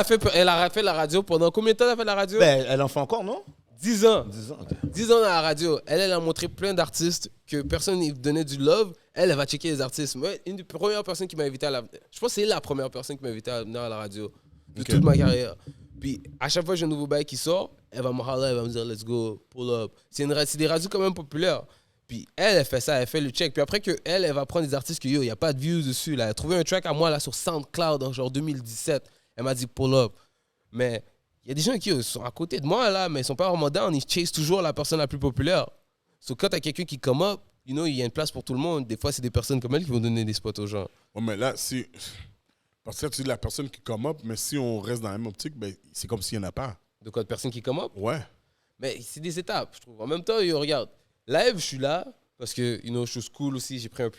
a fait la radio pendant combien de temps elle a fait la radio? Ben, elle en fait encore, non? 10 ans. 10 ans, ok. 10 ans dans la radio. Elle a montré plein d'artistes que personne ne donnait du love. Elle va checker les artistes. Moi, une des premières personnes qui m'a invité à la... Je pense que c'est la première personne qui m'a invité à venir à la radio de toute ma carrière. Puis à chaque fois que j'ai un nouveau bail qui sort, elle va me holler, elle va me dire let's go, pull up. C'est des radios quand même populaires. Puis elle fait ça, elle fait le check. Puis après que elle va prendre des artistes que yo, il n'y a pas de views dessus. Là. Elle a trouvé un track à moi là sur SoundCloud en genre 2017. Elle m'a dit pull up. Mais il y a des gens qui sont à côté de moi là, mais ils sont pas vraiment down. Ils chasent toujours la personne la plus populaire. So quand t'as quelqu'un qui come up, you know, il y a une place pour tout le monde. Des fois, c'est des personnes comme elle qui vont donner des spots aux gens. Ouais, mais là, si. Parce que tu dis la personne qui come up, mais si on reste dans la même optique, ben, c'est comme s'il n'y en a pas. De quoi de personnes qui come up? Ouais. Mais c'est des étapes, je trouve. En même temps, yo, regarde, live, je suis là parce que, you know, je suis cool aussi. J'ai pris un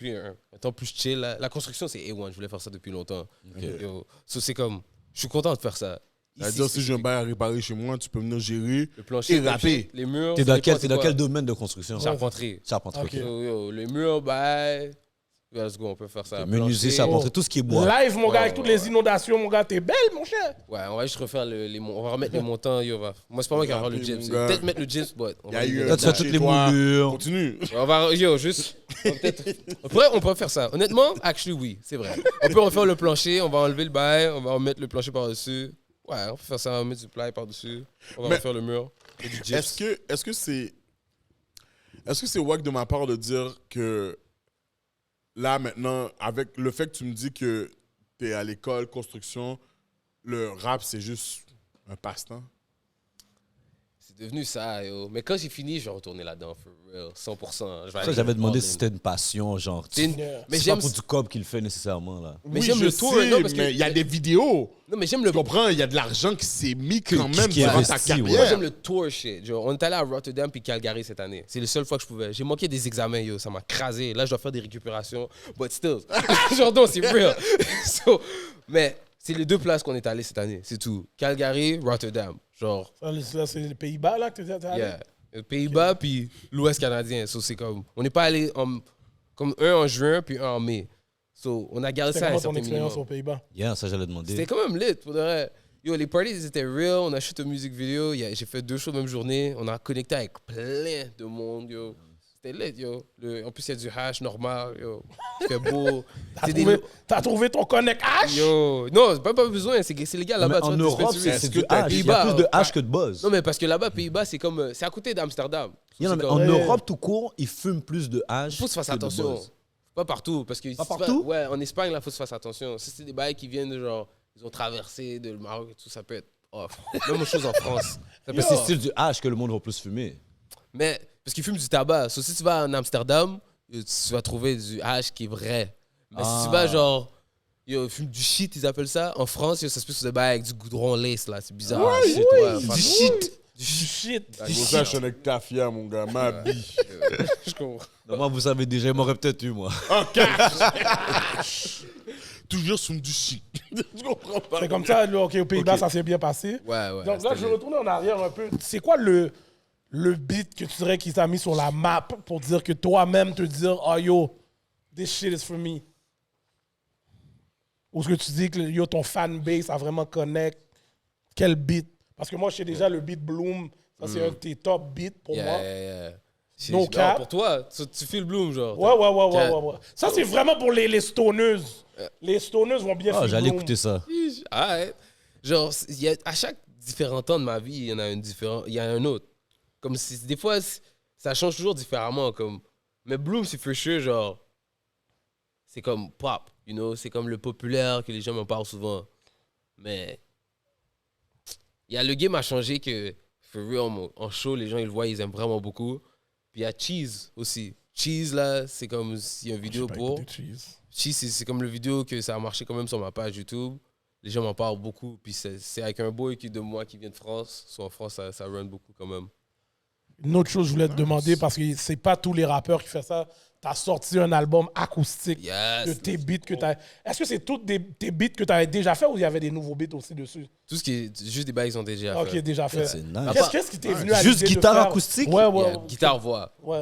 temps plus chill. La construction, c'est A1. Je voulais faire ça depuis longtemps. Yo, so, c'est comme, je suis content de faire ça. C'est-à-dire, si j'ai un bail à réparer chez moi, tu peux venir gérer Le plancher, et rapper. les murs. T'es ça dans dépend, quel, c'est quoi. domaine de construction? Charpenterie. Charpenterie. Ok. Yo, les murs, bye. Let's go, on peut faire ça. Menuisier, Plancher. charpenterie, tout ce qui est bois. Live, mon gars, avec toutes les inondations, mon gars, t'es belle, mon cher. Ouais, on va juste refaire on va remettre les montants, yo. Moi, c'est pas moi qui va faire le Rapper, gyps. mon gars. Peut-être mettre le gyps, but. Il y a eu Là, tu fais toutes les moulures. Continue. On va, yo, juste. On peut faire ça. Honnêtement, actually, oui, c'est vrai. On peut refaire le plancher, on va enlever le bail, on va remettre le plancher par-dessus. Ouais, on peut faire ça, on va mettre du ply par-dessus. On va Mais- refaire le mur. Et du gyps. Est-ce que c'est wack de ma part de dire que là, maintenant, avec le fait que tu me dis que tu es à l'école, construction, le rap, c'est juste un passe-temps? C'est devenu ça, yo. Mais quand j'ai fini, je vais retourner là-dedans, for real, 100%. Je vais Ça, aller j'avais demandé all si in. c'était une passion, genre. C'est une- Yeah. Mais C'est j'aime pas pour du cob qu'il le fait nécessairement, là. Mais Oui, j'aime je le tour, sais, non, parce que- mais il y a des vidéos. Non, mais j'aime le Tu comprends? Il y a de l'argent qui s'est mis quand Qui- même qui est durant ta investi, ouais. Moi, carrière. j'aime le tour shit. Genre, on est allé à Rotterdam puis Calgary cette année. C'est la seule fois que je pouvais. J'ai manqué des examens, yo. Ça m'a crasé. Là, je dois faire des récupérations. But still. Genre, non, c'est real. So, mais c'est les deux places qu'on est allé cette année. C'est tout. Calgary, Rotterdam. Genre, Ça, là, c'est les Pays-Bas, là, que t'es allé? yeah. Les Pays-Bas puis l'Ouest canadien. So, c'est comme. On n'est pas allé comme un en juin puis un en mai. So, on a gardé C'est ça à un comment ton certain expérience minimum. aux Pays-Bas? Yeah, ça, j'allais demander. C'était quand même lit, pour de vrai. Yo, les parties, ils étaient real. On a shooté une musique vidéo. J'ai fait 2 shows la même journée. On a connecté avec plein de monde, yo. C'était lit, yo. En plus, il y a du hash normal, yo. Il fait beau. T'as trouvé ton connect H? Yo. Non, pas besoin. C'est légal Mais là-bas. tu en vois, Europe, dispensary. c'est Est-ce du que t'as hash. Il y a Pays-Bas, plus de hash que de buzz. Non, mais parce que là-bas, Pays-Bas, c'est comme. C'est à côté d'Amsterdam. Yeah, non, mais C'est en comme- Europe, tout court, ils fument plus de hash. Faut se faire que de attention. buzz. Pas partout. Parce que Pas si tu partout? ouais, en Espagne, là, faut se faire attention. Si c'est des bails qui viennent de genre. Ils ont traversé de Maroc et tout, ça peut être off. Même chose en France. Ça peut Mais être c'est off. style du hash que le monde va plus fumer. Mais parce qu'ils fument du tabac. So, si tu vas en Amsterdam, tu vas trouver du hash qui est vrai. Mais si tu vas genre. Yo, ils fument du shit, ils appellent ça. En France, yo, ça se fait sur des bails avec du goudron lace, là. C'est bizarre. Du shit. Du shit. Pour ça, je suis avec ta fière, mon gars. Ma bille. Je comprends. Non, moi, vous savez déjà, il m'aurait peut-être eu, moi. Toujours sous du shit. Tu comprends pas? C'est comme ça, là, OK, aux Pays-Bas, ça s'est bien passé. Ouais, ouais. Donc là, c'était je vais lit. retourner en arrière un peu. C'est quoi le beat que tu dirais qu'il t'a mis sur la map pour dire que toi-même te dire, oh yo, this shit is for me? Ou est-ce que tu dis que yo, ton fanbase a vraiment connect? Quel beat? Parce que moi, je sais déjà le beat Bloom, ça c'est un de tes top beats pour moi. Yeah. No cap. Pour toi, tu fais le bloom, genre. Ouais. Ça, c'est vraiment pour les stoneuses. Les stoneuses vont bien Ah, feel j'allais Bloom. écouter ça. Ouais. Genre, à chaque différent temps de ma vie, il y en a il y a un autre. Comme si, des fois, ça change toujours différemment. Comme, mais Bloom, c'est for sure, genre, c'est comme pop, you know, c'est comme le populaire que les gens me parlent souvent. Mais il y a le game a changé que, for real, en show, les gens, ils le voient, ils aiment vraiment beaucoup. Puis il y a Cheese aussi. Cheese, là, c'est comme s'il y a une vidéo pour. Cheese, c'est comme le vidéo que ça a marché quand même sur ma page YouTube. Les gens m'en parlent beaucoup. Puis c'est avec un boy de moi qui vient de France. Soit en France, ça run beaucoup quand même. Une autre chose, je voulais te demander, parce que c'est pas tous les rappeurs qui font ça. Tu as sorti un album acoustique Yes. de tes beats que tu as. Est-ce que c'est tous tes beats que tu avais déjà fait ou il y avait des nouveaux beats aussi dessus? Tout ce qui est juste des bails qui ont déjà Ok, fait. déjà fait. C'est nice. Qu'est-ce qui t'est venu à Juste l'idée de guitare faire? acoustique? Ouais. Yeah, guitare-voix. Ouais.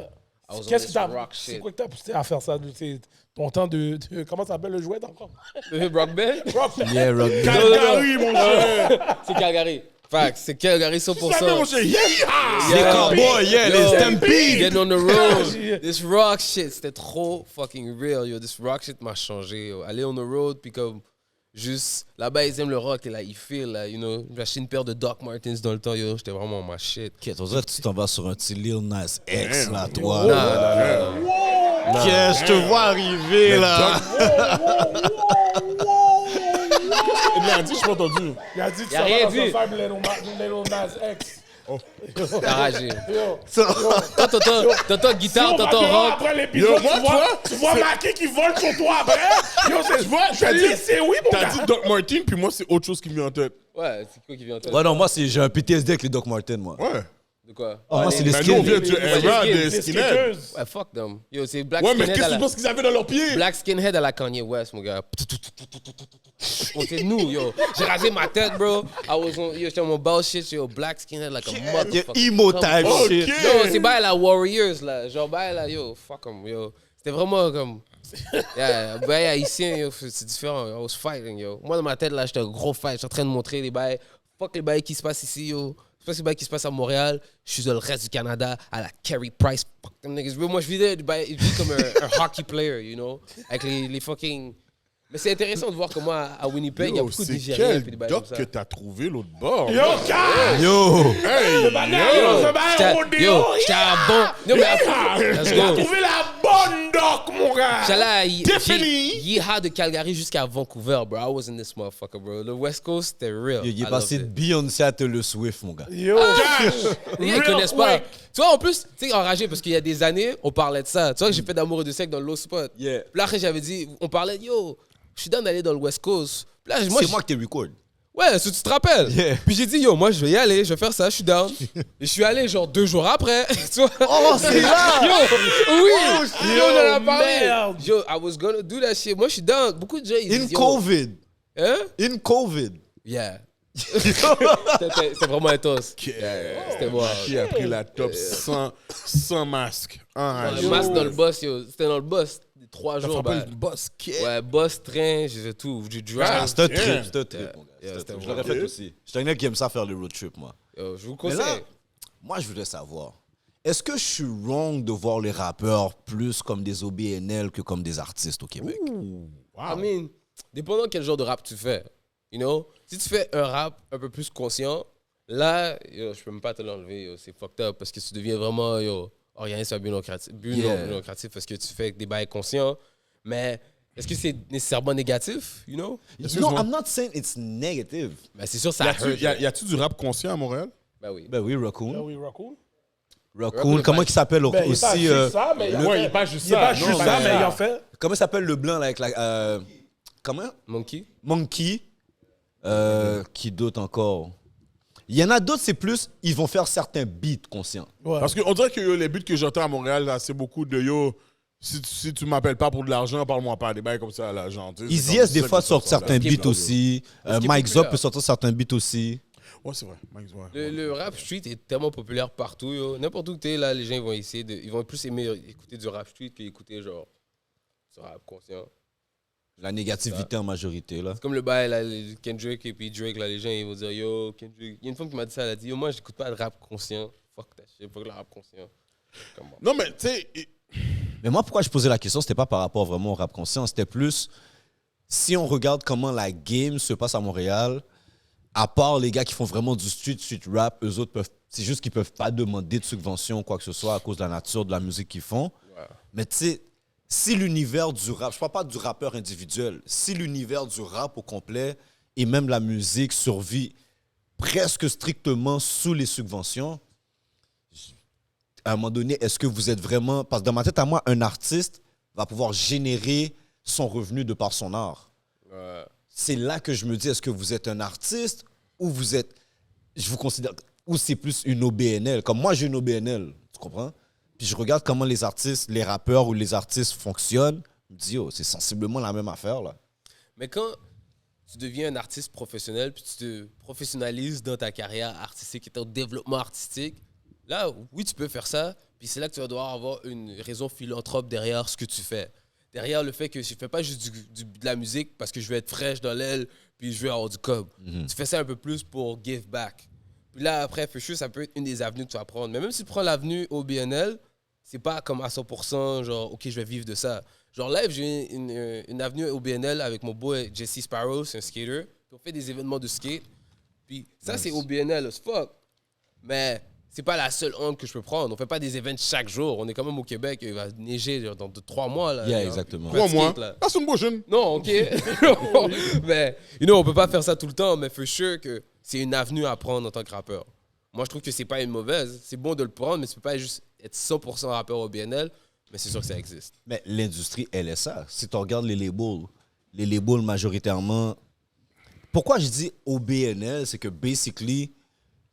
I was on Qu'est-ce this qui t'a. rock C'est shit. quoi que t'as poussé à faire ça? C'est ton temps de. Comment ça s'appelle le jouet encore? Le Rock Band? Yeah, rock. Calgary, mon cher. C'est Calgary. Fact, c'est Calgary 100%. Jamais, mon cher. Les Yeah. cowboys, yeah, Yo, les Stampede. Getting on the road. This rock shit, c'était trop fucking real, yo. This rock shit m'a changé, yo. Aller on the road, puis comme, juste, là-bas, ils aiment le rock, et là, ils feel, là, you know. J'ai acheté une paire de Doc Martens dans le temps, yo. J'étais vraiment ma shit. Ok, on dirait que tu t'en vas sur un petit Lil Nas X, là, toi. Non. Qu'est-ce que je te vois arriver, là? Il a dit, je m'ai entendu. Il a dit que Il a ça rien va dit. dans ce vibe Lil Nas X. T'as ragé. Yo. Toi, t'entends guitare, Si on va t'entends dehors rock. après l'épisode, Yo, moi, tu vois Maki qui vole sur toi après. Yo, je t'as te dit- dis, c'est oui, mon T'as gars. dit Doc Martin, puis moi, c'est autre chose qui me vient en tête. Ouais, c'est quoi qui vient en tête? Ouais, non, moi, j'ai un PTSD avec les Doc Martens, moi. Ouais. De quoi? Oh, moi, c'est les Mais nous, on skins. vient du era les des Les skinheads. skaters. Ouais, fuck them. Yo, c'est Black Ouais, mais Skinhead qu'est-ce à que tu la... penses qu'ils avaient dans leurs pieds? Black Skinhead à la Kanye West, mon gars. On était nous, yo. J'ai rasé ma tête, bro. J'étais on mon ball shit, yo. Black Skinhead like a motherfucker. Emo type Ok. shit. Yo, c'est bail la Warriors, là. Genre, bail là, yo, fuck them, yo. C'était vraiment comme... Yeah, bail haïtien, yo, c'est différent. I was fighting, yo. Moi, dans ma tête, là, j'étais un gros fight. J'étais en train de montrer les bails. Fuck les bails qui se passent ici, yo. C'est pas ces bails qui se passent à Montréal. Je suis dans le reste du Canada, à la Carey Price. Fuck them niggas. Moi, je vis comme un hockey player, you know? Avec les fucking... Mais c'est intéressant de voir comment à Winnipeg, il y a Yo, beaucoup de c'est Nigériens quel puis des bails comme doc ça. que t'as trouvé l'autre bord? Yo, Cash! Yo! Hey, J'étais à bon. Non, mais let's Il a go. trouvé la bonne doc, mon gars! J'allais à Tiffany! Yeehaw de Calgary jusqu'à Vancouver, bro. I was in this motherfucker, bro. Le West Coast, c'était real. Il I est passé de loved it. Beyoncé à Taylor Swift, mon gars. Yo, Les gars, ils connaissent pas. Tu vois, en plus, tu sais, enragé, parce qu'il y a des années, on parlait de ça. Tu vois, que j'ai fait d'amour et de sexe dans le low spot. Yeah. Puis là, après, j'avais dit, on parlait, yo, je suis down d'aller dans le West Coast. Puis là, moi, C'est moi qui t'ai record. Ouais, si tu te rappelles. Yeah. Puis j'ai dit, yo, moi, je vais y aller, je vais faire ça, je suis down. Et je suis allé, genre, 2 jours après. Tu vois? Oh, c'est là! Yo, oui! Yo, on en a parlé. merde. Yo, I was gonna do that shit. Moi, je suis down. Beaucoup de gens, ils In disent, yo, COVID. Hein? In COVID. Yeah. C'était vraiment intense. Yeah, c'était moi. Qui a pris la top sans masque. Le masque dans le bus, yo. C'était dans le bus. 3 jours, bah. boss Ouais, bus, train, j'ai tout. Du drive. Ah, c'est un trip, Yeah. c'est un trip, mon gars. Yeah, C'est un c'était trip. Je bon. l'aurais fait aussi. Je suis un gars qui aime ça faire le road trip, moi. Yo, je vous Mais conseille. là, moi, je voudrais savoir, est-ce que je suis wrong de voir les rappeurs plus comme des OBNL que comme des artistes au Québec? I mean, dépendant quel genre de rap tu fais, you know, si tu fais un rap un peu plus conscient, là, yo, je peux même pas te l'enlever, yo, c'est fucked up parce que tu deviens vraiment, yo, organisme à but non lucratif parce que tu fais des bails conscients, mais est-ce que c'est nécessairement négatif, you know? No, I'm not saying it's negative. Ben, c'est sûr, ça hurt. Y a-tu du rap conscient à Montréal? Ben oui. Ben oui, Raccoon. Oui, Raccoon. Raccoon, comment il s'appelle Ben, il est pas aussi? juste ça, mais Ouais, il est pas juste il est pas ça. juste Non, ça, mais- mais il en fait. Comment il s'appelle le blanc là, avec la. Comment? Monkey? Monkey. Qui d'autre encore? Il y en a d'autres, c'est plus, ils vont faire certains beats conscients. Ouais. Parce qu'on dirait que les buts que j'entends à Montréal, là, c'est beaucoup de yo. Si tu m'appelles pas pour de l'argent, parle-moi pas. Des bails comme ça, là, genre. tu sais, c'est Easy comme S, des ça fois, que sort ça, là. certains Ce qui est beats plus- aussi. ce qui est Mike populaire. Zop peut sortir certains beats aussi. Ouais, c'est vrai. Mike, ouais. Le rap street est tellement populaire partout, yo. N'importe où t'es, là, les gens ils vont essayer de... Ils vont plus aimer écouter du rap street qu'écouter, genre, du rap conscient. La négativité en majorité, là. C'est comme le bail, là, Kendrick et puis Drake, là, les gens, ils vont dire, yo, Kendrick... Il y a une femme qui m'a dit ça, elle a dit, yo, moi, j'écoute pas de rap conscient. Fuck that shit, fuck le rap conscient. Come on. Non, mais tu sais, Mais moi, pourquoi je posais la question, c'était pas par rapport vraiment au rap conscient, c'était plus si on regarde comment la game se passe à Montréal, à part les gars qui font vraiment du street rap, eux autres peuvent, c'est juste qu'ils peuvent pas demander de subvention ou quoi que ce soit à cause de la nature de la musique qu'ils font. Ouais. Mais tu sais, si l'univers du rap, je parle pas du rappeur individuel, si l'univers du rap au complet et même la musique survit presque strictement sous les subventions, à un moment donné, est-ce que vous êtes vraiment... Parce que dans ma tête, à moi, un artiste va pouvoir générer son revenu de par son art. Ouais. C'est là que je me dis, est-ce que vous êtes un artiste ou vous êtes... Je vous considère... Ou c'est plus une OBNL. Comme moi, j'ai une OBNL, tu comprends? Puis je regarde comment les artistes, les rappeurs ou les artistes fonctionnent. Je me dis, oh, c'est sensiblement la même affaire, là. Mais quand tu deviens un artiste professionnel puis tu te professionnalises dans ta carrière artistique et ton développement artistique, là, oui, tu peux faire ça. Puis c'est là que tu vas devoir avoir une raison philanthrope derrière ce que tu fais. Derrière le fait que je ne fais pas juste de la musique parce que je veux être fraîche dans l'aile puis je veux avoir du cob. Tu fais ça un peu plus pour give back. Puis là, après, for sure, ça peut être une des avenues que tu vas prendre. Mais même si tu prends l'avenue au BNL, c'est pas comme à 100%, genre, OK, je vais vivre de ça. Genre, live, j'ai une avenue au BNL avec mon boy Jesse Sparrow, c'est un skater. Puis on fait des événements de skate. Puis ça, c'est au BNL as fuck. Mais c'est pas la seule honte que je peux prendre. On fait pas des événements chaque jour. On est quand même au Québec. Il va neiger genre, dans 3 mois. Là, Yeah, genre. exactement. Pas de 3 mois. skate, là. Ah, c'est une beau jeune. Non, OK. Mais, on peut pas faire ça tout le temps. Mais for sure que c'est une avenue à prendre en tant que rappeur. Moi, je trouve que c'est pas une mauvaise. C'est bon de le prendre, mais tu peux pas juste être 100% rappeur au BNL. Mais c'est sûr que ça existe. Mais l'industrie, elle est ça. Si tu regardes les labels majoritairement... Pourquoi je dis OBNL, c'est que basically,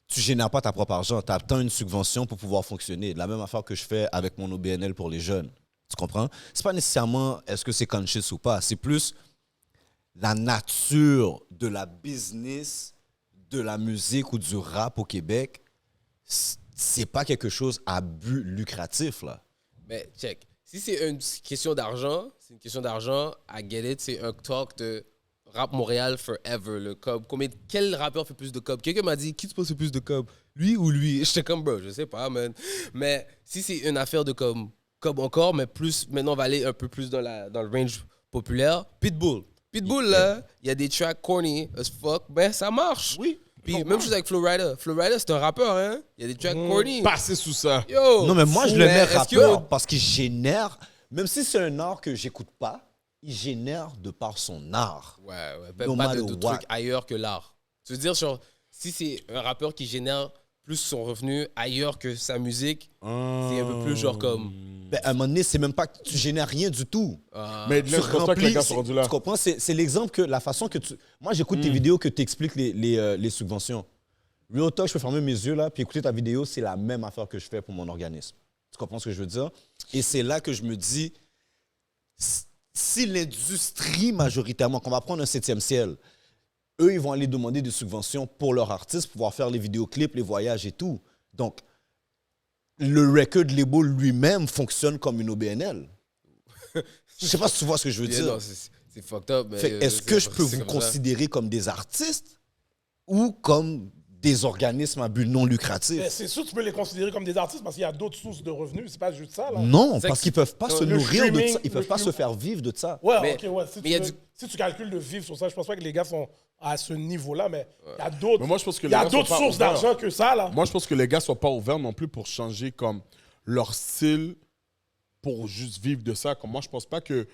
tu génères pas ta propre argent. Tu attends une subvention pour pouvoir fonctionner. La même affaire que je fais avec mon OBNL pour les jeunes. Tu comprends? C'est pas nécessairement est-ce que c'est conscious ou pas. C'est plus la nature de la business, de la musique ou du rap au Québec. C'est pas quelque chose à but lucratif, là. Mais check. Si c'est une question d'argent, I get it. C'est un talk de rap Montréal forever, le cob. Quel rappeur fait plus de cob? Quelqu'un m'a dit, qui tu penses fait plus de cob? Lui ou lui? J'étais comme, bro, je sais pas, man. Mais si c'est une affaire de cob encore, mais plus, maintenant on va aller un peu plus dans le range populaire. Pitbull. Pitbull, là, il y a des tracks corny as fuck, ben ça marche. Oui. Puis même chose avec Flo Rida. Flo Rida, c'est un rappeur, hein? Il y a des tracks corny. Passer sous ça. Yo! Non, mais moi, je le Mais mets est-ce rappeur que- parce qu'il génère, même si c'est un art que j'écoute pas, il génère de par son art. Ouais, No pas matter de what. trucs ailleurs que l'art. Tu veux dire, genre, si c'est un rappeur qui génère plus son revenu ailleurs que sa musique, c'est un peu plus genre comme... Ben, à un moment donné, c'est même pas que tu génères rien du tout. Mais Tu là, je pense pas que les gars sont rendus là. tu comprends? C'est l'exemple que la façon que tu. Moi, j'écoute tes vidéos que tu expliques les subventions. Real talk, je peux fermer mes yeux là, puis écouter ta vidéo, c'est la même affaire que je fais pour mon organisme. Tu comprends ce que je veux dire? Et c'est là que je me dis, si l'industrie majoritairement, qu'on va prendre un 7e ciel, eux, ils vont aller demander des subventions pour leurs artistes, pour pouvoir faire les vidéoclips, les voyages et tout. Donc, le record label lui-même fonctionne comme une OBNL. Je sais pas si tu vois ce que je veux Yeah, dire. non, c'est fucked up. Mais Est-ce que je peux vous considérer comme des artistes ou comme des organismes à but non lucratif? Ben, c'est sûr que tu peux les considérer comme des artistes parce qu'il y a d'autres sources de revenus. C'est pas juste ça, là. Non, C'est parce que- qu'ils peuvent pas se le nourrir de streaming, ça. Ils peuvent le pas se stream- faire vivre de ça. Ouais, Mais- ok, ouais. Si, mais il y a si tu calcules de vivre sur ça, je pense pas que les gars sont à ce niveau-là, mais il y a d'autres. Mais moi, je pense que il y les a gars sont d'autres pas sources ouverts. d'argent que ça, là. Moi, je pense que les gars sont pas ouverts non plus pour changer comme leur style pour juste vivre de ça. Comme moi, je pense pas que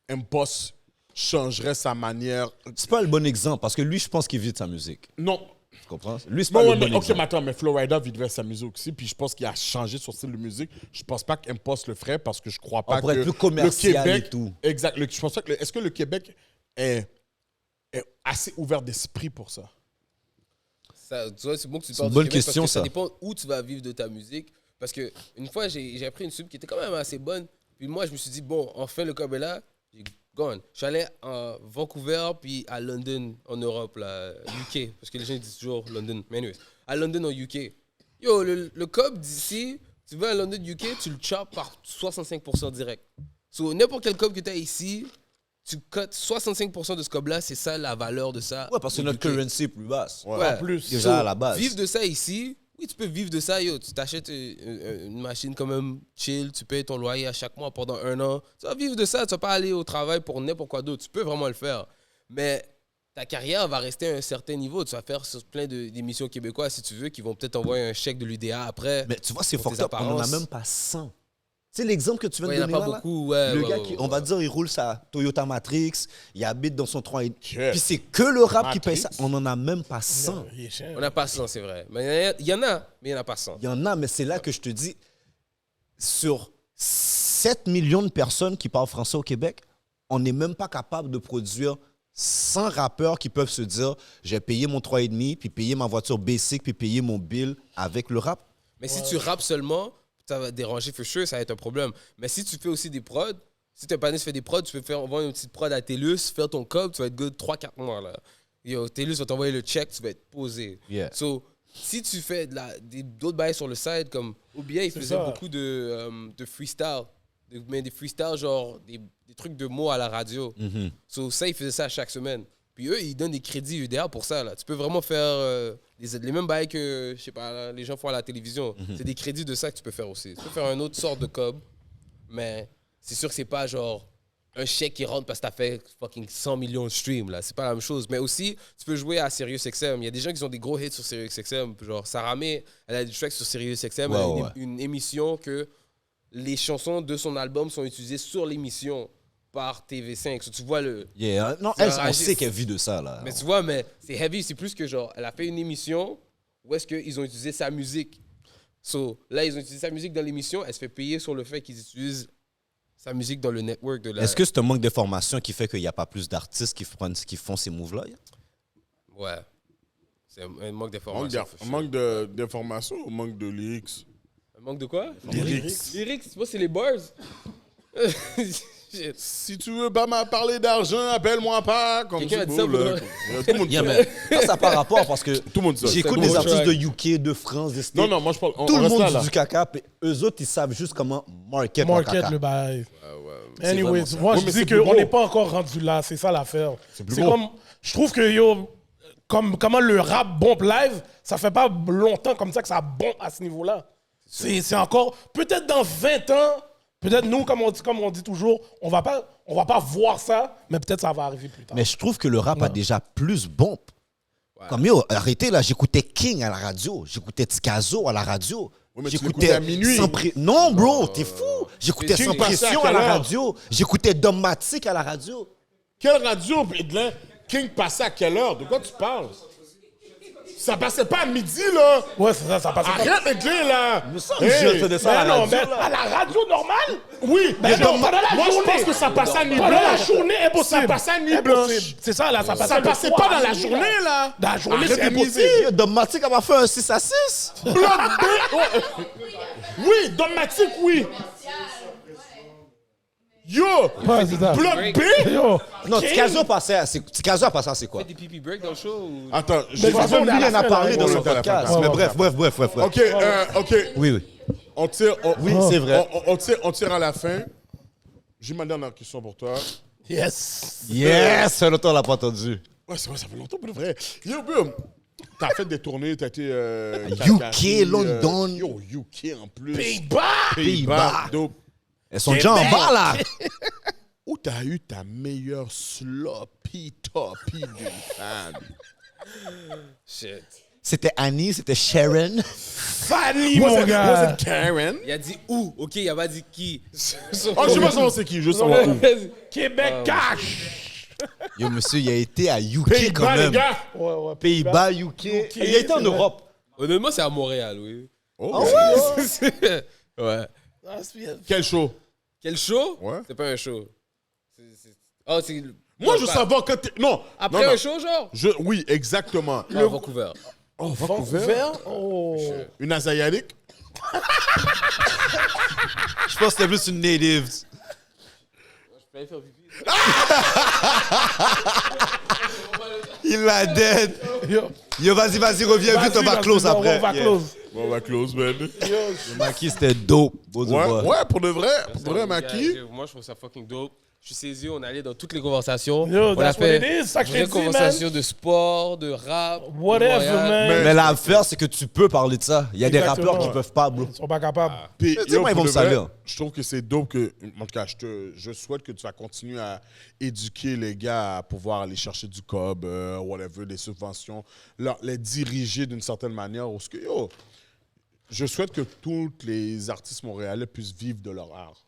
Impost changerait sa manière. C'est pas le bon exemple parce que lui, je pense qu'il vit de sa musique. Non. Tu comprends? Lui, c'est Non, pas ouais, le mais, bon ok, exemple. mais attends, mais Florida vivrait sa musique aussi, puis je pense qu'il a changé son style de musique. Je pense pas qu'Impost le ferait parce que je crois pas pour que être plus commercial et tout. Exact. Je pense pas que est-ce que le Québec est assez ouvert d'esprit pour ça? Ça, tu vois, c'est bon que tu C'est parles une du bonne Québec question, parce que ça. ça dépend où tu vas vivre de ta musique. Parce que une fois, j'ai appris une sub qui était quand même assez bonne. Puis moi, je me suis dit, bon, enfin, le cob est là. J'ai gone. Je suis allé à Vancouver, puis à London, en Europe, là, UK. Parce que les gens disent toujours London. Mais anyways, à London, en UK. Yo, le cob d'ici, tu vas à London, UK, tu le choppes par 65% direct. So, n'importe quel cob que tu as ici, tu cotes 65% de ce cob-là, c'est ça la valeur de ça. Ouais, parce que au notre UK. currency est plus basse. Ouais. Ouais. En plus. Déjà à la base. Vivre de ça ici, oui, tu peux vivre de ça, yo. Tu t'achètes une machine quand même chill, tu payes ton loyer à chaque mois pendant 1 an. Tu vas vivre de ça, tu vas pas aller au travail pour n'importe quoi d'autre. Tu peux vraiment le faire. Mais ta carrière va rester à un certain niveau. Tu vas faire sur plein d'émissions québécoises, si tu veux, qui vont peut-être envoyer un chèque de l'UDA après. Mais tu vois, c'est Pour fucked tes up. On en a apparences. même pas 100. Tu sais, l'exemple que tu viens Ouais, de il n'y en donner a pas là, beaucoup. Ouais, le ouais, gars ouais, qui, ouais. on va dire, il roule sa Toyota Matrix, il habite dans son 3 et... Yeah. Puis c'est que le rap qui paye ça. Matrix. On n'en a même pas 100. Il est cher. On n'a pas 100, c'est vrai. Mais il y en a, mais il n'y en a pas 100. Il y en a, mais c'est là que je te dis, sur 7 millions de personnes qui parlent français au Québec, on n'est même pas capable de produire 100 rappeurs qui peuvent se dire, j'ai payé mon 3,5, puis payer ma voiture basic, puis payer mon bill avec le rap. Mais si tu rappes seulement, ça va te déranger, for sure, ça va être un problème. Mais si tu fais aussi des prods, si t'es pas fait des prods, tu peux faire envoyer une petite prod à TELUS, faire ton cob, tu vas être good 3-4 mois. Là. Yo, TELUS va t'envoyer le check, tu vas être posé. Yeah. So, si tu fais d'autres bails sur le side, comme OBA, il faisait ça. beaucoup de freestyle. Mais des freestyles, genre des trucs de mots à la radio. So, ça, il faisait ça chaque semaine. Puis eux, ils donnent des crédits UDA pour ça. Là. Tu peux vraiment faire les mêmes bails que, je sais pas, là, les gens font à la télévision. C'est des crédits de ça que tu peux faire aussi. Tu peux faire une autre sorte de cob, mais c'est sûr que c'est pas genre un chèque qui rentre parce que t'as fait fucking 100 millions de streams. Là. C'est pas la même chose. Mais aussi, tu peux jouer à SiriusXM. Il y a des gens qui ont des gros hits sur SiriusXM. Genre, Sarah May, elle a des tracks sur SiriusXM. Ouais, elle a ouais. une émission que les chansons de son album sont utilisées sur l'émission par TV5. So, tu vois le... Yeah. Non, Ça elle, on réagit. sait qu'elle vit de ça, là. Mais tu vois, mais c'est heavy, c'est plus que genre, elle a fait une émission où est-ce qu'ils ont utilisé sa musique. So, là, ils ont utilisé sa musique dans l'émission, elle se fait payer sur le fait qu'ils utilisent sa musique dans le network de la... Est-ce que c'est un manque de formation qui fait qu'il n'y a pas plus d'artistes qui font ces moves-là? Ouais. C'est un manque Manque d'information. d'informations ou manque de lyrics? Un manque de quoi? Lyrics. Lyrics, moi, c'est les bars. Shit. Si tu veux pas m'en parler d'argent, appelle-moi pas. Comme Quelqu'un a c'est dit ça beau, pour là. toi? Tout le monde Yeah, sait. man. Ça n'a pas rapport parce que Tout le monde sait. j'écoute C'est des bon artistes track. de UK, de France, des States. Non, non, moi je parle. On Tout le reste monde là, dit là. du caca, puis eux autres, ils savent juste comment market leur Market caca. le bail. C'est Anyways, vraiment ça. moi Oui, je mais dis c'est plus qu'on gros. n'est pas encore rendu là, c'est ça l'affaire. plus C'est gros. comme, je trouve que yo, comme comment le rap bombe live, ça fait pas longtemps comme ça que ça bombe à ce niveau-là. C'est encore, peut-être dans 20 ans, peut-être nous, comme on dit toujours, on va pas voir ça, mais peut-être ça va arriver plus tard. Mais je trouve que le rap a déjà plus bombe. Comme yo, arrêtez là, j'écoutais King à la radio, j'écoutais Tikazo à la radio. Oui, mais tu l'écoutais à minuit. Non, bro, t'es fou. J'écoutais King Sans passait à Pression à quelle la heure? radio. J'écoutais Dommatic à la radio. Quelle radio, Pédelin? King passait à quelle heure? De quoi tu parles? Ça passait pas à midi, là. Ouais, c'est ça, ça passe pas. Arrête, Pédelin, là. Je faisais ça à Mais la non, radio. mais à la radio normale? Oui, Mais non, pendant la moi, je journée. pense que ça passait à nuit Pendant la blanche. journée, impossible. Ça passait à nuit Impossible. blanche. C'est ça, là, ça passait Ça le passait soir pas à dans la minuit, journée, là. Dans la journée, Arrête c'est de niaiser. impossible. Yo, Dommatic a fait un 6 à 6. Bloc B. Oui, Dommatic, oui. Yo, Ouais, c'est ça. Bloc B. Yo, Non, King. Tikazo a passé à c'est quoi? Fais des pipi break dans le show ou... Attends, Mais j'ai de toute façon, on est à Lui, la il en a fin, parlé là. dans on son est à la fin. podcast. Ouais, Mais ouais. bref. OK, OK. Oui, oui. On tire. Oui, c'est vrai. On tire à la fin. J'ai ma dernière question pour toi. Yes. Yes, ça longtemps, on l'a pas entendu. Ouais, c'est vrai, ça fait longtemps pour le vrai. Yo, boom. T'as fait des tournées, t'as été. UK, London. Yo, UK en plus. Pays-Bas. Pays-Bas. Dope. Elles sont déjà en bas, là. Où t'as eu ta meilleure sloppy toppy d'une femme? Shit. C'était Annie, c'était Sharon. Fanny, mon gars. Was it Karen? Il a dit où, ok, il a pas dit qui. Oh, je sais pas savoir c'est qui, je veux savoir où. Québec cash. Yo, monsieur, il a été à UK quand Pays-Bas, les même. gars. Ouais, ouais. Pays-Bas, UK. Il a été en c'est vrai. Europe. Honnêtement, c'est à Montréal, oui. Oh, Ouais. Ah, c'est bien. quel show? Quel show? Ouais. C'est pas un show. Oh, c'est... Moi, je veux Pas- savoir quand t'es. Non. Après non, non. un show, genre? Oui, exactement. À Vancouver. Oh, Vancouver? Oh. Une asiatique? Je pense que c'était plus une native. Il l'a dead. Yo. Yo, vas-y, reviens vite, on va close après. On va Yeah. close. Bon, on va close, man. Maki, c'était dope. Beau de Ouais, voir. ouais, pour de vrai. Pour de vrai, Maki. Moi, je trouve ça fucking dope. Je suis saisi, on est allé dans toutes les conversations. Yo, on a that's what fait it is, ça que je vraie te dis, man. conversation de sport, de rap. de Whatever, Montréal. man. Mais l'affaire, c'est que tu peux parler de ça. Il y a des Exactement. rappeurs qui peuvent pas, bro. Ils sont pas capables. Puis, Mais dis-moi, ils pour vont de me vrai, salir. je trouve que c'est dope que, en tout cas, je souhaite que tu vas continuer à éduquer les gars à pouvoir aller chercher du cob, whatever, des subventions, les diriger d'une certaine manière. Parce que, yo, je souhaite que tous les artistes montréalais puissent vivre de leur art.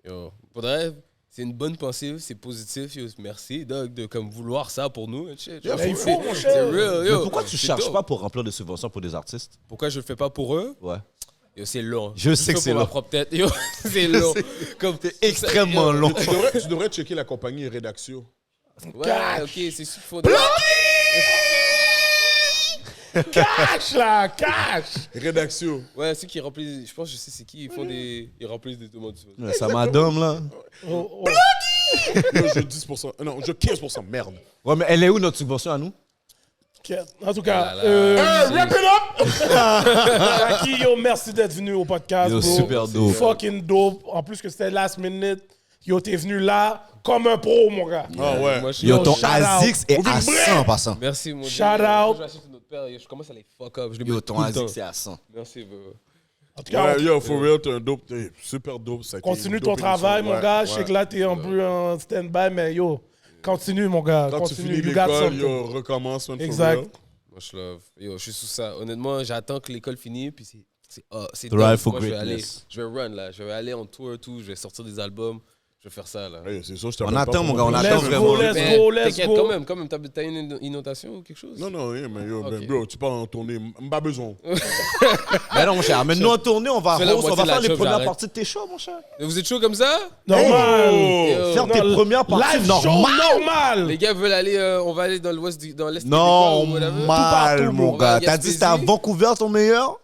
Yo, pour de vrai, c'est une bonne pensée, c'est positif. Yo, merci, Doug, de comme vouloir ça pour nous. Shit, Yeah, genre, il c'est- faut, mon c'est cher. real, Mais yo. pourquoi tu C'est cherches dope. pas pour remplir des subventions pour des artistes? Pourquoi je le fais pas pour eux? Ouais. Yo, c'est long. Je sais le que fais c'est pour ma long. propre tête. Yo, c'est long. Comme Extrêmement long. Tu devrais checker la compagnie Redaxio. Ouais, ok, c'est sûr qu'il faut. Cash, là, cash. Rédaction. Ouais, ceux qui remplissent, je pense que je sais c'est qui, ils remplissent des demandes. Ouais, ça madame, là. Oh, oh. Yo, je 10%. Non, je 15%. Merde. Ouais, mais elle est où notre subvention à nous? En tout cas, Wrap it up! Maki, yo, merci d'être venu au podcast, Yo, bro. super dope. Fucking dope. En plus que c'était last minute. Yo, t'es venu là comme un pro, mon gars. Ah ouais. Moi, je suis- Yo, Yo, ton shout out. Azix est à 100 en passant. Merci, mon Shout Dieu. out. Je vais acheter notre père, je commence à les fuck up. Je les Yo, mets ton tout le temps. Azix est à 100. Merci, bro. En tout cas, Ouais, yo, for real, t'es un dope. T'es super dope. Ça a été continue une ton dope travail, émission. mon gars. Ouais, Je sais ouais. que là, t'es un peu en stand-by, mais yo, continue, mon gars. Quand tu Continue. finis You got l'école, something. yo, recommence, man, for Exact. real. Moi, je love. Yo, je suis sous ça. Honnêtement, j'attends que l'école finisse, puis c'est Drive dope. for Moi, je vais aller, greatness. je vais run, là. Je vais aller en tour, tout. Je vais sortir des albums. Je vais faire ça, là. Ouais, c'est sûr, je On t'appelle attend, pas mon pour gars, on moi. attend Let's vraiment. go, let's Mais go, let's t'inquiète, go. quand même, t'as une inondation ou quelque chose? Non, non, rien, mais yo, Ok. ben, bro, tu pars en tournée, pas besoin. Mais non, mon cher, amène-nous en tournée, on va Fais la rose, on moitié va de la faire les job, premières j'arrête. parties de tes shows, mon cher. Vous êtes chaud comme ça? Normal. Yo. Faire tes Non, premières parties live show normales. normal. Les gars veulent aller, on va aller dans l'ouest, dans l'est québécois ou whatever. Normal, partout, mon on va à gars. T'as dit que c'était à Gaspésie. Vancouver ton meilleur?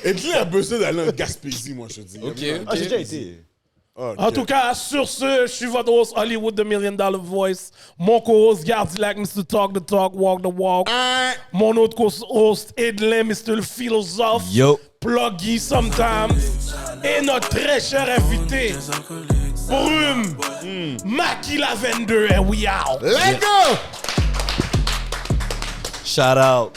Et tu as besoin d'aller en Gaspésie, moi, je te dis. Ok. Ah, j'ai déjà été. En tout cas, sur ce, je suis votre host Hollywood, the $1 Million Voice. Mon co-host Gardilac, Mr. Talk the Talk, Walk the Walk. Mon autre co-host Edlin, Mr. le Philosophe. Yo. Pluggy sometimes. Et notre très cher invité, Brume, Maki Lavender, and we out. Let's go! Shout out.